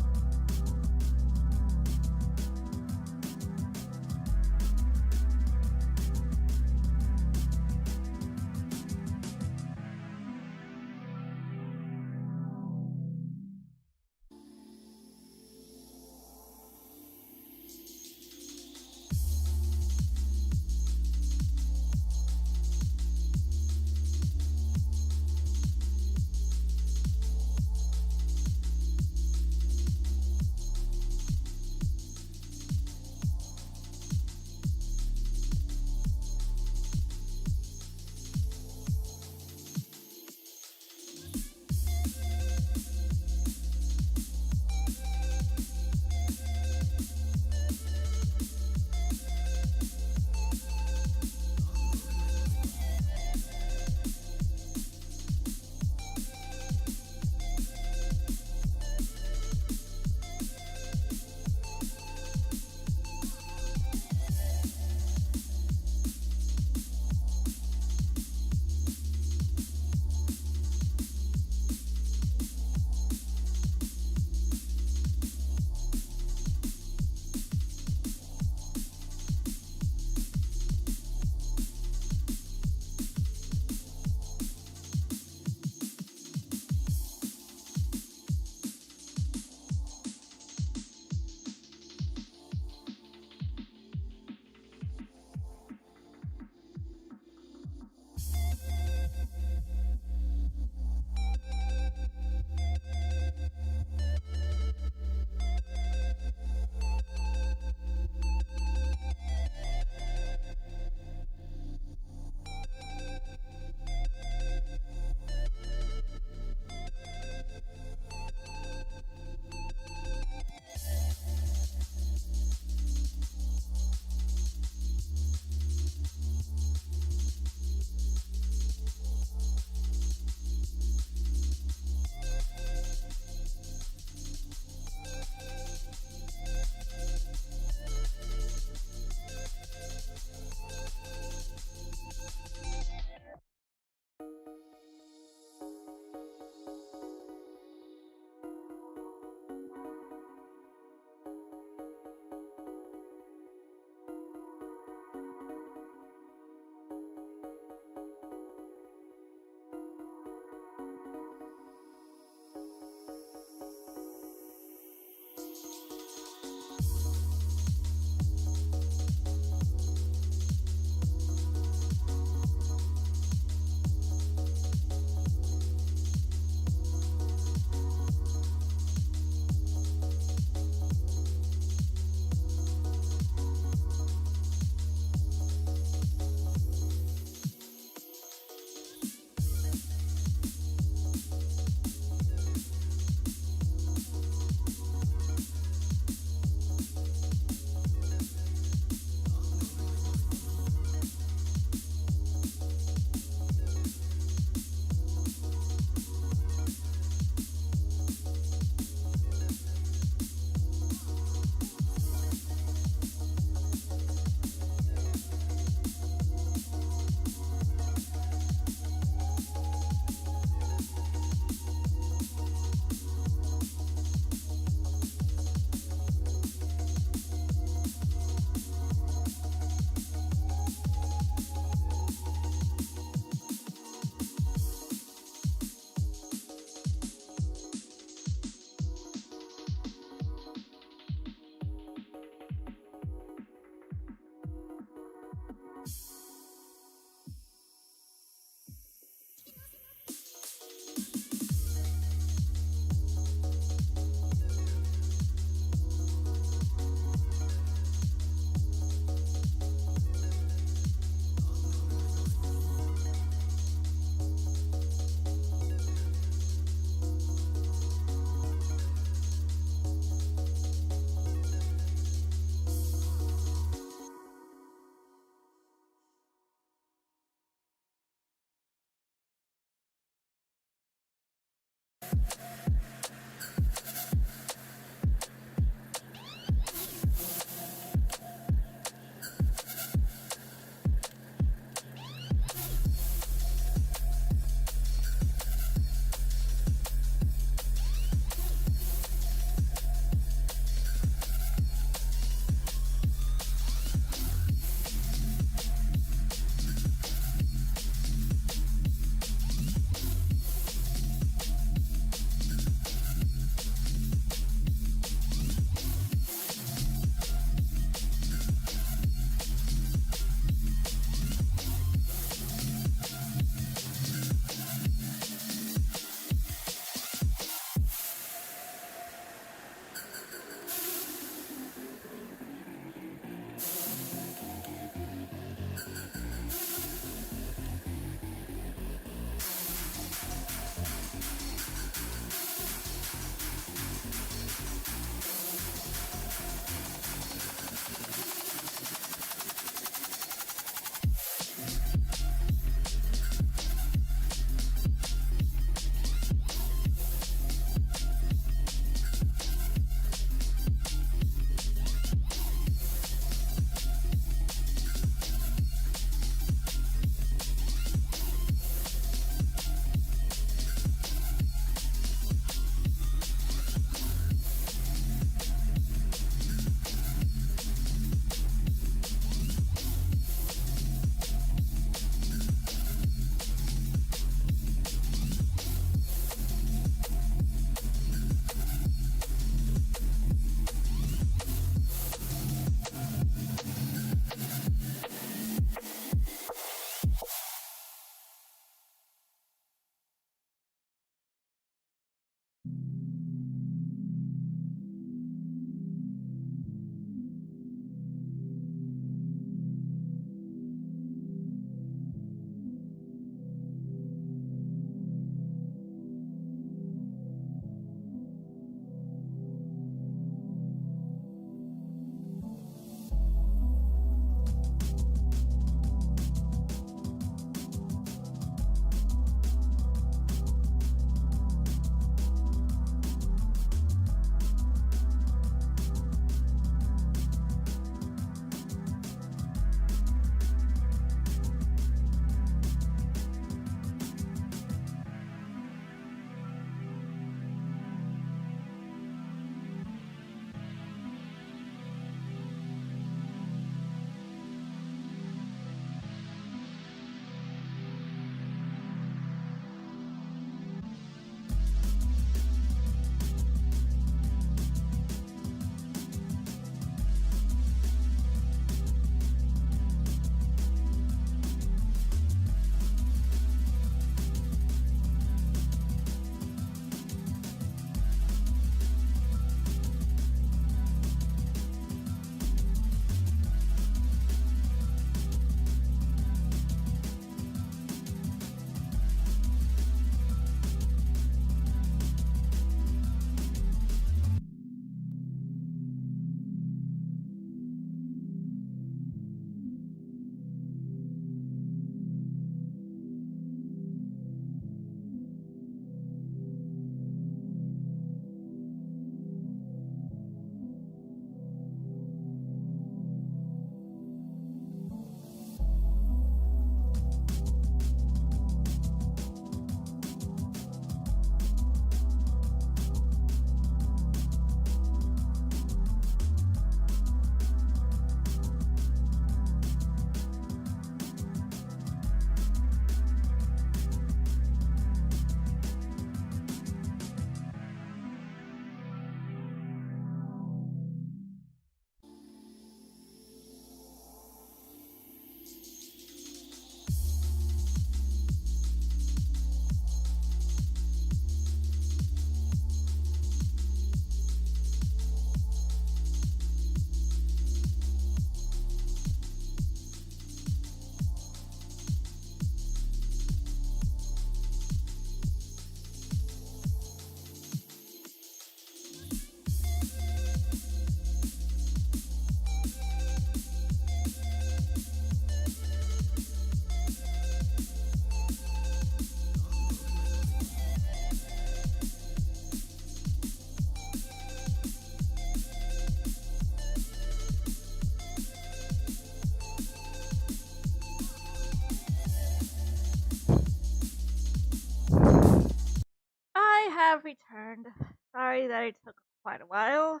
that took quite a while.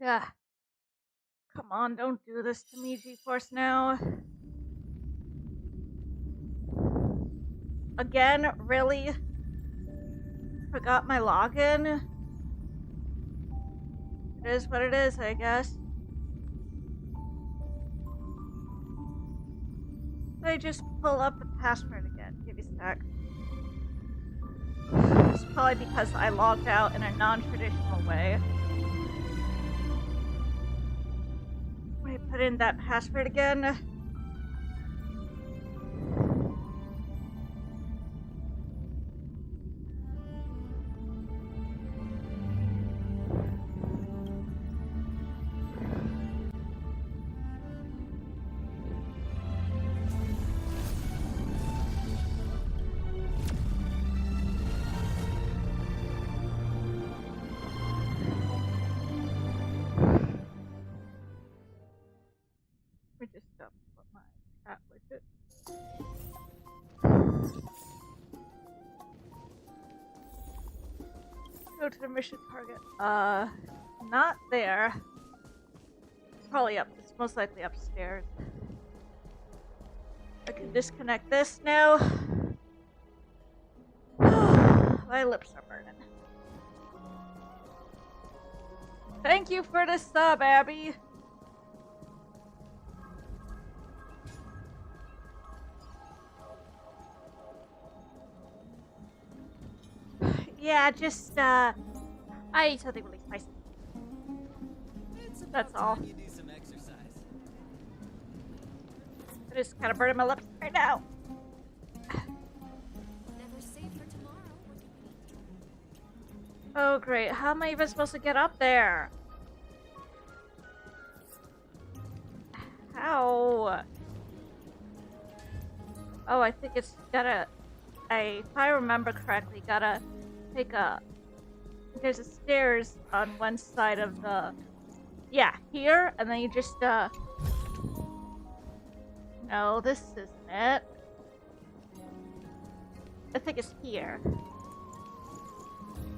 Yeah. Come on, don't do this to me, G-Force now. Again, really? Forgot my login? It is what it is, I guess. I just pull up the password again. Give me a sec. It's probably because I logged out in a non-traditional way. Wait, put in that password again. Just put my cat with it. Go to the mission target. Not there. Probably up. It's most likely upstairs. I can disconnect this now. My lips are burning. Thank you for the sub, Abby. Yeah, just, I ate something really spicy. That's all. You do some exercise. I'm just kind of burning my lips right now. Never safe for tomorrow. Oh, great. How am I even supposed to get up there? How? Oh, I think it's gotta... if I remember correctly, gotta take a... There's a stairs on one side of the... Yeah, here, and then you just, No, this isn't it. I think it's here.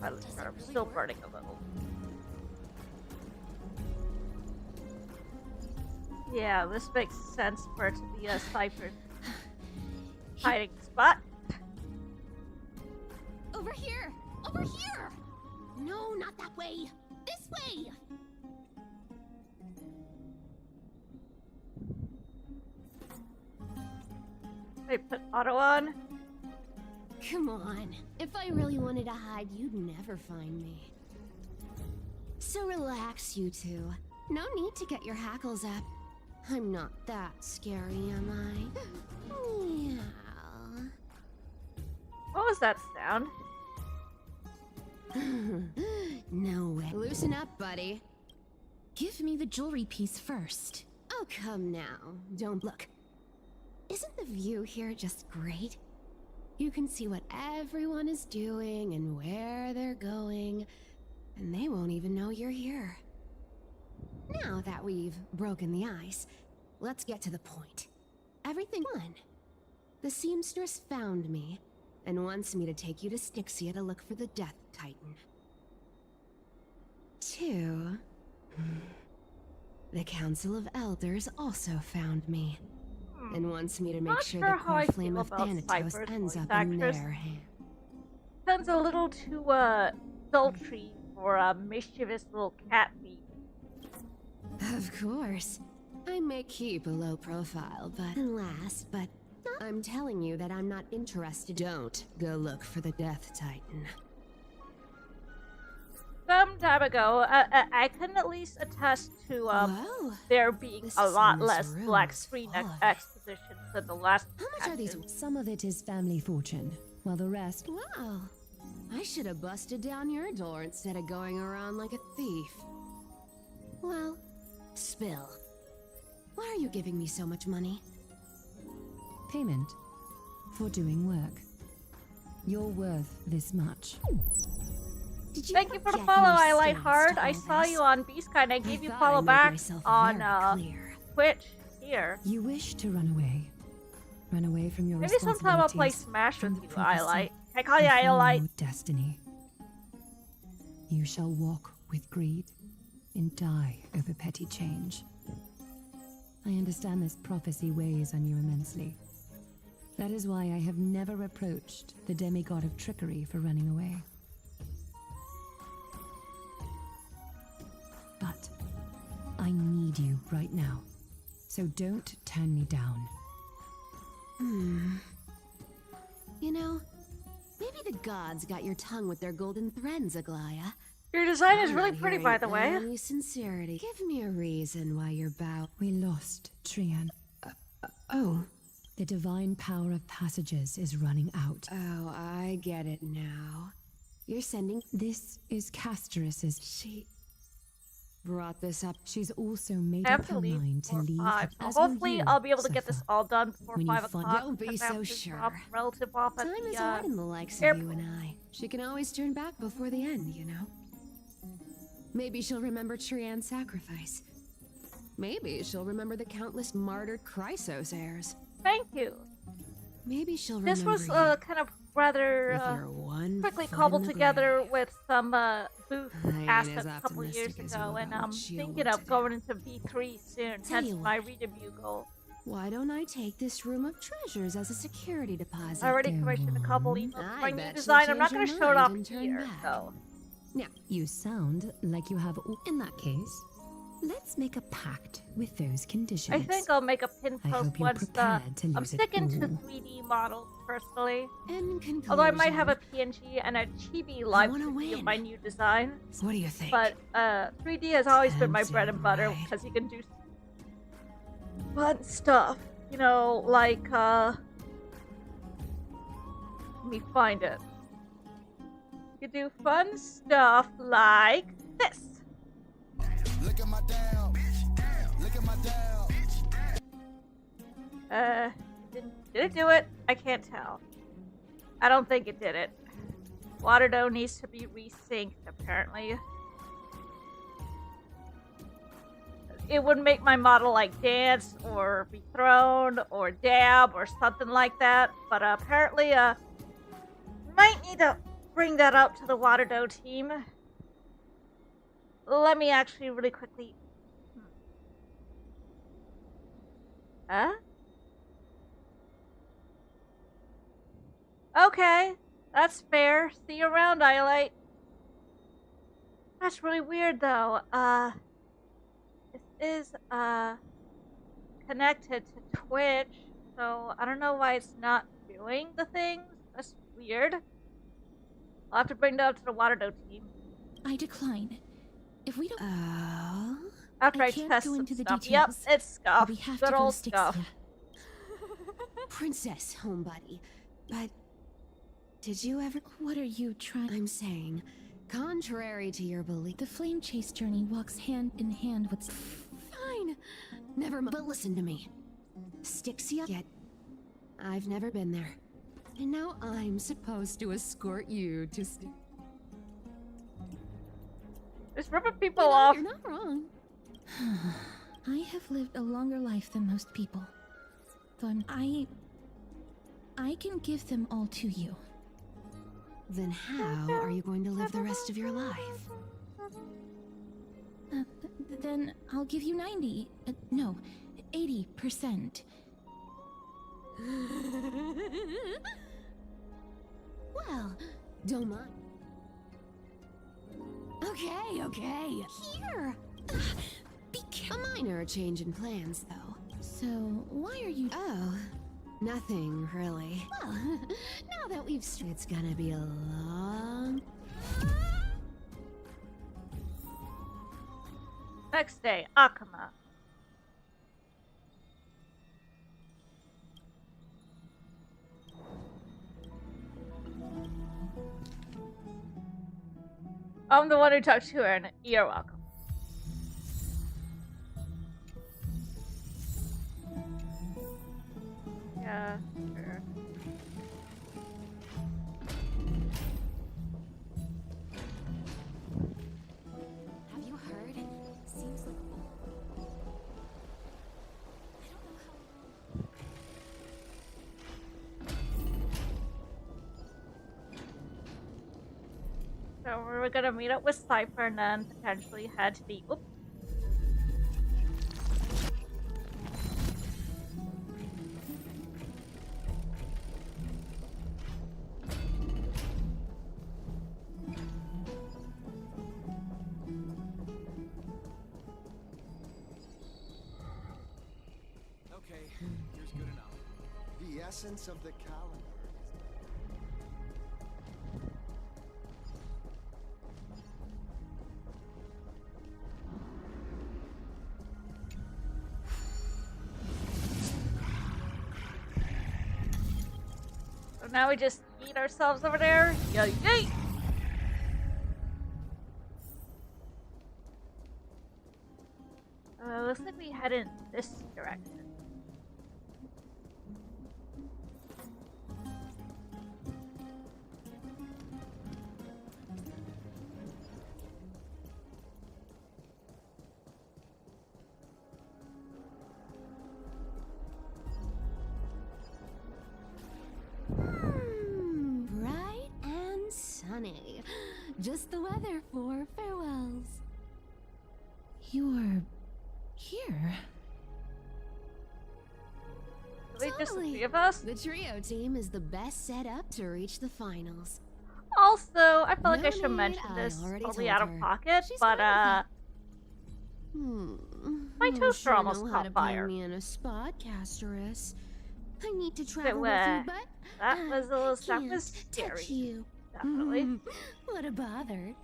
I'm still burning a little. Yeah, this makes sense for it to be a Cypher's hiding spot. Over here! Over here! No, not that way! This way! I put auto on. Come on. If I really wanted to hide, you'd never find me. So relax, you two. No need to get your hackles up. I'm not that scary, am I? Yeah. What was that sound? No way. Loosen up, buddy. Give me the jewelry piece first. Oh, come now. Don't look. Isn't the view here just great? You can see what everyone is doing and where they're going, and they won't even know you're here. Now that we've broken the ice, let's get to the point. Everything won. The seamstress found me and wants me to take you to Styxia to look for the Death Titan. 2. The Council of Elders also found me and wants me to make sure the core flame of Thanatos ends up in their hand. Sounds a little too, sultry for a mischievous little cat thief. Of course. I may keep a low profile, but last, but I'm telling you that I'm not interested. Don't go look for the Death Titan. Some time ago, I can at least attest to there being a lot less black screen expositions than the last. How much are these? Some of it is family fortune, while the rest... Wow. I should have busted down your door instead of going around like a thief. Well, spill. Why are you giving me so much money? Payment for doing work. You're worth this much. Thank you for the follow, I Light Heart. I saw you on Beastkine and I gave you follow back on Twitch here. You wish to run away. Run away from your Maybe sometime I'll play Smash with you, I Light. I call you I Light. Destiny. You shall walk with greed and die over petty change. I understand this prophecy weighs on you immensely. That is why I have never approached the demigod of trickery for running away. But I need you right now, so don't turn me down. You know, maybe the gods got your tongue with their golden threads, Aglaya. Your design is really pretty, by the way. Any sincerity. Give me a reason why you're bound. We lost Trian. Oh. The divine power of passages is running out. Oh, I get it now. You're sending... This is Casterus's... She brought this up. She's also made up her mind to leave. Hopefully, I'll be able to get this all done before 5 o'clock. Don't be so sure. Relative off at Time the, is hard in the likes of you and I. She can always turn back before the end, you know? Maybe she'll remember Trian's sacrifice. Maybe she'll remember the countless martyred Chrysos heirs. Thank you. Maybe she'll remember. This was kind of rather quickly cobbled together with some booth assets a couple years ago, and I'm thinking of going into V3 soon. Hence my redebut goal. Why don't I take this room of treasures as a security deposit? I already commissioned a couple emails for my new design. I'm not going to show it off here, though. Now, you sound like you have. In that case, let's make a pact with those conditions. I think I'll make a pin post once I'm sticking to 3D models personally. Although I might have a PNG and a chibi live preview of my new design. What do you think? But 3D has always been my bread and butter because you can do fun stuff. You know, like let me find it. You can do fun stuff like this. Look at my down, bitch. Look at my down, bitch. Did it do it? I can't tell. I don't think it did it. Water dough needs to be resynced, apparently. It would make my model like dance or be thrown or dab or something like that. But apparently, might need to bring that up to the water dough team. Let me actually really quickly. Huh? Okay, that's fair. See you around, Iolite. That's really weird, though. This is, connected to Twitch, so I don't know why it's not doing the things. That's weird. I'll have to bring that up to the water dough team. I decline. If we don't... After I test some stuff. Yep, it's scuff. Good old scuff. Princess, homebuddy. But... did you ever... What are you trying... I'm saying, contrary to your belief... The flame chase journey walks hand in hand with... Fine. Never mind. But listen to me. Styxia... Yet... I've never been there. And now I'm supposed to escort you to... Just ripping people off. You're not wrong. I have lived a longer life than most people. Though I can give them all to you. Then how are you going to live the rest of your life? Then I'll give you 90. No, 80%. Well, don't mind. Okay. Here! A minor change in plans, though. So, why are you... Oh, nothing, really. Well, now that we've... It's gonna be a long... Next day, Akama. I'm the one who talked to her, and you're welcome. Yeah, sure. So we're gonna meet up with Cypher and then potentially head to the. Oops. Okay, here's good enough. The essence of the calendar. So now we just eat ourselves over there. Yay! Yay! Looks like we head in this direction. Bright and sunny. Just the weather for farewells. You're here. Wait, just the three of us? The trio team is the best set up to reach the finals. Also, I feel like I No should need, mention I this already totally told out of her. pocket, She's but fine my toaster sure almost know how caught to fire. put me in a spot, Casterus. I need to So, travel with you, but that was a little can't was scary. touch you. Definitely. What a bother.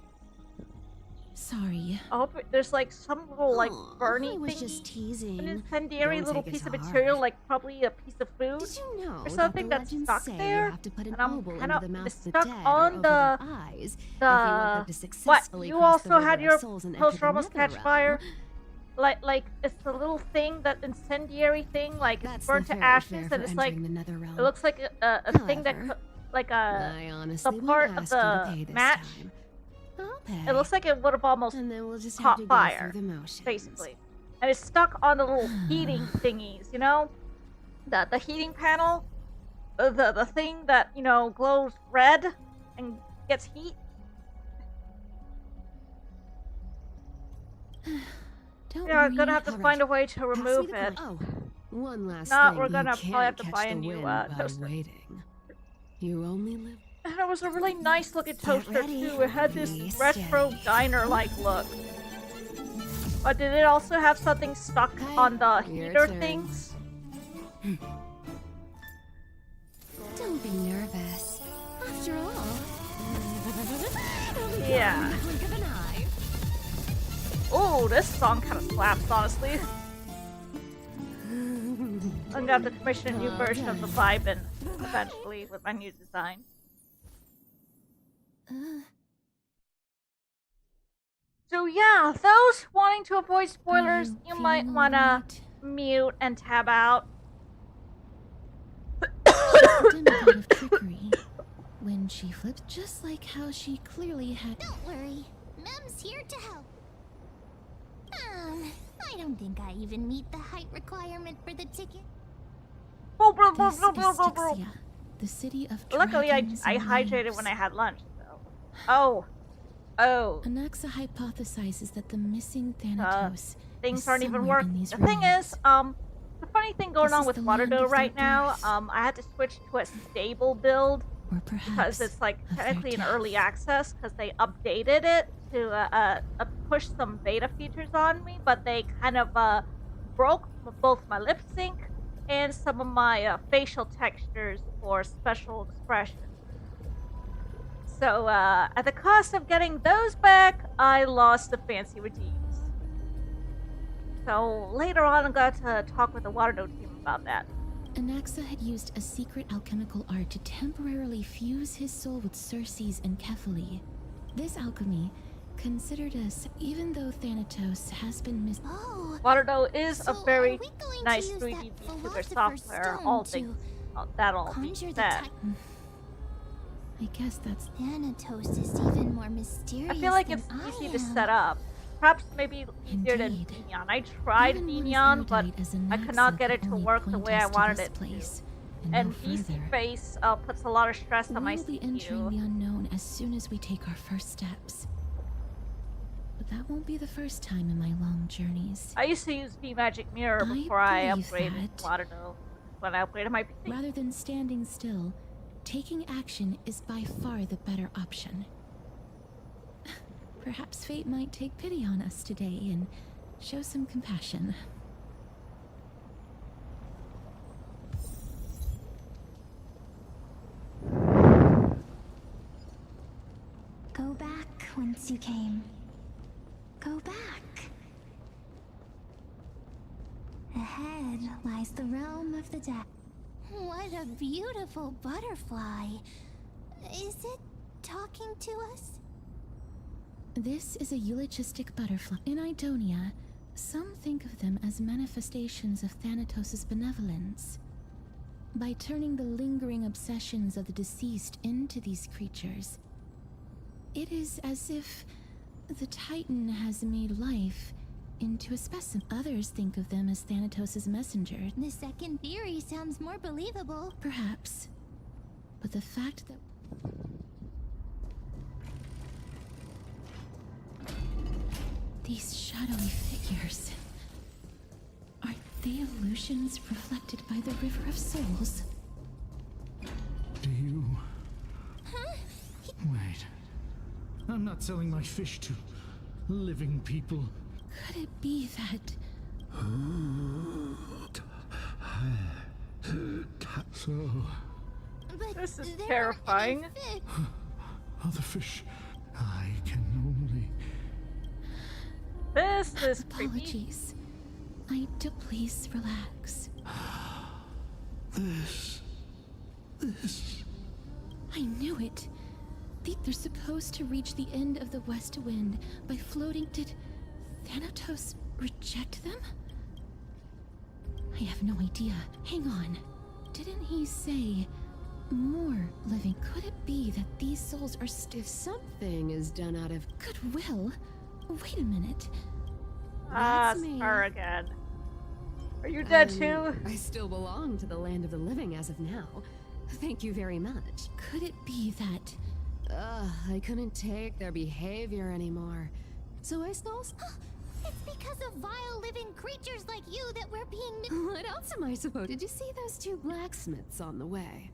Sorry. I hope there's like some little like Bernie I was thingy, just teasing. an incendiary Don't little take it piece of hard. material, like probably a piece of food Did you know or that something the that's legends stuck say there. you have to put an And I'm oval kind into the of mouth it's of the stuck dead on or over the their eyes if you the want them to what? successfully You cross the also had river your of souls and enter toaster the almost catch nether fire. realm. Like it's the little thing, that incendiary thing, like it's That's burnt the to fairy ashes, fare and for it's like entering the nether realm. it looks like a thing that However, like I the honestly part won't of ask you to pay the this match. time. I'll pay. It looks like it would have almost And then we'll just have caught to go fire, through the motions. basically, and it's stuck on the little heating thingies, you know, the heating panel, the thing that glows red and gets heat. Don't Yeah, I'm worry. gonna have to All find right. a way to Pass me remove the it. coin. Oh, one last Not, thing. we're gonna you probably can't have to catch buy a the new wind by toaster. waiting. You only live. And it was a really nice looking toaster ready. too. It had this Be retro steady. diner-like look. But did it also have something stuck on the your heater turn. things? Don't be nervous. After all, it'll be Yeah. gone in the blink of an eye. Oh, this song kind of slaps, honestly. I'm gonna have to commission a new version of the Vibin eventually with my new design. So yeah, those wanting to avoid spoilers, you might wanna mute and tab out. She's a demigod of trickery. When she flipped, just like how she clearly had. Don't worry, Mem's here to help. I don't think I even meet the height requirement for the ticket. This is Styxia, the city of Luckily, dragons I and hydrated waves. when I had lunch, so. Oh. Anaxa hypothesizes that the missing Thanatos Things is aren't even somewhere in working. these The thing ruins. is, the funny thing going This on is with the land Waterdeep of right their now, birth. I had to switch to a stable build Or perhaps because it's like of their technically in death. early access because they updated it to push some beta features on me, but they kind of broke both my lip sync and some of my facial textures for special expressions. So at the cost of getting those back, I lost the fancy redeems. So later on, I'm going to talk with the Waterdeep team about that. Anaxa had used a secret alchemical art to temporarily fuse his soul with Circe's and Kefali. This alchemy, considered as even though Thanatos has been missed. Oh, Waterdeep is a so very are we going nice to use 3D that VTuber philosopher's software. stone All to things that all being conjure the said. I guess that's. Thanatos is even more mysterious. I feel like than it's I easy am. to set up. Perhaps maybe easier than Indeed. Dignon. I tried Even what is Dignon, but erudite as I could Anaxa not get it could to only work the point way I us to wanted this it place. And easy face puts a lot of stress on my We'll be entering the unknown as soon as we take our first steps. But that won't be the first time in my long journeys. I used to use V-Magic Mirror before I upgraded. Well, I don't know when I upgraded my PC. Rather than standing still, taking action is by far the better option. Perhaps fate might take pity on us today and show some compassion. Go back whence you came. Go back. Ahead lies the realm of the dead. What a beautiful butterfly. Is it talking to us? This is a eulogistic butterfly. In Idonia, some think of them as manifestations of Thanatos' benevolence. By turning the lingering obsessions of the deceased into these creatures, it is as if the Titan has made life into a specimen. Others think of them as Thanatos' messenger. The second theory sounds more believable. Perhaps. But the fact that these shadowy figures, are they illusions reflected by the River of Souls? Do you... Wait. I'm not selling my fish to living people. Could it be that... So... This is terrifying. Other fish, I can only... This is Apologies. Please relax. This... I knew it. They're supposed to reach the end of the West Wind by floating. Did Thanatos reject them? I have no idea. Hang on. Didn't he say more living? Could it be that these souls are If something is done out of goodwill? Wait a minute. Ah, it's her again. Are you dead too? I still belong to the land of the living as of now. Thank you very much. Could it be that... I couldn't take their behavior anymore. So I suppose... It's because of vile living creatures like you that we're being... What else am I supposed... Did you see those two blacksmiths on the way?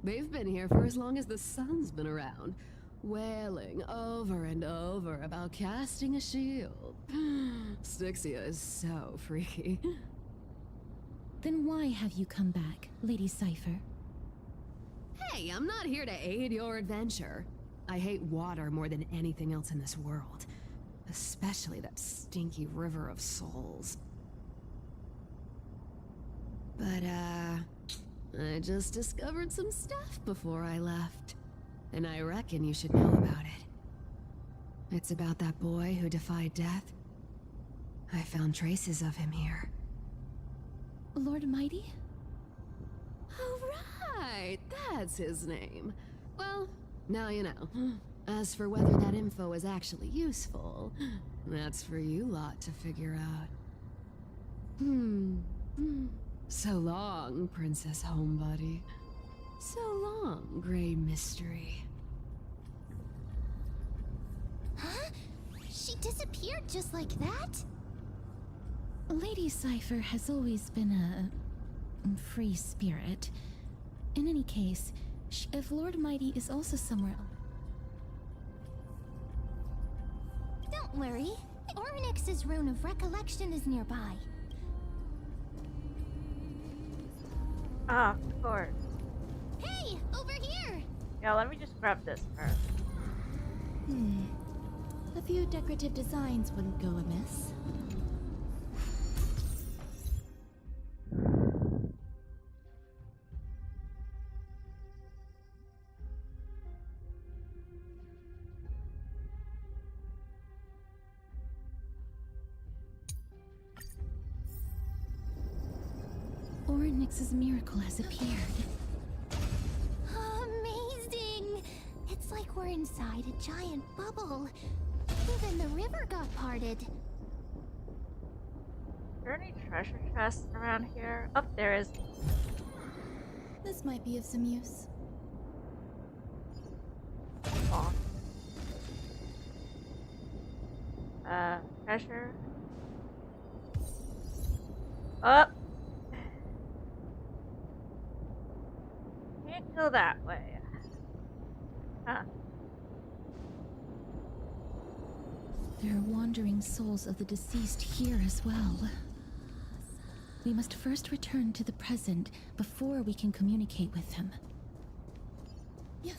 They've been here for as long as the sun's been around, wailing over and over about casting a shield. Styxia is so freaky. Then why have you come back, Lady Cypher? Hey, I'm not here to aid your adventure. I hate water more than anything else in this world. Especially that stinky river of souls. But, I just discovered some stuff before I left. And I reckon you should know about it. It's about that boy who defied death. I found traces of him here. Lord Mighty? Oh, right! That's his name. Well, now you know. As for whether that info is actually useful, that's for you lot to figure out. So long, Princess Homebody. So long, Grey Mystery. Huh? She disappeared just like that? Lady Cypher has always been a free spirit. In any case, if Lord Mighty is also somewhere else... Don't worry. Orynyx's rune of recollection is nearby. Ah, of course. Hey, over here! Yeah, let me just grab this first. A few decorative designs wouldn't go amiss. Orynyx's miracle has appeared. Amazing! It's like we're inside a giant bubble. Even the river got parted. Is there any treasure chests around here? Up there is. This might be of some use. Oh. Treasure. Up. Can't go that way. Huh. There are wandering souls of the deceased here as well. We must first return to the present before we can communicate with them. Yes.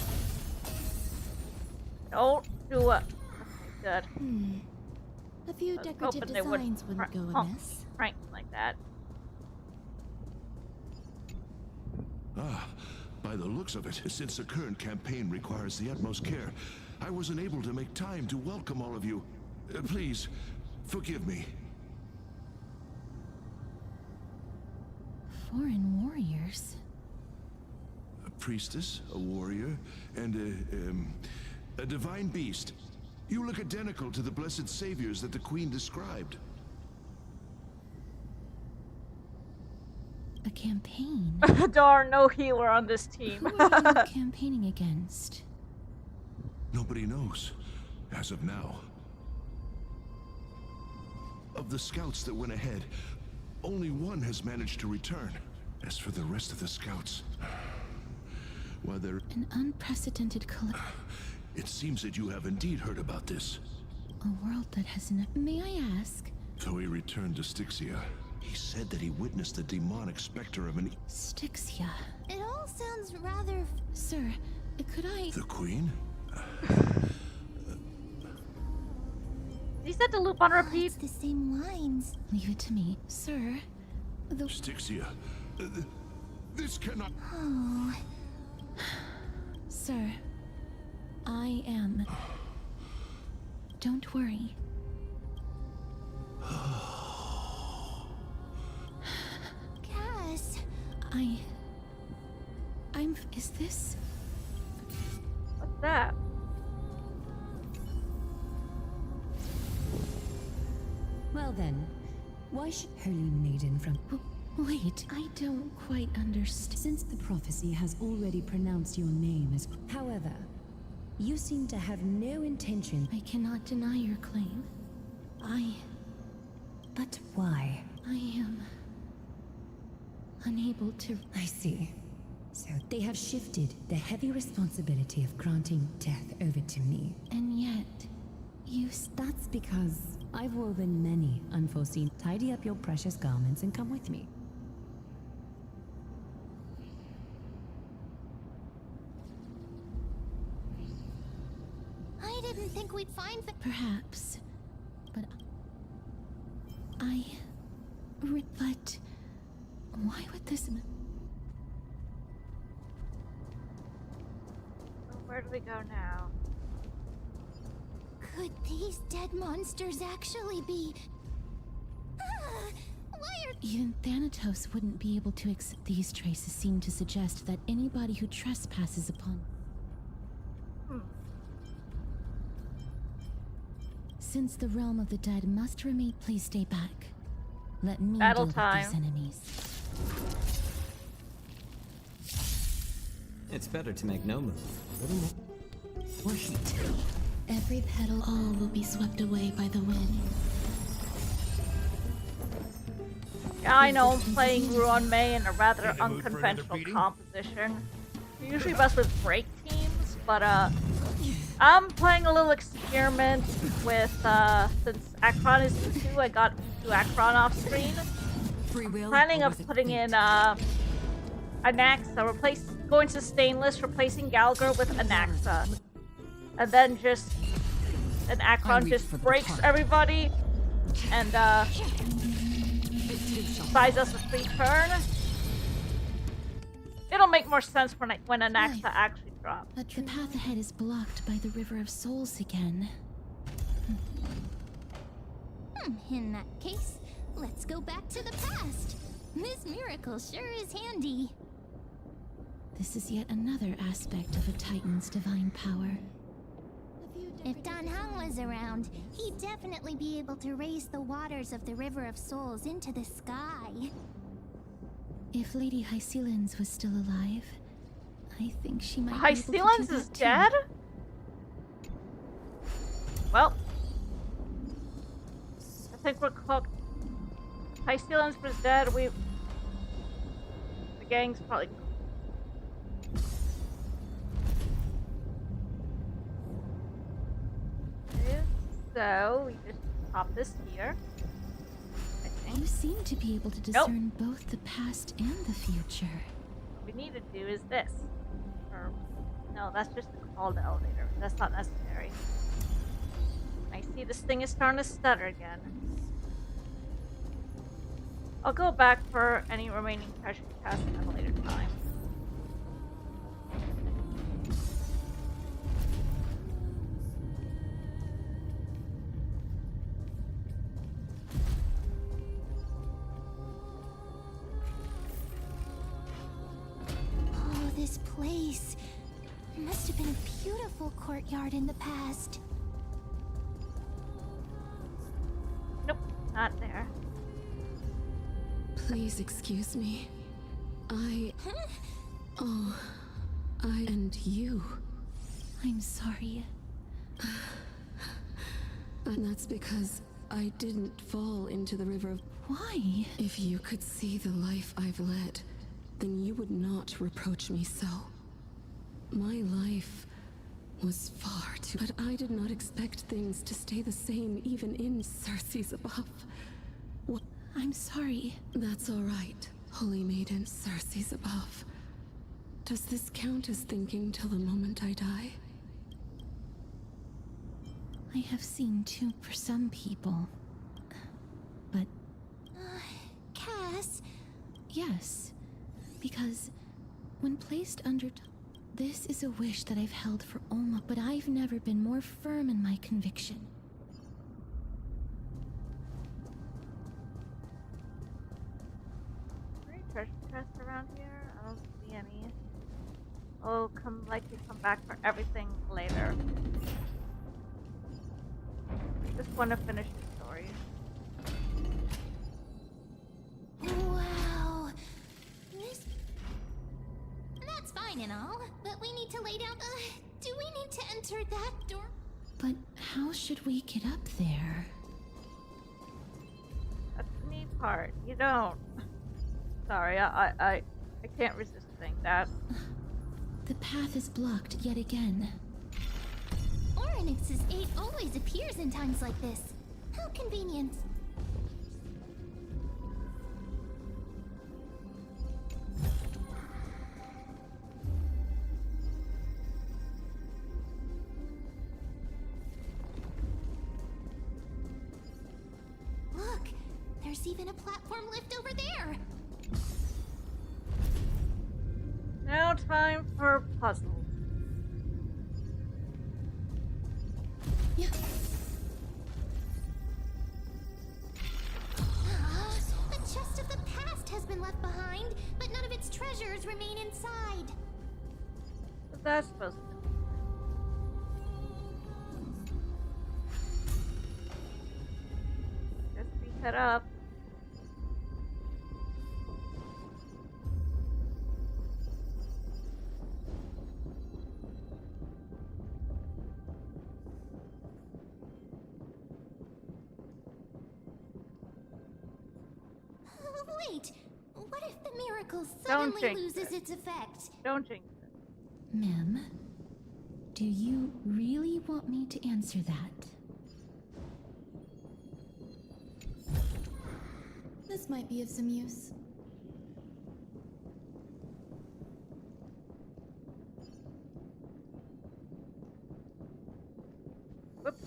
Don't do it. Okay, good. A few decorative designs wouldn't go amiss. Right, like that. Ah, by the looks of it, since the current campaign requires the utmost care, I wasn't able to make time to welcome all of you. Please, forgive me. Foreign warriors? A priestess, a warrior, and a divine beast. You look identical to the blessed saviors that the Queen described. A campaign? Darn, no healer on this team. Who are you campaigning against? Nobody knows, as of now. Of the scouts that went ahead, only one has managed to return. As for the rest of the scouts, well, they're... An unprecedented It seems that you have indeed heard about this. A world that has no... May I ask? Though he returned to Styxia, he said that he witnessed the demonic specter of an... Styxia? It all sounds rather... Sir, could I... The Queen? He said to loop on repeat. It's the same lines. Leave it to me. Sir, the... Styxia, this cannot... Oh... Sir, I am... Don't worry. Cass... I'm... Is this... What's that? Well then, why should Holy Maiden from... Wait, I don't quite understand. Since the prophecy has already pronounced your name as... However, you seem to have no intention... I cannot deny your claim. But why? I am... unable to... I see. So they have shifted the heavy responsibility of granting death over to me. And yet, That's because I've woven many unforeseen... Tidy up your precious garments and come with me. I didn't think we'd find... Perhaps. But... But... Why would this... Where do we go now? Could these dead monsters actually be... why are... Even Thanatos wouldn't be able to accept these traces seem to suggest that anybody who trespasses upon... Since the realm of the dead must remain... Please stay back. Let me Battle deal time. with these enemies. It's better to make no move, wouldn't it? Or heat. Every petal, all will be swept away by the wind. Yeah, I know I'm playing Ruan Mei in a rather unconventional composition. Usually best with break teams, but I'm playing a little experiment with since Akron is 2, I got to Akron off screen. Planning of putting in Anaxa, going to stainless, replacing Galgar with Anaxa. And then just Akron just breaks everybody and buys us a free turn. It'll make more sense when Anaxa actually drops. But the path ahead is blocked by the River of Souls again. In that case, let's go back to the past. This miracle sure is handy. This is yet another aspect of a Titan's divine power. If Don Hung was around, he'd definitely be able to raise the waters of the River of Souls into the sky. If Lady Hycelens was still alive, I think she might Hycelens be able to do is that too. dead? Well, I think we're cooked. Hycelens was dead. The gang's probably. Okay, so we just pop this here. I think. You seem to be able to discern both the past and the future. What we need to do is this. Or, no, that's just the call to elevator. That's not necessary. I see this thing is starting to stutter again. I'll go back for any remaining treasure tasks at a later time. Oh, this place. It must have been a beautiful courtyard in the past. Nope, not there. Please excuse me. Oh, I and you. I'm sorry. And that's because I didn't fall into the river. Why? If you could see the life I've led, then you would not reproach me so. My life was far too... But I did not expect things to stay the same even in Circe's above. What? I'm sorry. That's all right, Holy Maiden, Circe's above. Does this count as thinking till the moment I die? I have seen too for some people. But... Cass? Yes. Because when placed under... This is a wish that I've held for Olma, but I've never been more firm in my conviction. Treasure chests around here? I don't see any. I'll likely come back for everything later. Just want to finish the story. Wow. That's fine and all, but we need to lay down. Do we need to enter that door? But how should we get up there? That's the neat part. You don't. Sorry, I can't resist saying that. The path is blocked yet again. Oryx's aid always appears in times like this. How convenient. Look, there's even a platform lift over there. Now time for puzzle. Yeah. A chest of the past has been left behind, but none of its treasures remain inside. What's that supposed to be? Guess we head up. Wait, what if the miracle suddenly loses its effect? Don't jinx it. Mem, do you really want me to answer that? This might be of some use. Whoops.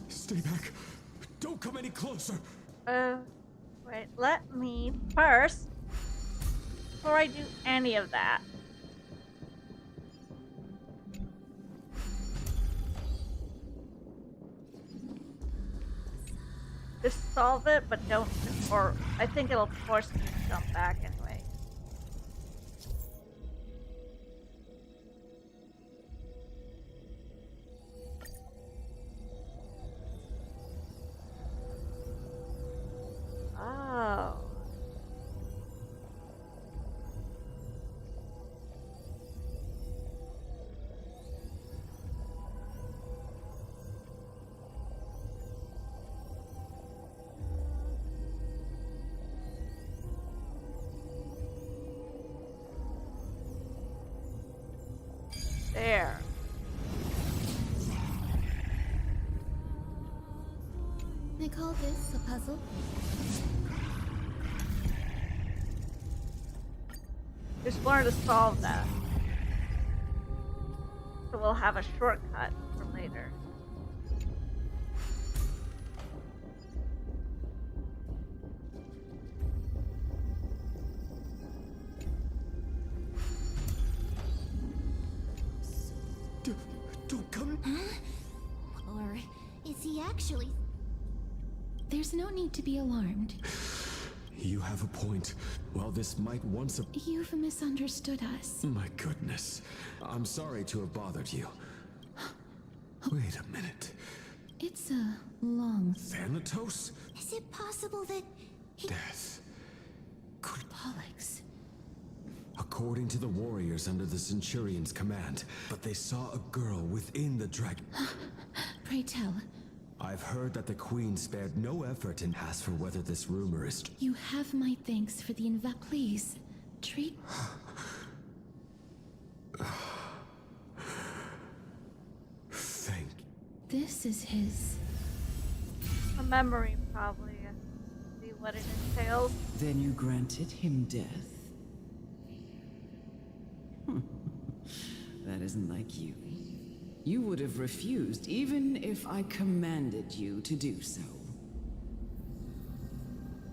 Stay back. Don't come any closer. Wait, let me first, before I do any of that. Just solve it, but don't, or I think it'll force me to jump back anyway. there. They call this a puzzle? Just learn to solve that. So we'll have a shortcut for later. Don't come. Huh? Or is he actually? There's no need to be alarmed. You have a point. Well, this might once have... You've misunderstood us. My goodness. I'm sorry to have bothered you. Wait a minute. It's a long... Thanatos? Is it possible that he... Death. Pollux. According to the warriors under the Centurion's command, but they saw a girl within the dragon. Pray tell. I've heard that the Queen spared no effort in ask for whether this rumor is... You have my thanks for the Please, treat... Thank... This is his... A memory, probably. See what it entails. Then you granted him death? That isn't like you. You would have refused even if I commanded you to do so.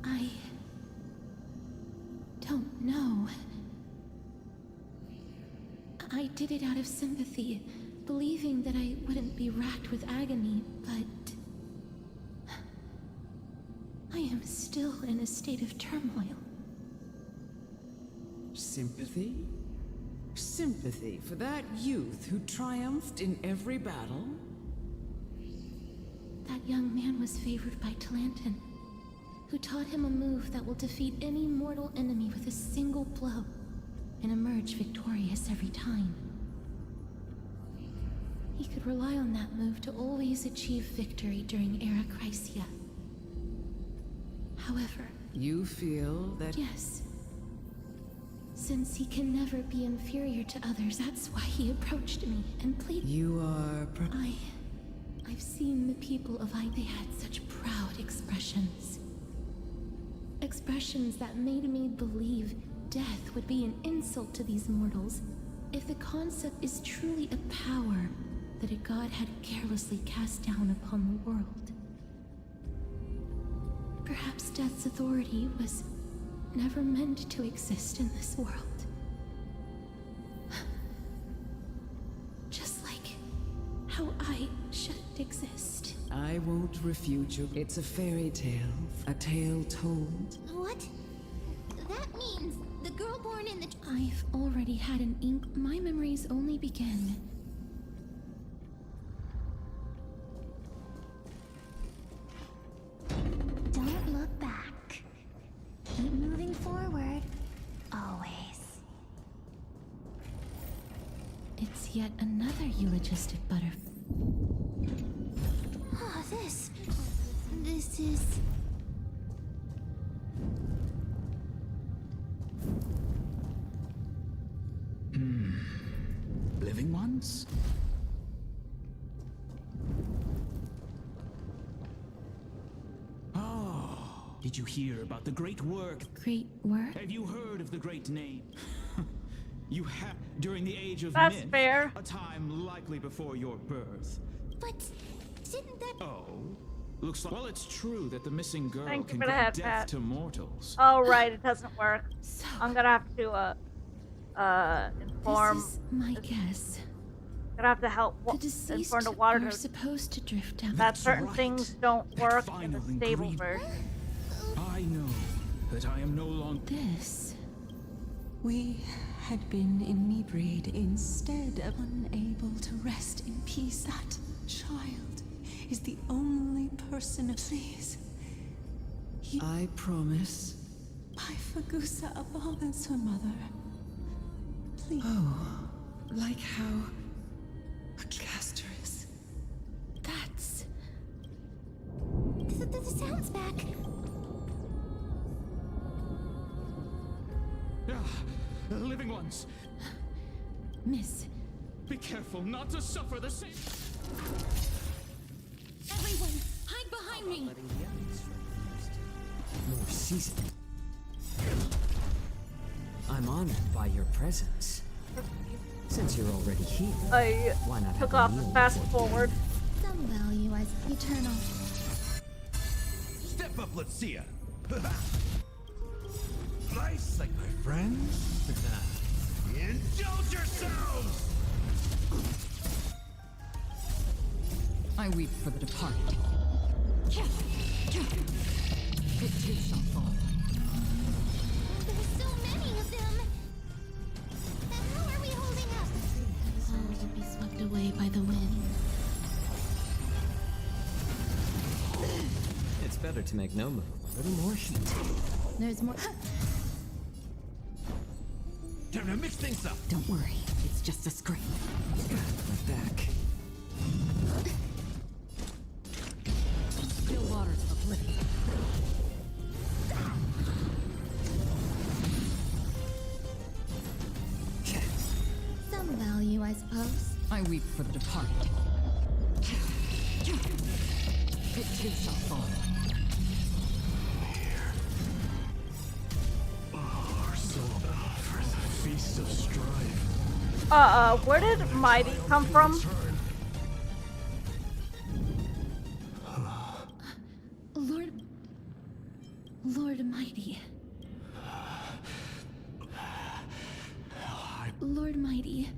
I... don't know. I did it out of sympathy, believing that I wouldn't be racked with agony, but... I am still in a state of turmoil. Sympathy? Sympathy for that youth who triumphed in every battle? That young man was favored by Talantin, who taught him a move that will defeat any mortal enemy with a single blow and emerge victorious every time. He could rely on that move to always achieve victory during Era Chrysia. However... You feel that... Yes. Since he can never be inferior to others, that's why he approached me and pleaded. You are... I've seen the people of They had such proud expressions. Expressions that made me believe death would be an insult to these mortals if the concept is truly a power that a god had carelessly cast down upon the world. Perhaps death's authority was never meant to exist in this world. Just like how I shouldn't exist. I won't refute you. It's a fairy tale. A tale told. What? That means the girl born in the... I've already had an ink. My memories only begin. Don't look back. Keep moving forward. Always. It's yet another eulogistic butterfly. Oh, this is... Living ones? Oh, did you hear about the great work? Great work? Have you heard of the great name? You have, during the age of That's myth, fair. a time likely before your birth. But didn't that... Oh, looks like... Well, it's true that the missing girl Thank you can for the grant head death pat. to mortals. Oh, right, it doesn't work. I'm gonna have to, inform... This is my guess. Gonna have to help The deceased inform the water are to... supposed to drift down. that certain right. things don't work in the final stable ingredient. version. I know that I am no longer... This... We had been inebriated instead of unable to rest in peace. That child is the only person. Please. I promise. My Fagusa abandons her mother. Please. Oh, like how... a Casterus. That's... The sound's back. Ah, living ones. Miss, Be careful not to suffer the same. Everyone, hide behind me! More seasoned. I'm honored by your presence. Since you're already here, why not took have off a the meal fast before forward. Some value as eternal. Step up, let's see ya. Nice, like my friends. Indulge yourselves! I weep for the departed. It too shall fall. There's so many of them. And how are we holding up? All will be swept away by the wind. It's better to make no move. A little more heat. There's more. Time to mix things up. Don't worry, it's just a scrape. My back. Still waters of oblivion. Some value, I suppose. I weep for the departed. It too shall fall. For the feast of strife. Where did Mighty come from? Lord Mighty. Lord Mighty.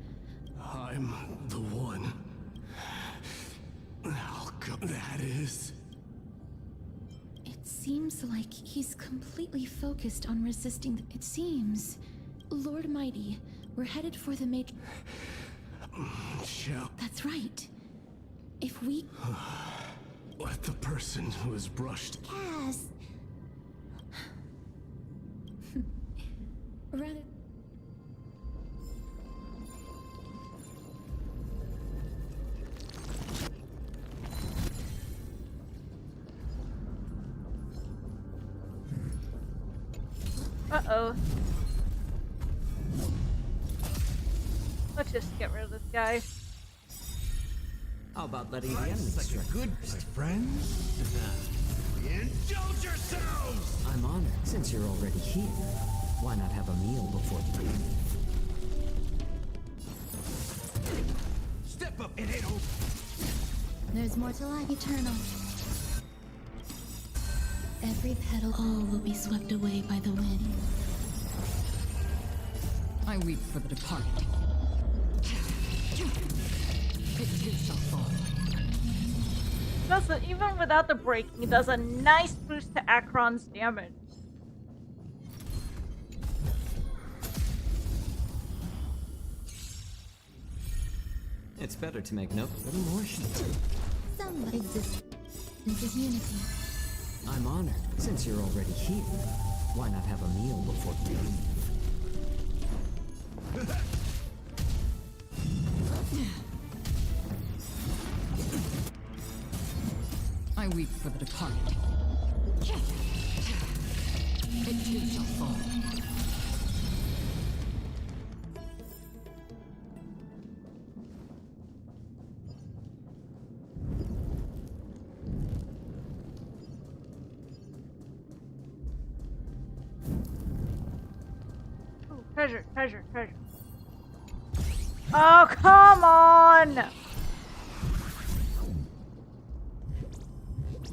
I'm the one. How come that is? It seems like he's completely focused on resisting the... It seems. Lord Mighty, we're headed for the major... Shall... That's right. If we... Let the person who has brushed... Cass. Rather... Uh-oh. Let's just get rid of this guy. How about letting the Nice, enemy like strike a good first? my friends. Indulge yourselves! I'm honored. Since you're already here, why not have a meal before you leave? Step up, it ain't over. There's more to life. Eternal. Every petal, all will be swept away by the wind. I weep for the departed. It too shall fall. Even without the breaking, it does a nice boost to Akron's damage. It's better to make no. A little more heat. Some existence is unity. I'm honored. Since you're already here, why not have a meal before you leave? I weep for the departed. It too shall fall. Ooh, treasure, treasure, treasure. Oh, come on!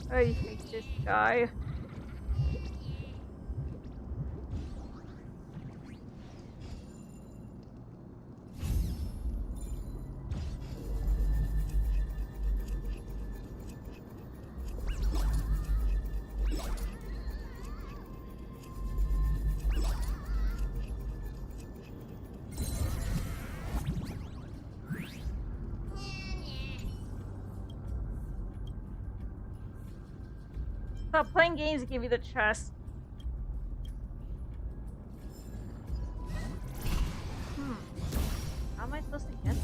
I hate this guy. Stop playing games that give you the chest. How am I supposed to get there?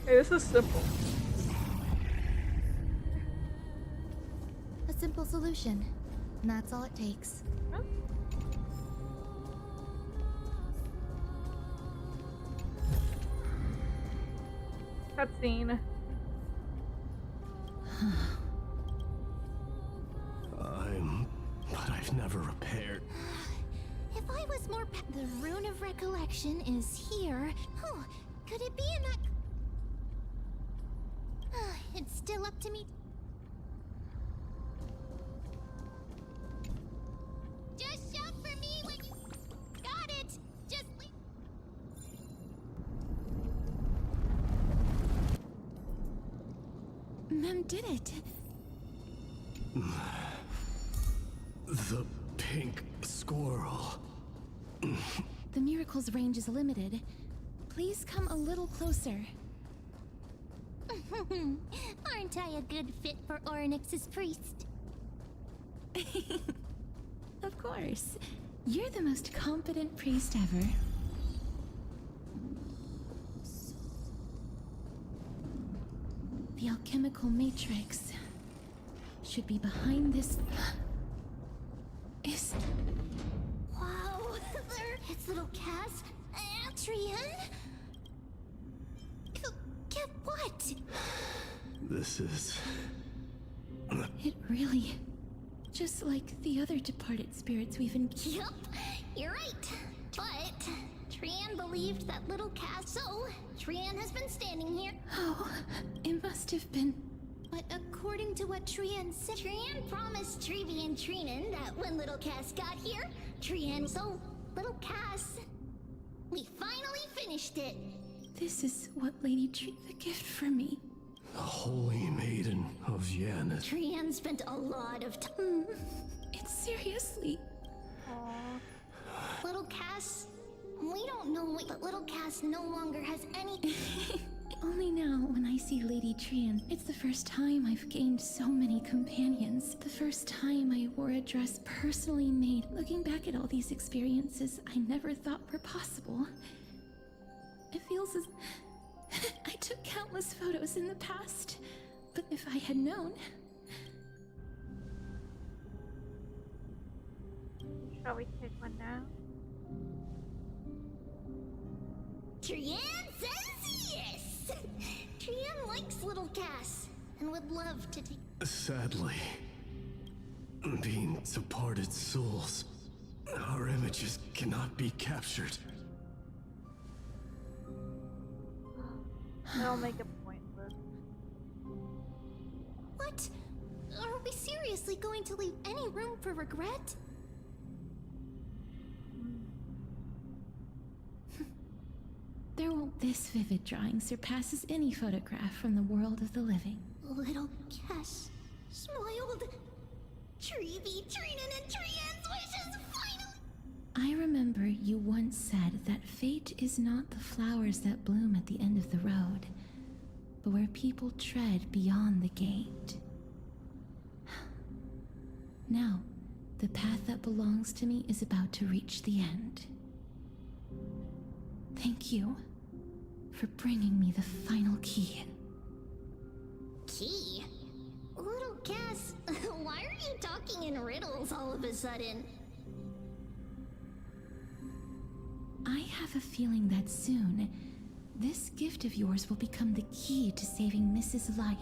Okay, this is simple. A simple solution. And that's all it takes. Huh? Cutscene. But I've never repaired. If I was more the rune of recollection is here. Oh, could it be in that? It's still up to me. Just shout for me when you got it. Just leave. Mem did it. The pink squirrel. The miracle's range is limited. Please come a little closer. Aren't I a good fit for Orynyx's priest? Of course. You're the most competent priest ever. The alchemical matrix should be behind this. Is... Wow, it's little Cass. Trian? Get what? This is... It really... Just like the other departed spirits we've encountered. Yup, you're right. But Trian believed that little Cass, so Trian has been standing here. Oh, it must have been... But according to what Trian said, Trian promised Trevi and Trinan that when little Cass got here, Trian... So, little Cass... We finally finished it! This is what Lady the gift for me. The Holy Maiden of Janus. Trian spent a lot of time. It's seriously... Little Cass... We don't know what... But little Cass no longer has any... Only now, when I see Lady Trian, it's the first time I've gained so many companions. The first time I wore a dress personally made. Looking back at all these experiences I never thought were possible. It feels as... I took countless photos in the past, but if I had known... Shall we take one now? Trian says yes! Trian likes little Cass, and would love to take... Sadly, being departed souls, our images cannot be captured. That'll make a point, but... What? Are we seriously going to leave any room for regret? There won't. This vivid drawing surpasses any photograph from the world of the living. Little Cass smiled. Trevi, Trinan, and Trian's wishes finally... I remember you once said that fate is not the flowers that bloom at the end of the road, but where people tread beyond the gate. Now, the path that belongs to me is about to reach the end. Thank you for bringing me the final key. Key? Little Cass, why are you talking in riddles all of a sudden? I have a feeling that soon, this gift of yours will become the key to saving Mrs. Life.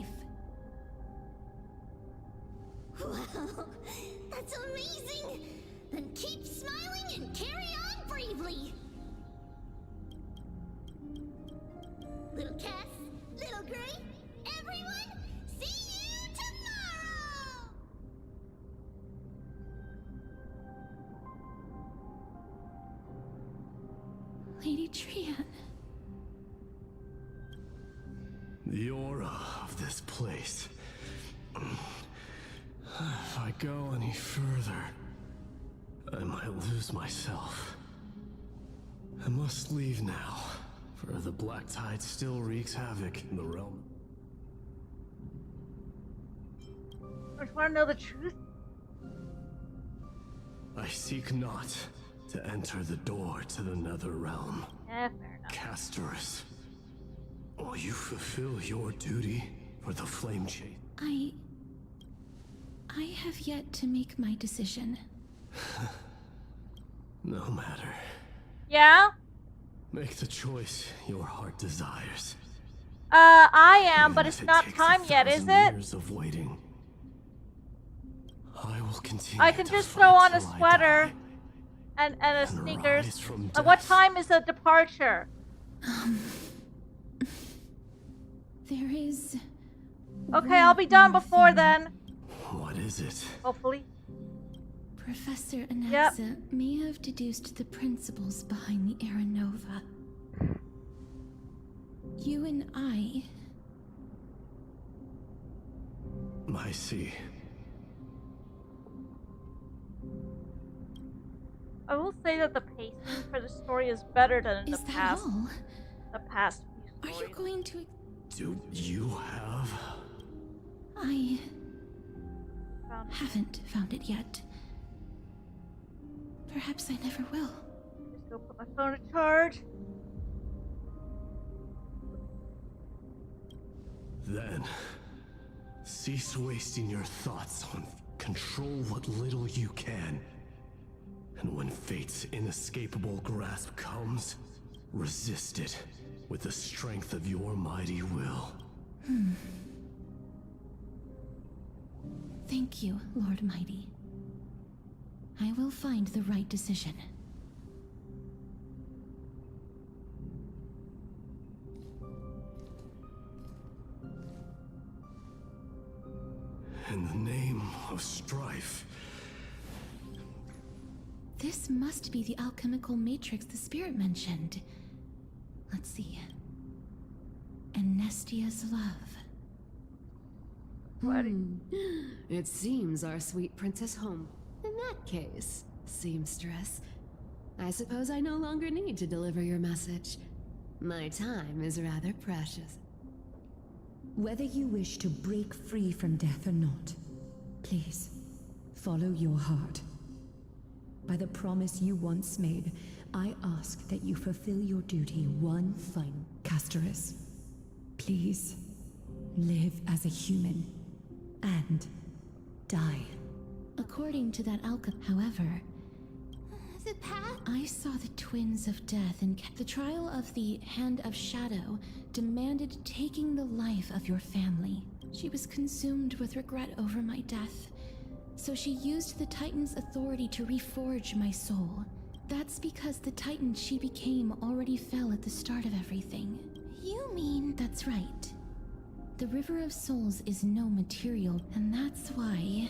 Wow, that's amazing! Then keep smiling and carry on bravely! Little Cass, Little Gray, everyone, see you tomorrow! Lady Trian. The aura of this place. If I go any further, I might lose myself. I must leave now, for the black tide still wreaks havoc in the realm. I just want to know the truth. I seek not to enter the door to the nether realm. Yeah, fair enough. Castorus. Will you fulfill your duty for the flame chase? I have yet to make my decision. No matter. Yeah? Make the choice your heart desires. I am, but Even it's if it not takes time yet, is 1,000 it? years of waiting. I will continue. I can to just fight throw on a till I sweater die. and a And sneakers. rise from What death. time is the departure? There is... Okay, I'll be done before then. What is it? Hopefully. Professor Anaxa may have deduced the principles behind the Era Nova. You and I see. I will say that the pacing for the story is better than Is the that past. all? The past few Are stories. you going to... Do you have... I haven't found it yet. Perhaps I never will. Just go put my phone to charge. Then, cease wasting your thoughts on control what little you can. And when fate's inescapable grasp comes, resist it with the strength of your mighty will. Thank you, Lord Mighty. I will find the right decision. In the name of strife. This must be the alchemical matrix the spirit mentioned. Let's see. Anestia's love. It seems our sweet Princess home. In that case, seamstress, I suppose I no longer need to deliver your message. My time is rather precious. Whether you wish to break free from death or not, please, follow your heart. By the promise you once made, I ask that you fulfill your duty one final. Castorus, please, live as a human, and die. According to that alchemy, however, The path? I saw the twins of death and the trial of the Hand of Shadow demanded taking the life of your family. She was consumed with regret over my death, so she used the Titan's authority to reforge my soul. That's because the Titan she became already fell at the start of everything. You mean... That's right. The River of Souls is no material, and that's why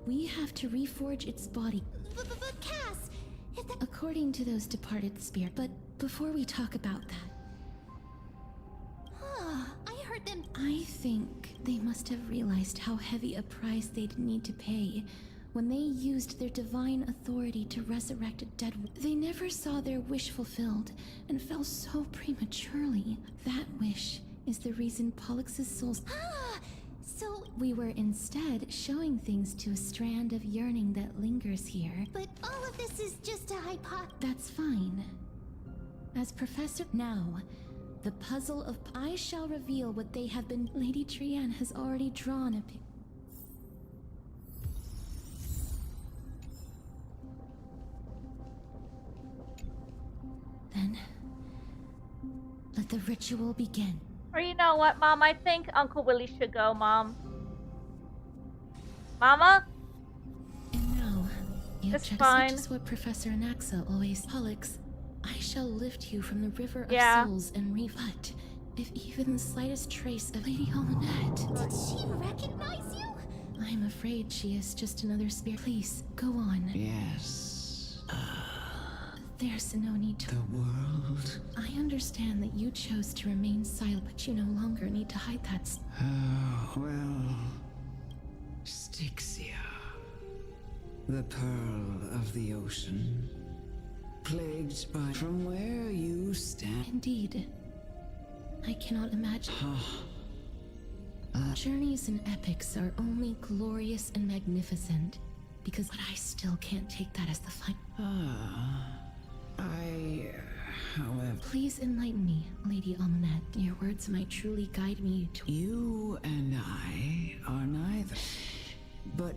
we have to reforge its body. But Cass, if that... According to those departed spirits. But before we talk about that, I heard them... I think they must have realized how heavy a price they'd need to pay when they used their divine authority to resurrect a dead one. They never saw their wish fulfilled and fell so prematurely. That wish is the reason Pollux's soul's... So... We were instead showing things to a strand of yearning that lingers here. But all of this is just a hypothesis. That's fine. As Professor... Now, the puzzle of... I shall reveal what they have been... Lady Trianne has already drawn a pic... Then, let the ritual begin. Or you know what, Mom? I think Uncle Willie should go, Mom. Mama? And now, you It's just fine. Just what Professor Anaxa always... Pollux, I shall lift you from the river of souls and but if even the slightest trace of Lady Almanette... Did she recognize you? I'm afraid she is just another spirit. Please, go on. Yes. There's no need to... The world? I understand that you chose to remain silent, but you no longer need to hide that. Well... Styxia. The pearl of the ocean. Plagued by... From where you stand... Indeed. I cannot imagine... Journeys and epics are only glorious and magnificent, but I still can't take that as the final... However... Please enlighten me, Lady Almanette. Your words might truly guide me to... You and I are neither. But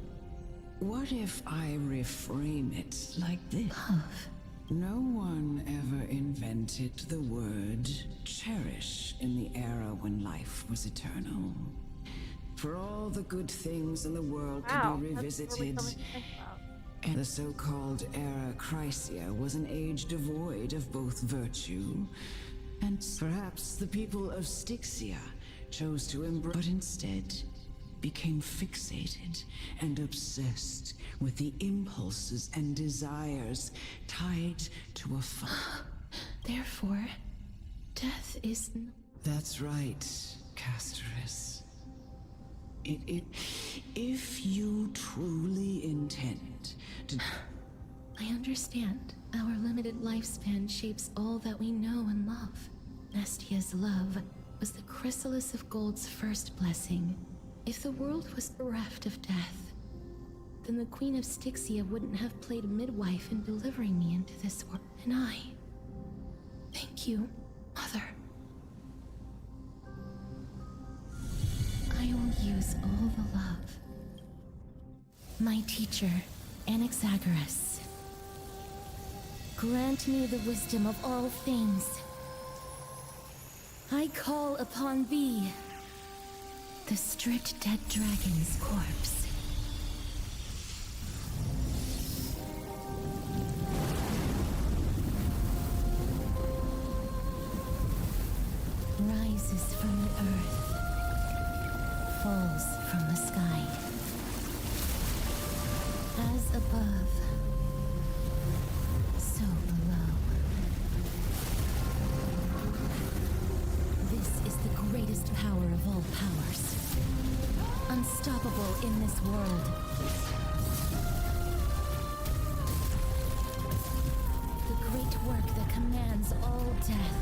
what if I reframe it like this? Love. No one ever invented the word cherish in the era when life was eternal. For all the good things in the world to be revisited, and the so-called era Chrysia was an age devoid of both virtue, and perhaps the people of Styxia chose to embrace, but instead became fixated and obsessed with the impulses and desires tied to a fire. Therefore, death is... That's right, Casterus. If you truly intend to... I understand. Our limited lifespan shapes all that we know and love. Nestia's love was the chrysalis of Gold's first blessing. If the world was bereft of death, then the Queen of Styxia wouldn't have played midwife in delivering me into this world. And I... Thank you, Mother. I will use all the love. My teacher, Anaxagoras. Grant me the wisdom of all things. I call upon thee. The stripped dead dragon's corpse. Rises from the earth, falls from the sky. As above, so below. This is the greatest power of all powers. Unstoppable in this world. The great work that commands all death.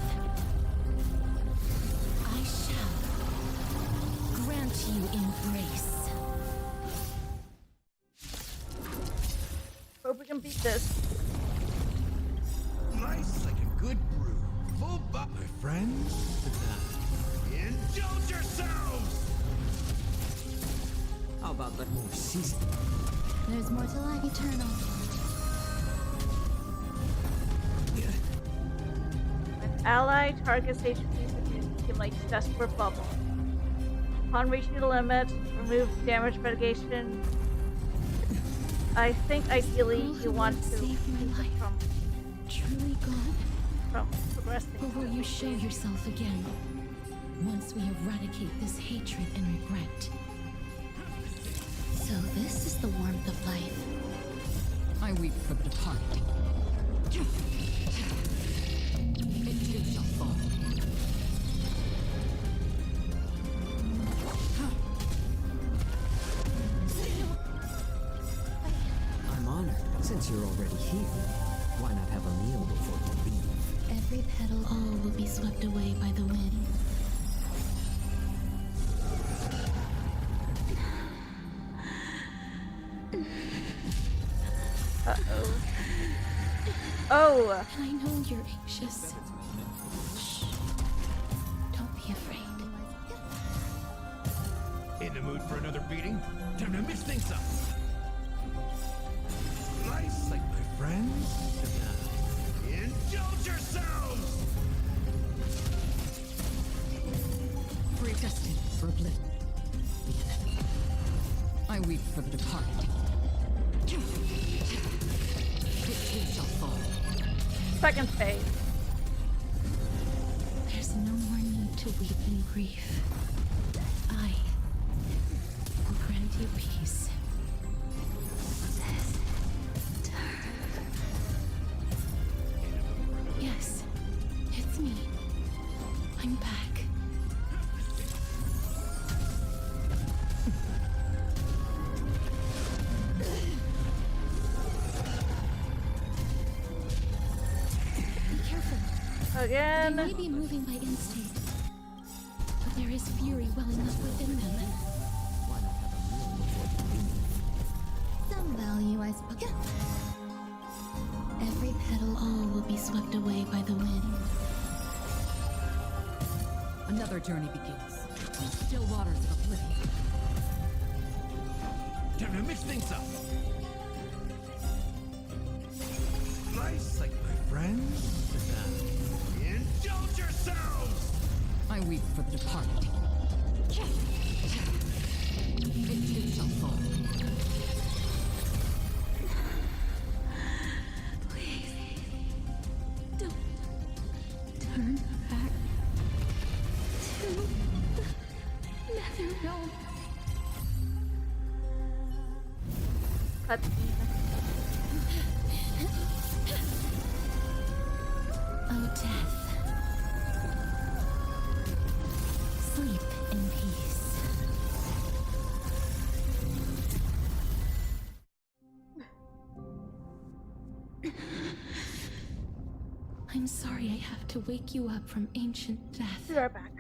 I shall grant you embrace. Hope we can beat this. Nice like a good brew. Full buck, my friends. Indulge yourselves! How about that more season? There's more to life eternal. An ally targets HP accumulates desperate bubble. Upon reaching the limit, remove damage mitigation. I think ideally you want to keep it from Truly gone? progressing. Or will you show yourself again? Once we eradicate this hatred and regret. So this is the warmth of life. I weep for the departed. It too shall fall. I'm honored. Since you're already here, why not have a meal before you leave? Every petal, all will be swept away by the wind. Uh-oh. Oh! I know you're anxious. Shh. Don't be afraid. In the mood for another beating? Time to mix things up. Nice like my friends. Indulge yourselves! Predestined for oblivion. I weep for the departed. It too shall fall. Second phase. There's no more need to weep in grief. I will grant you peace. Yes, it's me. I'm back. Again. They may be moving by instinct, but there is fury welling up within them. Some value, I suppose. Every petal, all will be swept away by the wind. Another journey begins. Still waters of oblivion. Time to mix things up. Nice, like my friends. Indulge yourselves! I weep for the departed. It too shall fall. Please, don't turn back to the nether realm. Oh, death. Sleep in peace. I'm sorry I have to wake you up from ancient death. We are back.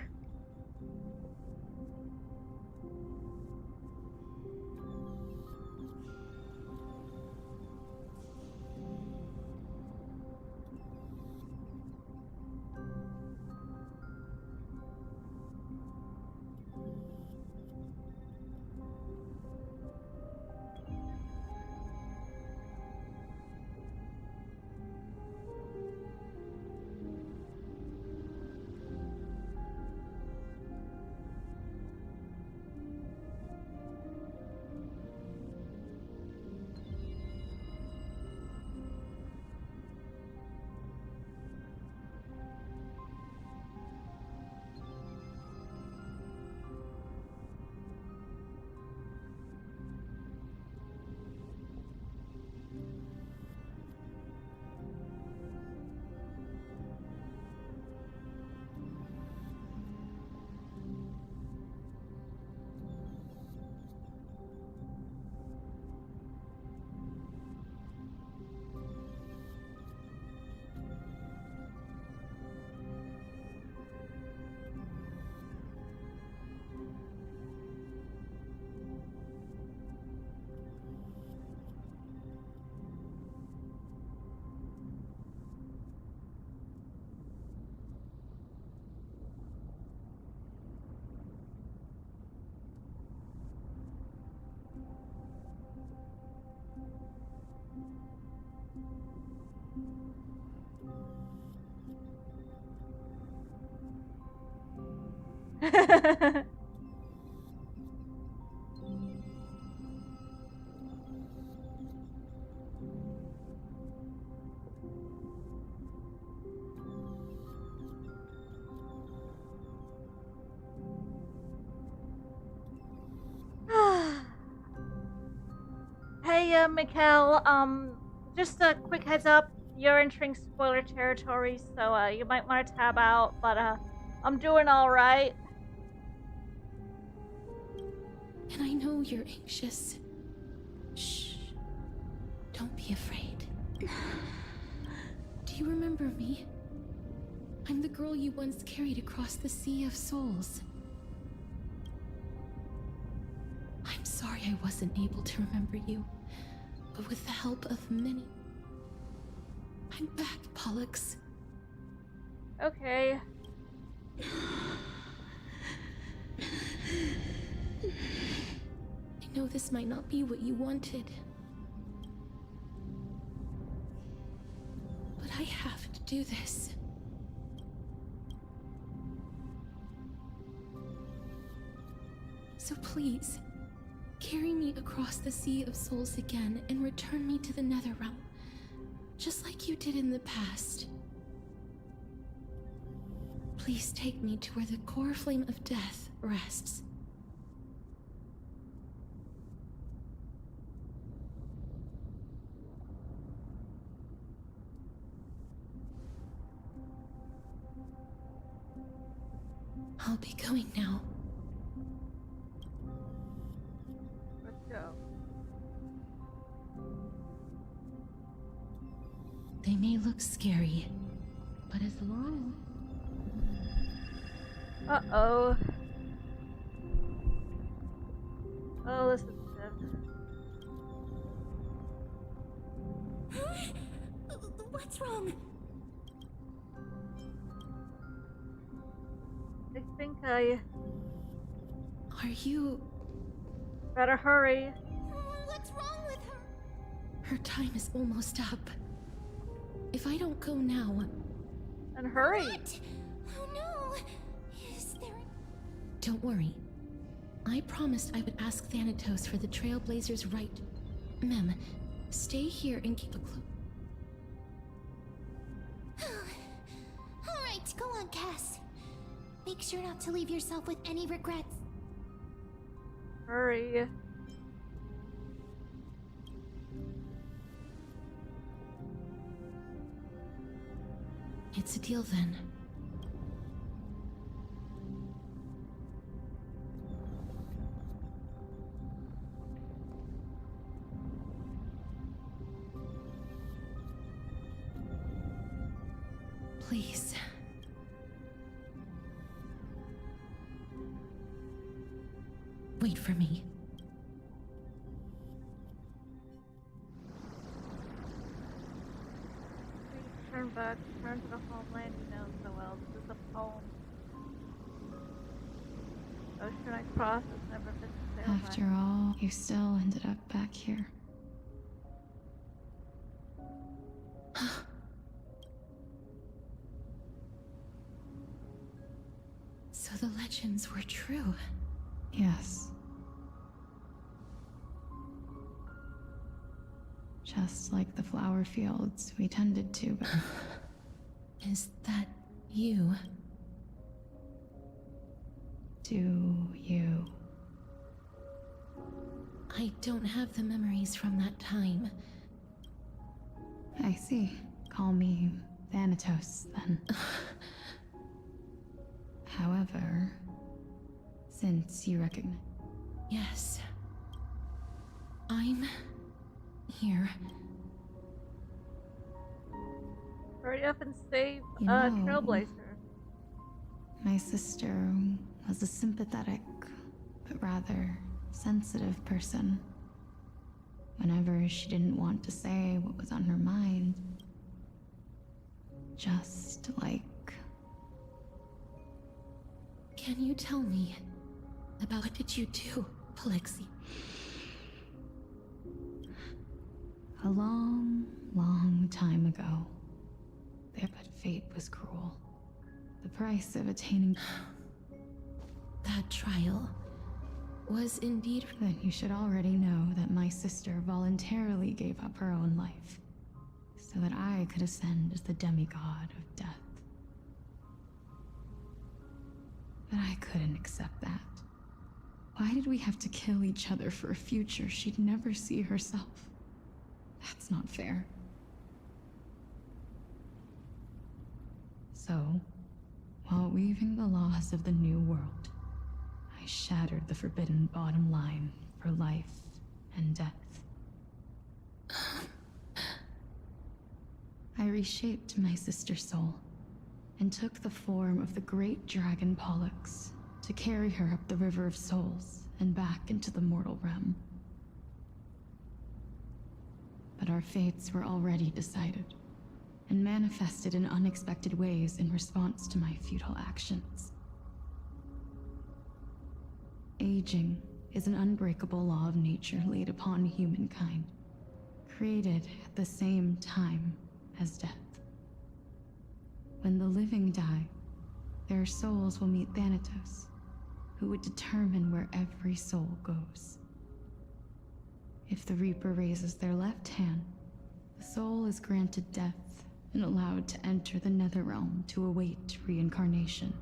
Hey, Mikkel, just a quick heads up, you're entering spoiler territory, so, you might want to tab out, but, I'm doing alright. And I know you're anxious. Shh. Don't be afraid. Do you remember me? I'm the girl you once carried across the Sea of Souls. I'm sorry I wasn't able to remember you, but with the help of many... I'm back, Pollux. Okay. I know this might not be what you wanted, but I have to do this. So please, carry me across the Sea of Souls again and return me to the Netherrealm, just like you did in the past. Please take me to where the core flame of death rests. I'll be going now. Let's go. They may look scary, but as long... Uh-oh. Oh, this is good. What's wrong? Okay. Are you... Better hurry. What's wrong with her? Her time is almost up. If I don't go now... And hurry. What? Oh no. Is there... Don't worry. I promised I would ask Thanatos for the Trailblazer's right. Mem, stay here and keep a close... Alright, go on, Cass. Make sure not to leave yourself with any regrets. Hurry. It's a deal then. Please. Wait for me. Turn back, turn to the homeland you know so well. This is a poem. Ocean I crossed has never been sailed by. After all, you still ended up back here. So the legends were true. Yes. Just like the flower fields we tended to, but... Is that you? Do you? I don't have the memories from that time. I see. Call me Thanatos, then. However, since you recognize... Yes. I'm... here. Hurry up and save You know, Trailblazer. My sister was a sympathetic, but rather sensitive person. Whenever she didn't want to say what was on her mind, just like... Can you tell me about what did you do, Polixi? A long, long time ago, but fate was cruel. The price of attaining... That trial was indeed... Then you should already know that my sister voluntarily gave up her own life, so that I could ascend as the demigod of death. But I couldn't accept that. Why did we have to kill each other for a future she'd never see herself? That's not fair. So, while weaving the laws of the new world, I shattered the forbidden bottom line for life and death. I reshaped my sister's soul and took the form of the great dragon Pollux to carry her up the River of Souls and back into the mortal realm. But our fates were already decided, and manifested in unexpected ways in response to my futile actions. Aging is an unbreakable law of nature laid upon humankind, created at the same time as death. When the living die, their souls will meet Thanatos, who would determine where every soul goes. If the Reaper raises their left hand, the soul is granted death and allowed to enter the Netherrealm to await reincarnation.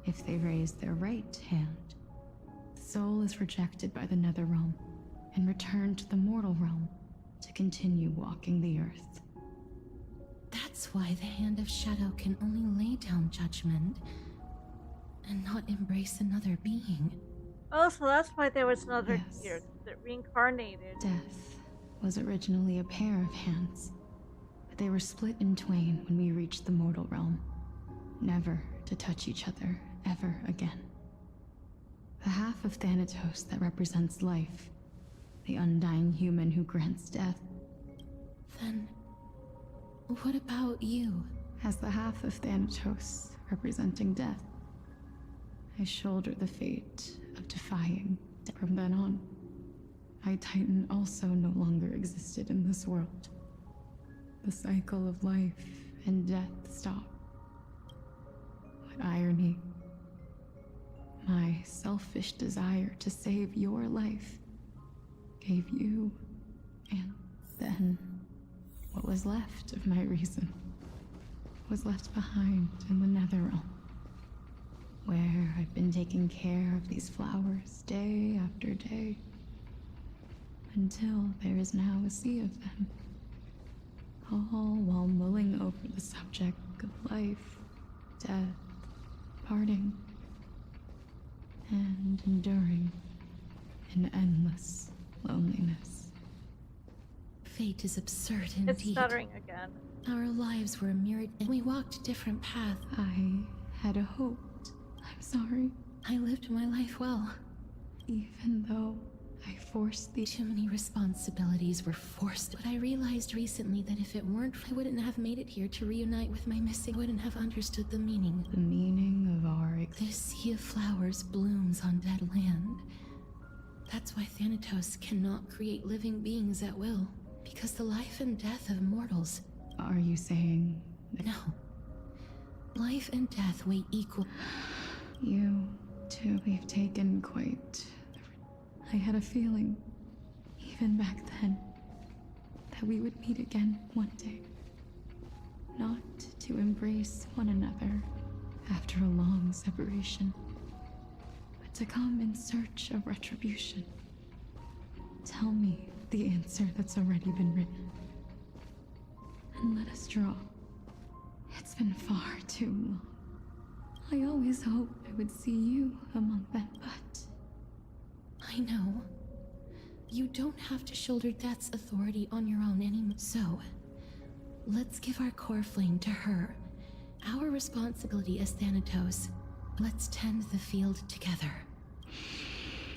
If they raise their right hand, the soul is rejected by the Netherrealm and returned to the mortal realm to continue walking the earth. That's why the Hand of Shadow can only lay down judgment and not embrace another being. Oh, so that's why there was another Yes. year, 'cause it reincarnated. Death was originally a pair of hands, but they were split in twain when we reached the mortal realm, never to touch each other ever again. The half of Thanatos that represents life, the undying human who grants death. Then, what about you? As the half of Thanatos representing death, I shoulder the fate of defying. From then on, my Titan also no longer existed in this world. The cycle of life and death stopped. What irony. My selfish desire to save your life gave you, and then what was left of my reason was left behind in the Netherrealm, where I've been taking care of these flowers day after day, until there is now a sea of them, all while mulling over the subject of life, death, parting, and enduring an endless loneliness. Fate is absurd indeed. It's stuttering again. Our lives were mirrored and we walked different paths. I had hoped. I'm sorry. I lived my life well. Even though I forced the... Too many responsibilities were forced. But I realized recently that if it weren't, I wouldn't have made it here to reunite with my missing. I wouldn't have understood the meaning. The meaning of our... This sea of flowers blooms on dead land. That's why Thanatos cannot create living beings at will. Because the life and death of mortals... Are you saying... No. Life and death weigh equal. You, too, we've taken quite... I had a feeling, even back then, that we would meet again one day. Not to embrace one another after a long separation, but to come in search of retribution. Tell me the answer that's already been written. And let us draw. It's been far too long. I always hoped I would see you among them, but... I know. You don't have to shoulder death's authority on your own anymore. So, let's give our core flame to her. Our responsibility as Thanatos. Let's tend the field together.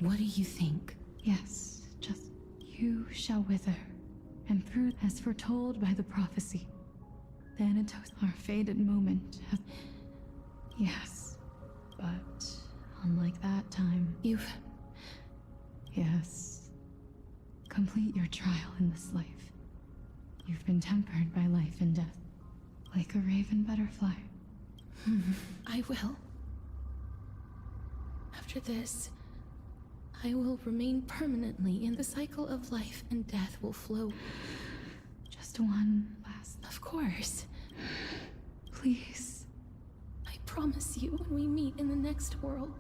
What do you think? Yes, just you shall wither, and through as foretold by the prophecy, Thanatos, our fated moment, has... Yes, but unlike that time, you've... Yes. Complete your trial in this life. You've been tempered by life and death, like a raven butterfly. I will. After this, I will remain permanently in the cycle of life and death will flow. Just one last... Of course. Please. I promise you when we meet in the next world,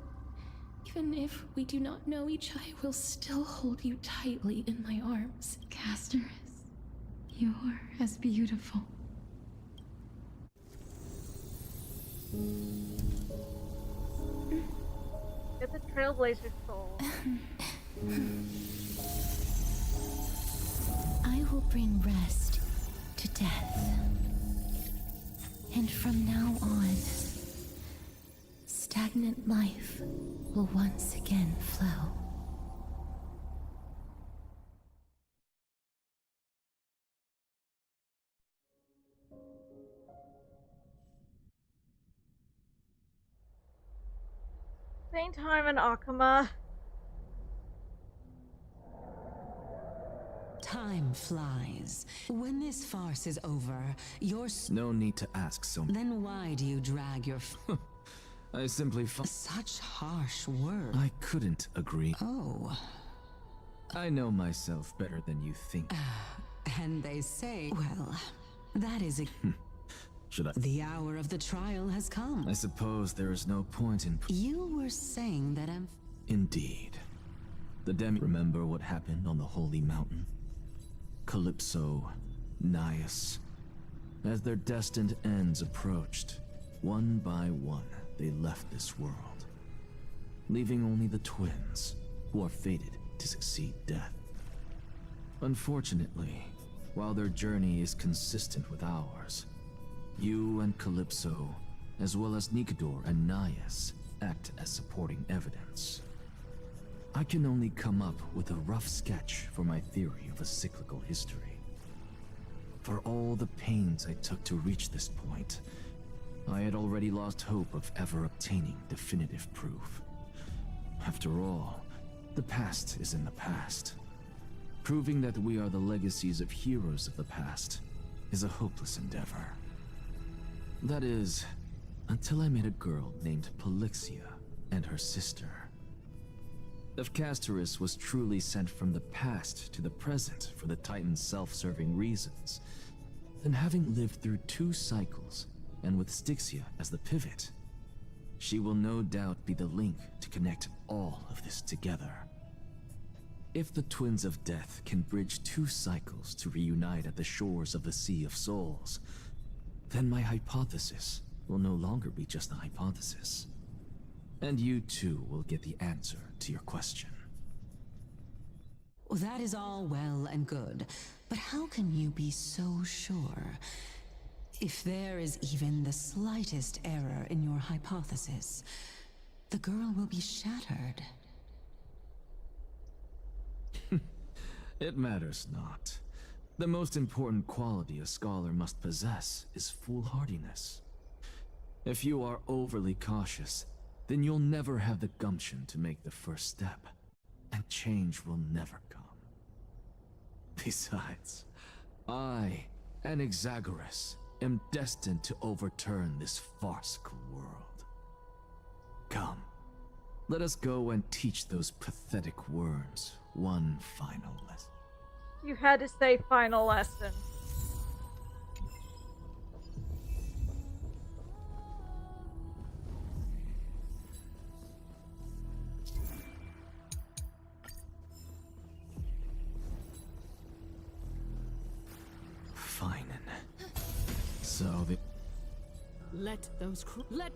even if we do not know each other, I will still hold you tightly in my arms. Casterus, you're as beautiful. Get the Trailblazer soul. I will bring rest to death. And from now on, stagnant life will once again flow. Same time in Akuma. Time flies. When this farce is over, you're... No need to ask so... Then why do you drag your... I simply... Such harsh words. I couldn't agree. Oh. I know myself better than you think. And they say... Well, that is a... Should I... The hour of the trial has come. I suppose there is no point in... You were saying that I'm... Indeed. The Demi... Remember what happened on the Holy Mountain? Calypso, Naias. As their destined ends approached, one by one, they left this world, leaving only the twins, who are fated to succeed death. Unfortunately, while their journey is consistent with ours, you and Calypso, as well as Nikador and Naias, act as supporting evidence. I can only come up with a rough sketch for my theory of a cyclical history. For all the pains I took to reach this point, I had already lost hope of ever obtaining definitive proof. After all, the past is in the past. Proving that we are the legacies of heroes of the past is a hopeless endeavor. That is, until I met a girl named Polixia and her sister. If Castorus was truly sent from the past to the present for the Titan's self-serving reasons, then having lived through 2 cycles, and with Styxia as the pivot, she will no doubt be the link to connect all of this together. If the Twins of Death can bridge 2 cycles to reunite at the shores of the Sea of Souls, then my hypothesis will no longer be just a hypothesis. And you too will get the answer to your question. Well, that is all well and good, but how can you be so sure? If there is even the slightest error in your hypothesis, the girl will be shattered. It matters not. The most important quality a scholar must possess is foolhardiness. If you are overly cautious, then you'll never have the gumption to make the first step, and change will never come. Besides, I, Anaxagoras, am destined to overturn this farcical world. Come, let us go and teach those pathetic worms one final lesson. You had to say final lesson. Fine. So the... Let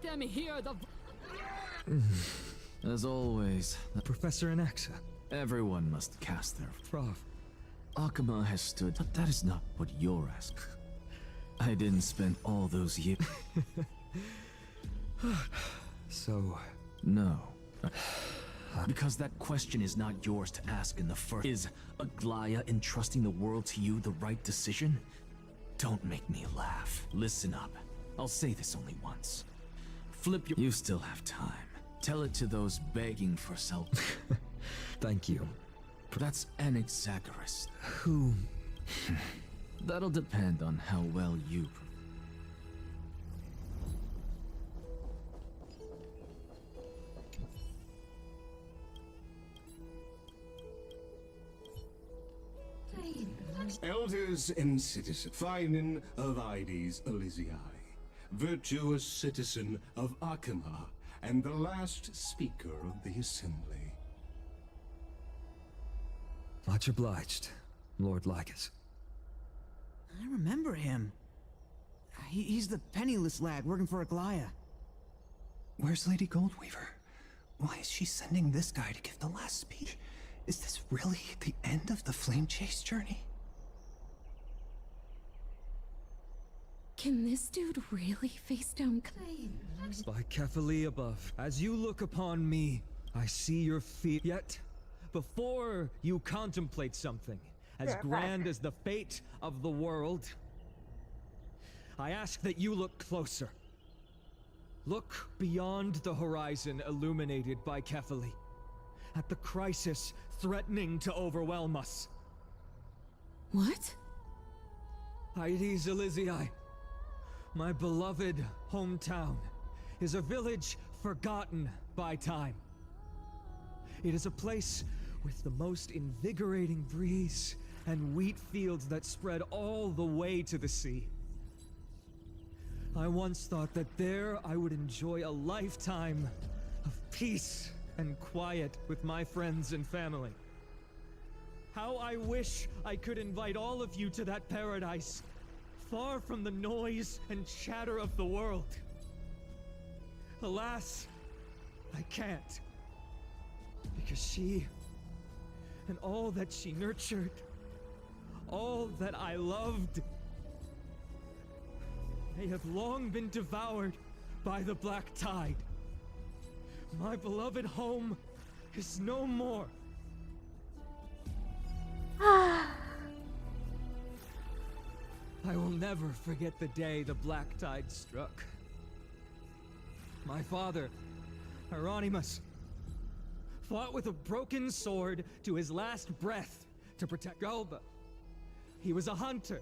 them hear the... As always, Professor Anaxa. Everyone must cast their... Prof. Akuma has stood, but that is not what you're asking. I didn't spend all those years... So... No. Because that question is not yours to ask in the first... Is Aglaya entrusting the world to you the right decision? Don't make me laugh. Listen up. I'll say this only once. Flip your... You still have time. Tell it to those begging for self... Thank you. That's Anaxagoras. Who? That'll depend on how well you... Elders and citizens, Finin of Ides Elysiae, virtuous citizen of Akima, and the last speaker of the assembly. Much obliged, Lord Lycus. I remember him. He's the penniless lad working for Aglaya. Where's Lady Goldweaver? Why is she sending this guy to give the last speech? Is this really the end of the Flame Chase journey? Can this dude really face down By Kefali above, as you look upon me, I see your feet. Yet, before you contemplate something as grand as the fate of the world, I ask that you look closer. Look beyond the horizon illuminated by Kefali, at the crisis threatening to overwhelm us. What? Ides Elysiae, my beloved hometown, is a village forgotten by time. It is a place with the most invigorating breeze and wheat fields that spread all the way to the sea. I once thought that there I would enjoy a lifetime of peace and quiet with my friends and family. How I wish I could invite all of you to that paradise, far from the noise and chatter of the world. Alas, I can't. Because she, and all that she nurtured, all that I loved, they have long been devoured by the black tide. My beloved home is no more. I will never forget the day the black tide struck. My father, Hieronymus, fought with a broken sword to his last breath to protect Galba. He was a hunter.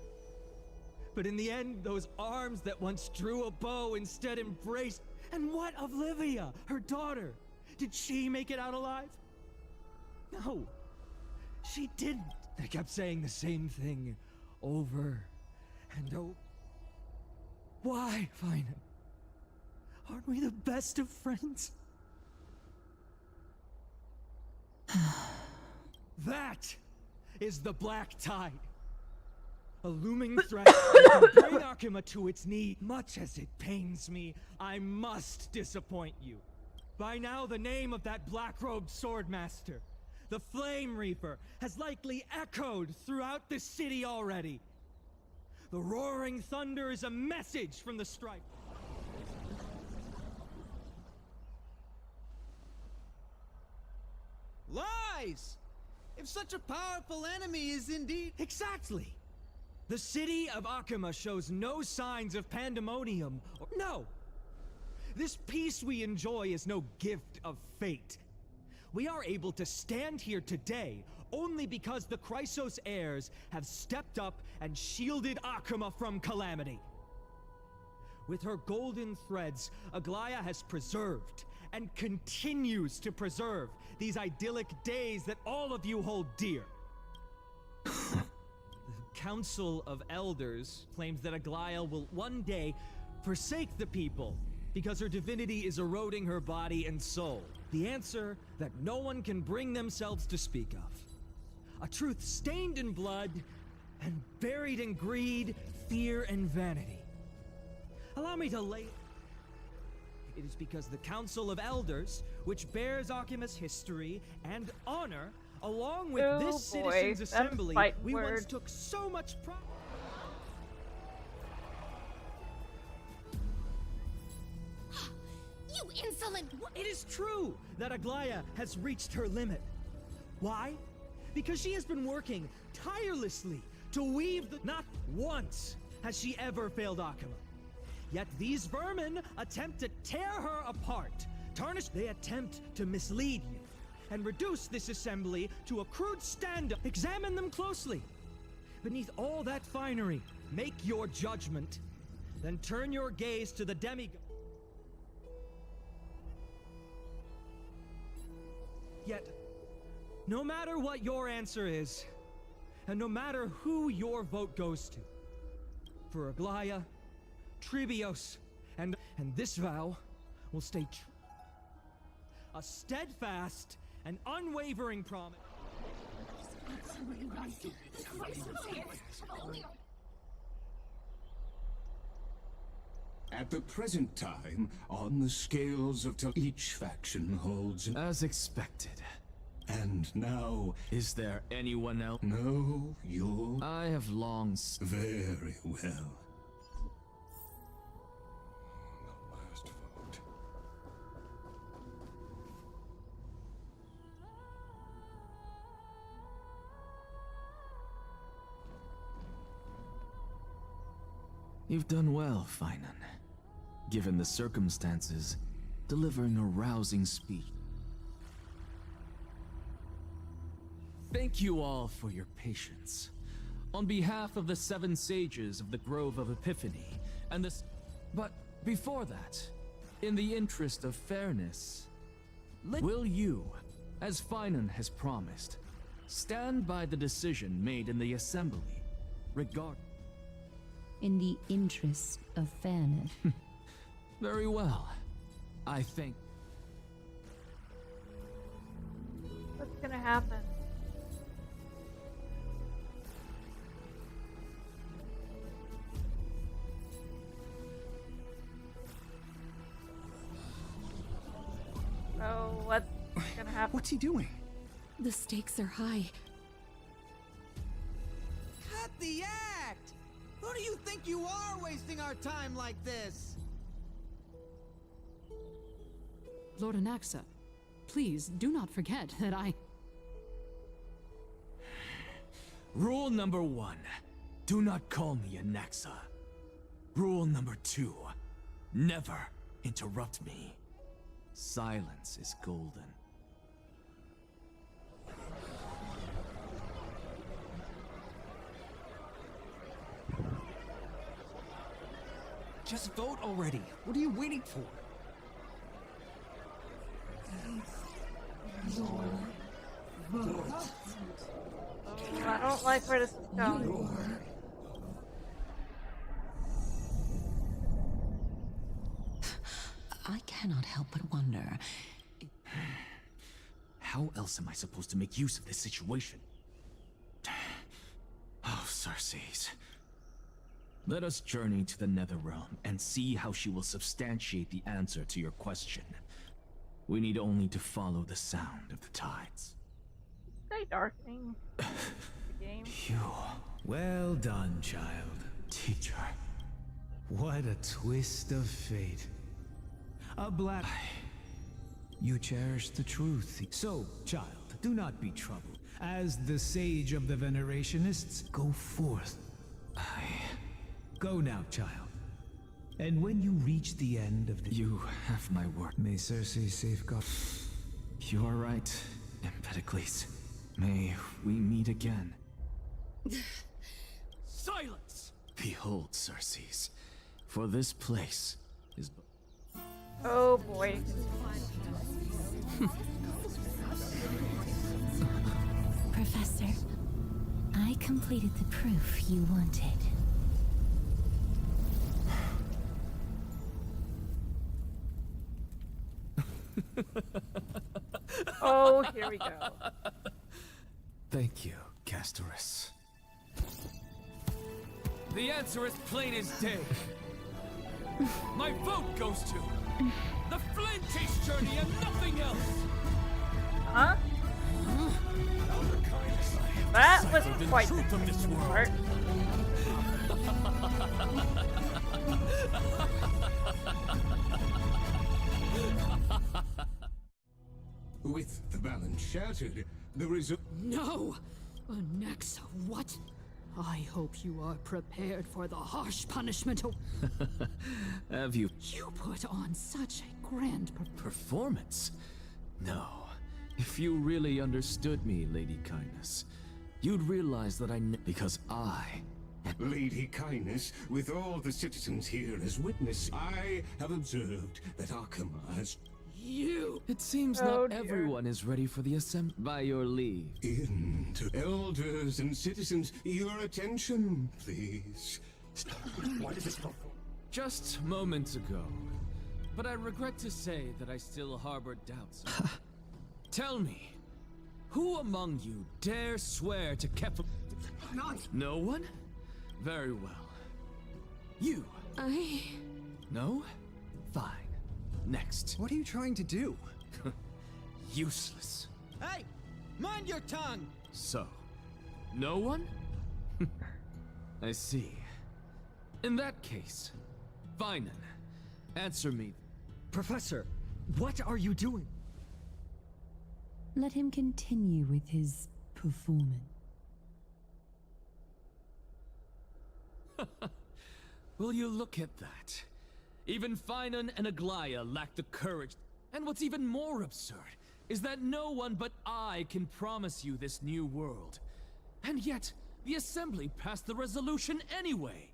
But in the end, those arms that once drew a bow instead embraced. And what of Livia, her daughter? Did she make it out alive? No, she didn't. They kept saying the same thing over and over. Why, Finan? Aren't we the best of friends? That is the black tide. A looming threat that can bring Akuma to its knees. Much as it pains me, I must disappoint you. By now, the name of that black-robed swordmaster, the Flame Reaper, has likely echoed throughout the city already. The roaring thunder is a message from the strife. Lies! If such a powerful enemy is indeed... Exactly! The city of Akuma shows no signs of pandemonium. No! This peace we enjoy is no gift of fate. We are able to stand here today only because the Chrysos heirs have stepped up and shielded Akuma from calamity. With her golden threads, Aglaya has preserved and continues to preserve these idyllic days that all of you hold dear. The Council of Elders claims that Aglaya will one day forsake the people because her divinity is eroding her body and soul. The answer that no one can bring themselves to speak of. A truth stained in blood and buried in greed, fear, and vanity. Allow me to lay... It is because the Council of Elders, which bears Akima's history and honor, along with this Citizens' Assembly, we once took so much pride. You insolent! It is true that Aglaya has reached her limit. Why? Because she has been working tirelessly to weave the... Not once has she ever failed Akuma. Yet these vermin attempt to tear her apart, tarnish. They attempt to mislead you and reduce this assembly to a crude stand-up. Examine them closely. Beneath all that finery, make your judgment, then turn your gaze to the demigod. Yet, no matter what your answer is, and no matter who your vote goes to, for Aglaya, Tribios, and this vow will stay true. A steadfast and unwavering promise. At the present time, on the scales of each faction holds... As expected. And now... Is there anyone else? No, you're... I have long... Very well. The last vote. You've done well, Finan. Given the circumstances, delivering a rousing speech. Thank you all for your patience. On behalf of the 7 sages of the Grove of Epiphany, and this... But before that, in the interest of fairness, will you, as Finan has promised, stand by the decision made in the Assembly, regard... In the interest of fairness. Very well. I think... What's gonna happen? Oh, what's gonna happen? What's he doing? The stakes are high. Cut the act! Who do you think you are, wasting our time like this? Lord Anaxa, please do not forget that I... Rule number 1. Do not call me Anaxa. Rule number 2. Never interrupt me. Silence is golden. Just vote already. What are you waiting for? I don't like where this is going. I cannot help but wonder. How else am I supposed to make use of this situation? Oh, Cersei's. Let us journey to the Netherrealm and see how she will substantiate the answer to your question. We need only to follow the sound of the tides. Stay darkening the game. Phew. Well done, child. Teacher. What a twist of fate. A black... You cherish the truth. So, child, do not be troubled. As the sage of the Venerationists, go forth. Go now, child. And when you reach the end of the... You have my word. May Cersei safeguard. You are right, Empedocles. May we meet again. Silence! Behold, Cersei's. For this place is... Oh boy. Professor, I completed the proof you wanted. Oh, here we go. Thank you, Casterus. The answer is plain as day. My vote goes to the Flame Chase journey and nothing else. Huh? That was quite the truth of this world. With the balance shattered, there is a... No! Anaxa, what? I hope you are prepared for the harsh punishment. Have you... You put on such a grand performance? No. If you really understood me, Lady Kindness, you'd realize that because I... Lady Kindness, with all the citizens here as witness, I have observed that Akama has... You! It seems not everyone is ready for the assembly. By your leave. Into elders and citizens, your attention, please. What is this? Just moments ago. But I regret to say that I still harbor doubts. Tell me, who among you dare swear to Kepler? No one? Very well. You. No? Fine. Next. What are you trying to do? Useless. Hey! Mind your tongue! So, no one? I see. In that case, Finan, answer me. Professor, what are you doing? Let him continue with his performance. Will you look at that? Even Finan and Aglaya lack the courage. And what's even more absurd is that no one but I can promise you this new world. And yet, the Assembly passed the resolution anyway.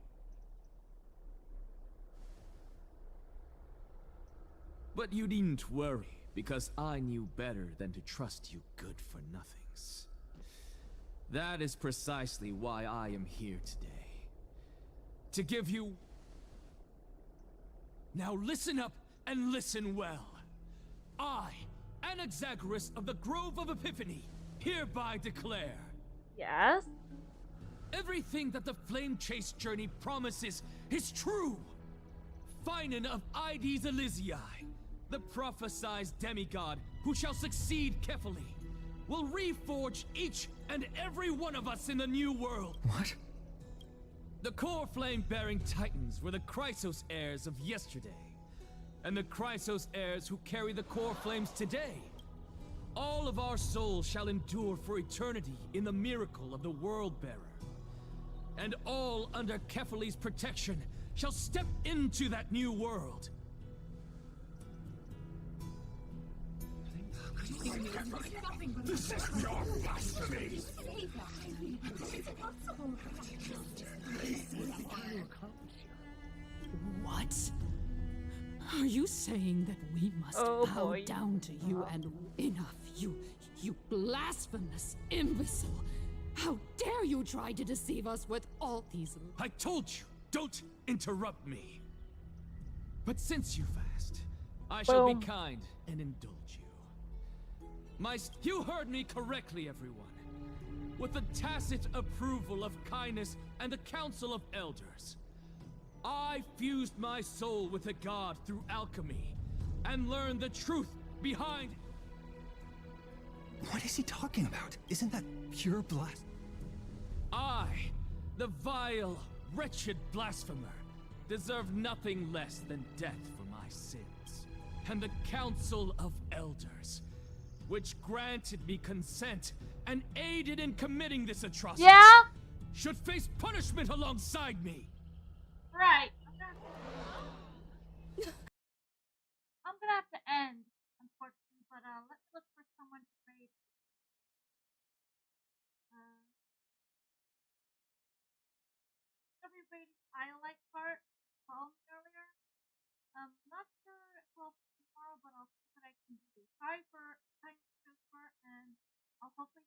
But you needn't worry, because I knew better than to trust you good-for-nothings. That is precisely why I am here today. To give you... Now listen up and listen well. I, Anaxagoras of the Grove of Epiphany, hereby declare... Yes? Everything that the Flame Chase journey promises is true! Finan of Ides Elysiae, the prophesied demigod who shall succeed Kefali, will reforge each and every one of us in the new world. What? The core flame-bearing titans were the Chrysos heirs of yesterday, and the Chrysos heirs who carry the core flames today. All of our souls shall endure for eternity in the miracle of the World-Bearer, and all under Kefali's protection shall step into that new world. This is pure blasphemy! What? Are you saying that we must bow down to you and enough, you blasphemous imbecile? How dare you try to deceive us with all these... I told you, don't interrupt me. But since you've asked, I shall be kind and indulge you. You heard me correctly, everyone. With the tacit approval of kindness and the Council of Elders, I fused my soul with a god through alchemy and learned the truth behind... What is he talking about? Isn't that pure blasphemy? I, the vile, wretched blasphemer, deserve nothing less than death for my sins. And the Council of Elders, which granted me consent and aided in committing this atrocity, should face punishment alongside me. Right. I'm gonna have to end, unfortunately, but let's look for someone to raid. Every rating I like part called earlier. Not sure if I'll tomorrow, but I'll see what I can do. Sorry for time to and I'll hopefully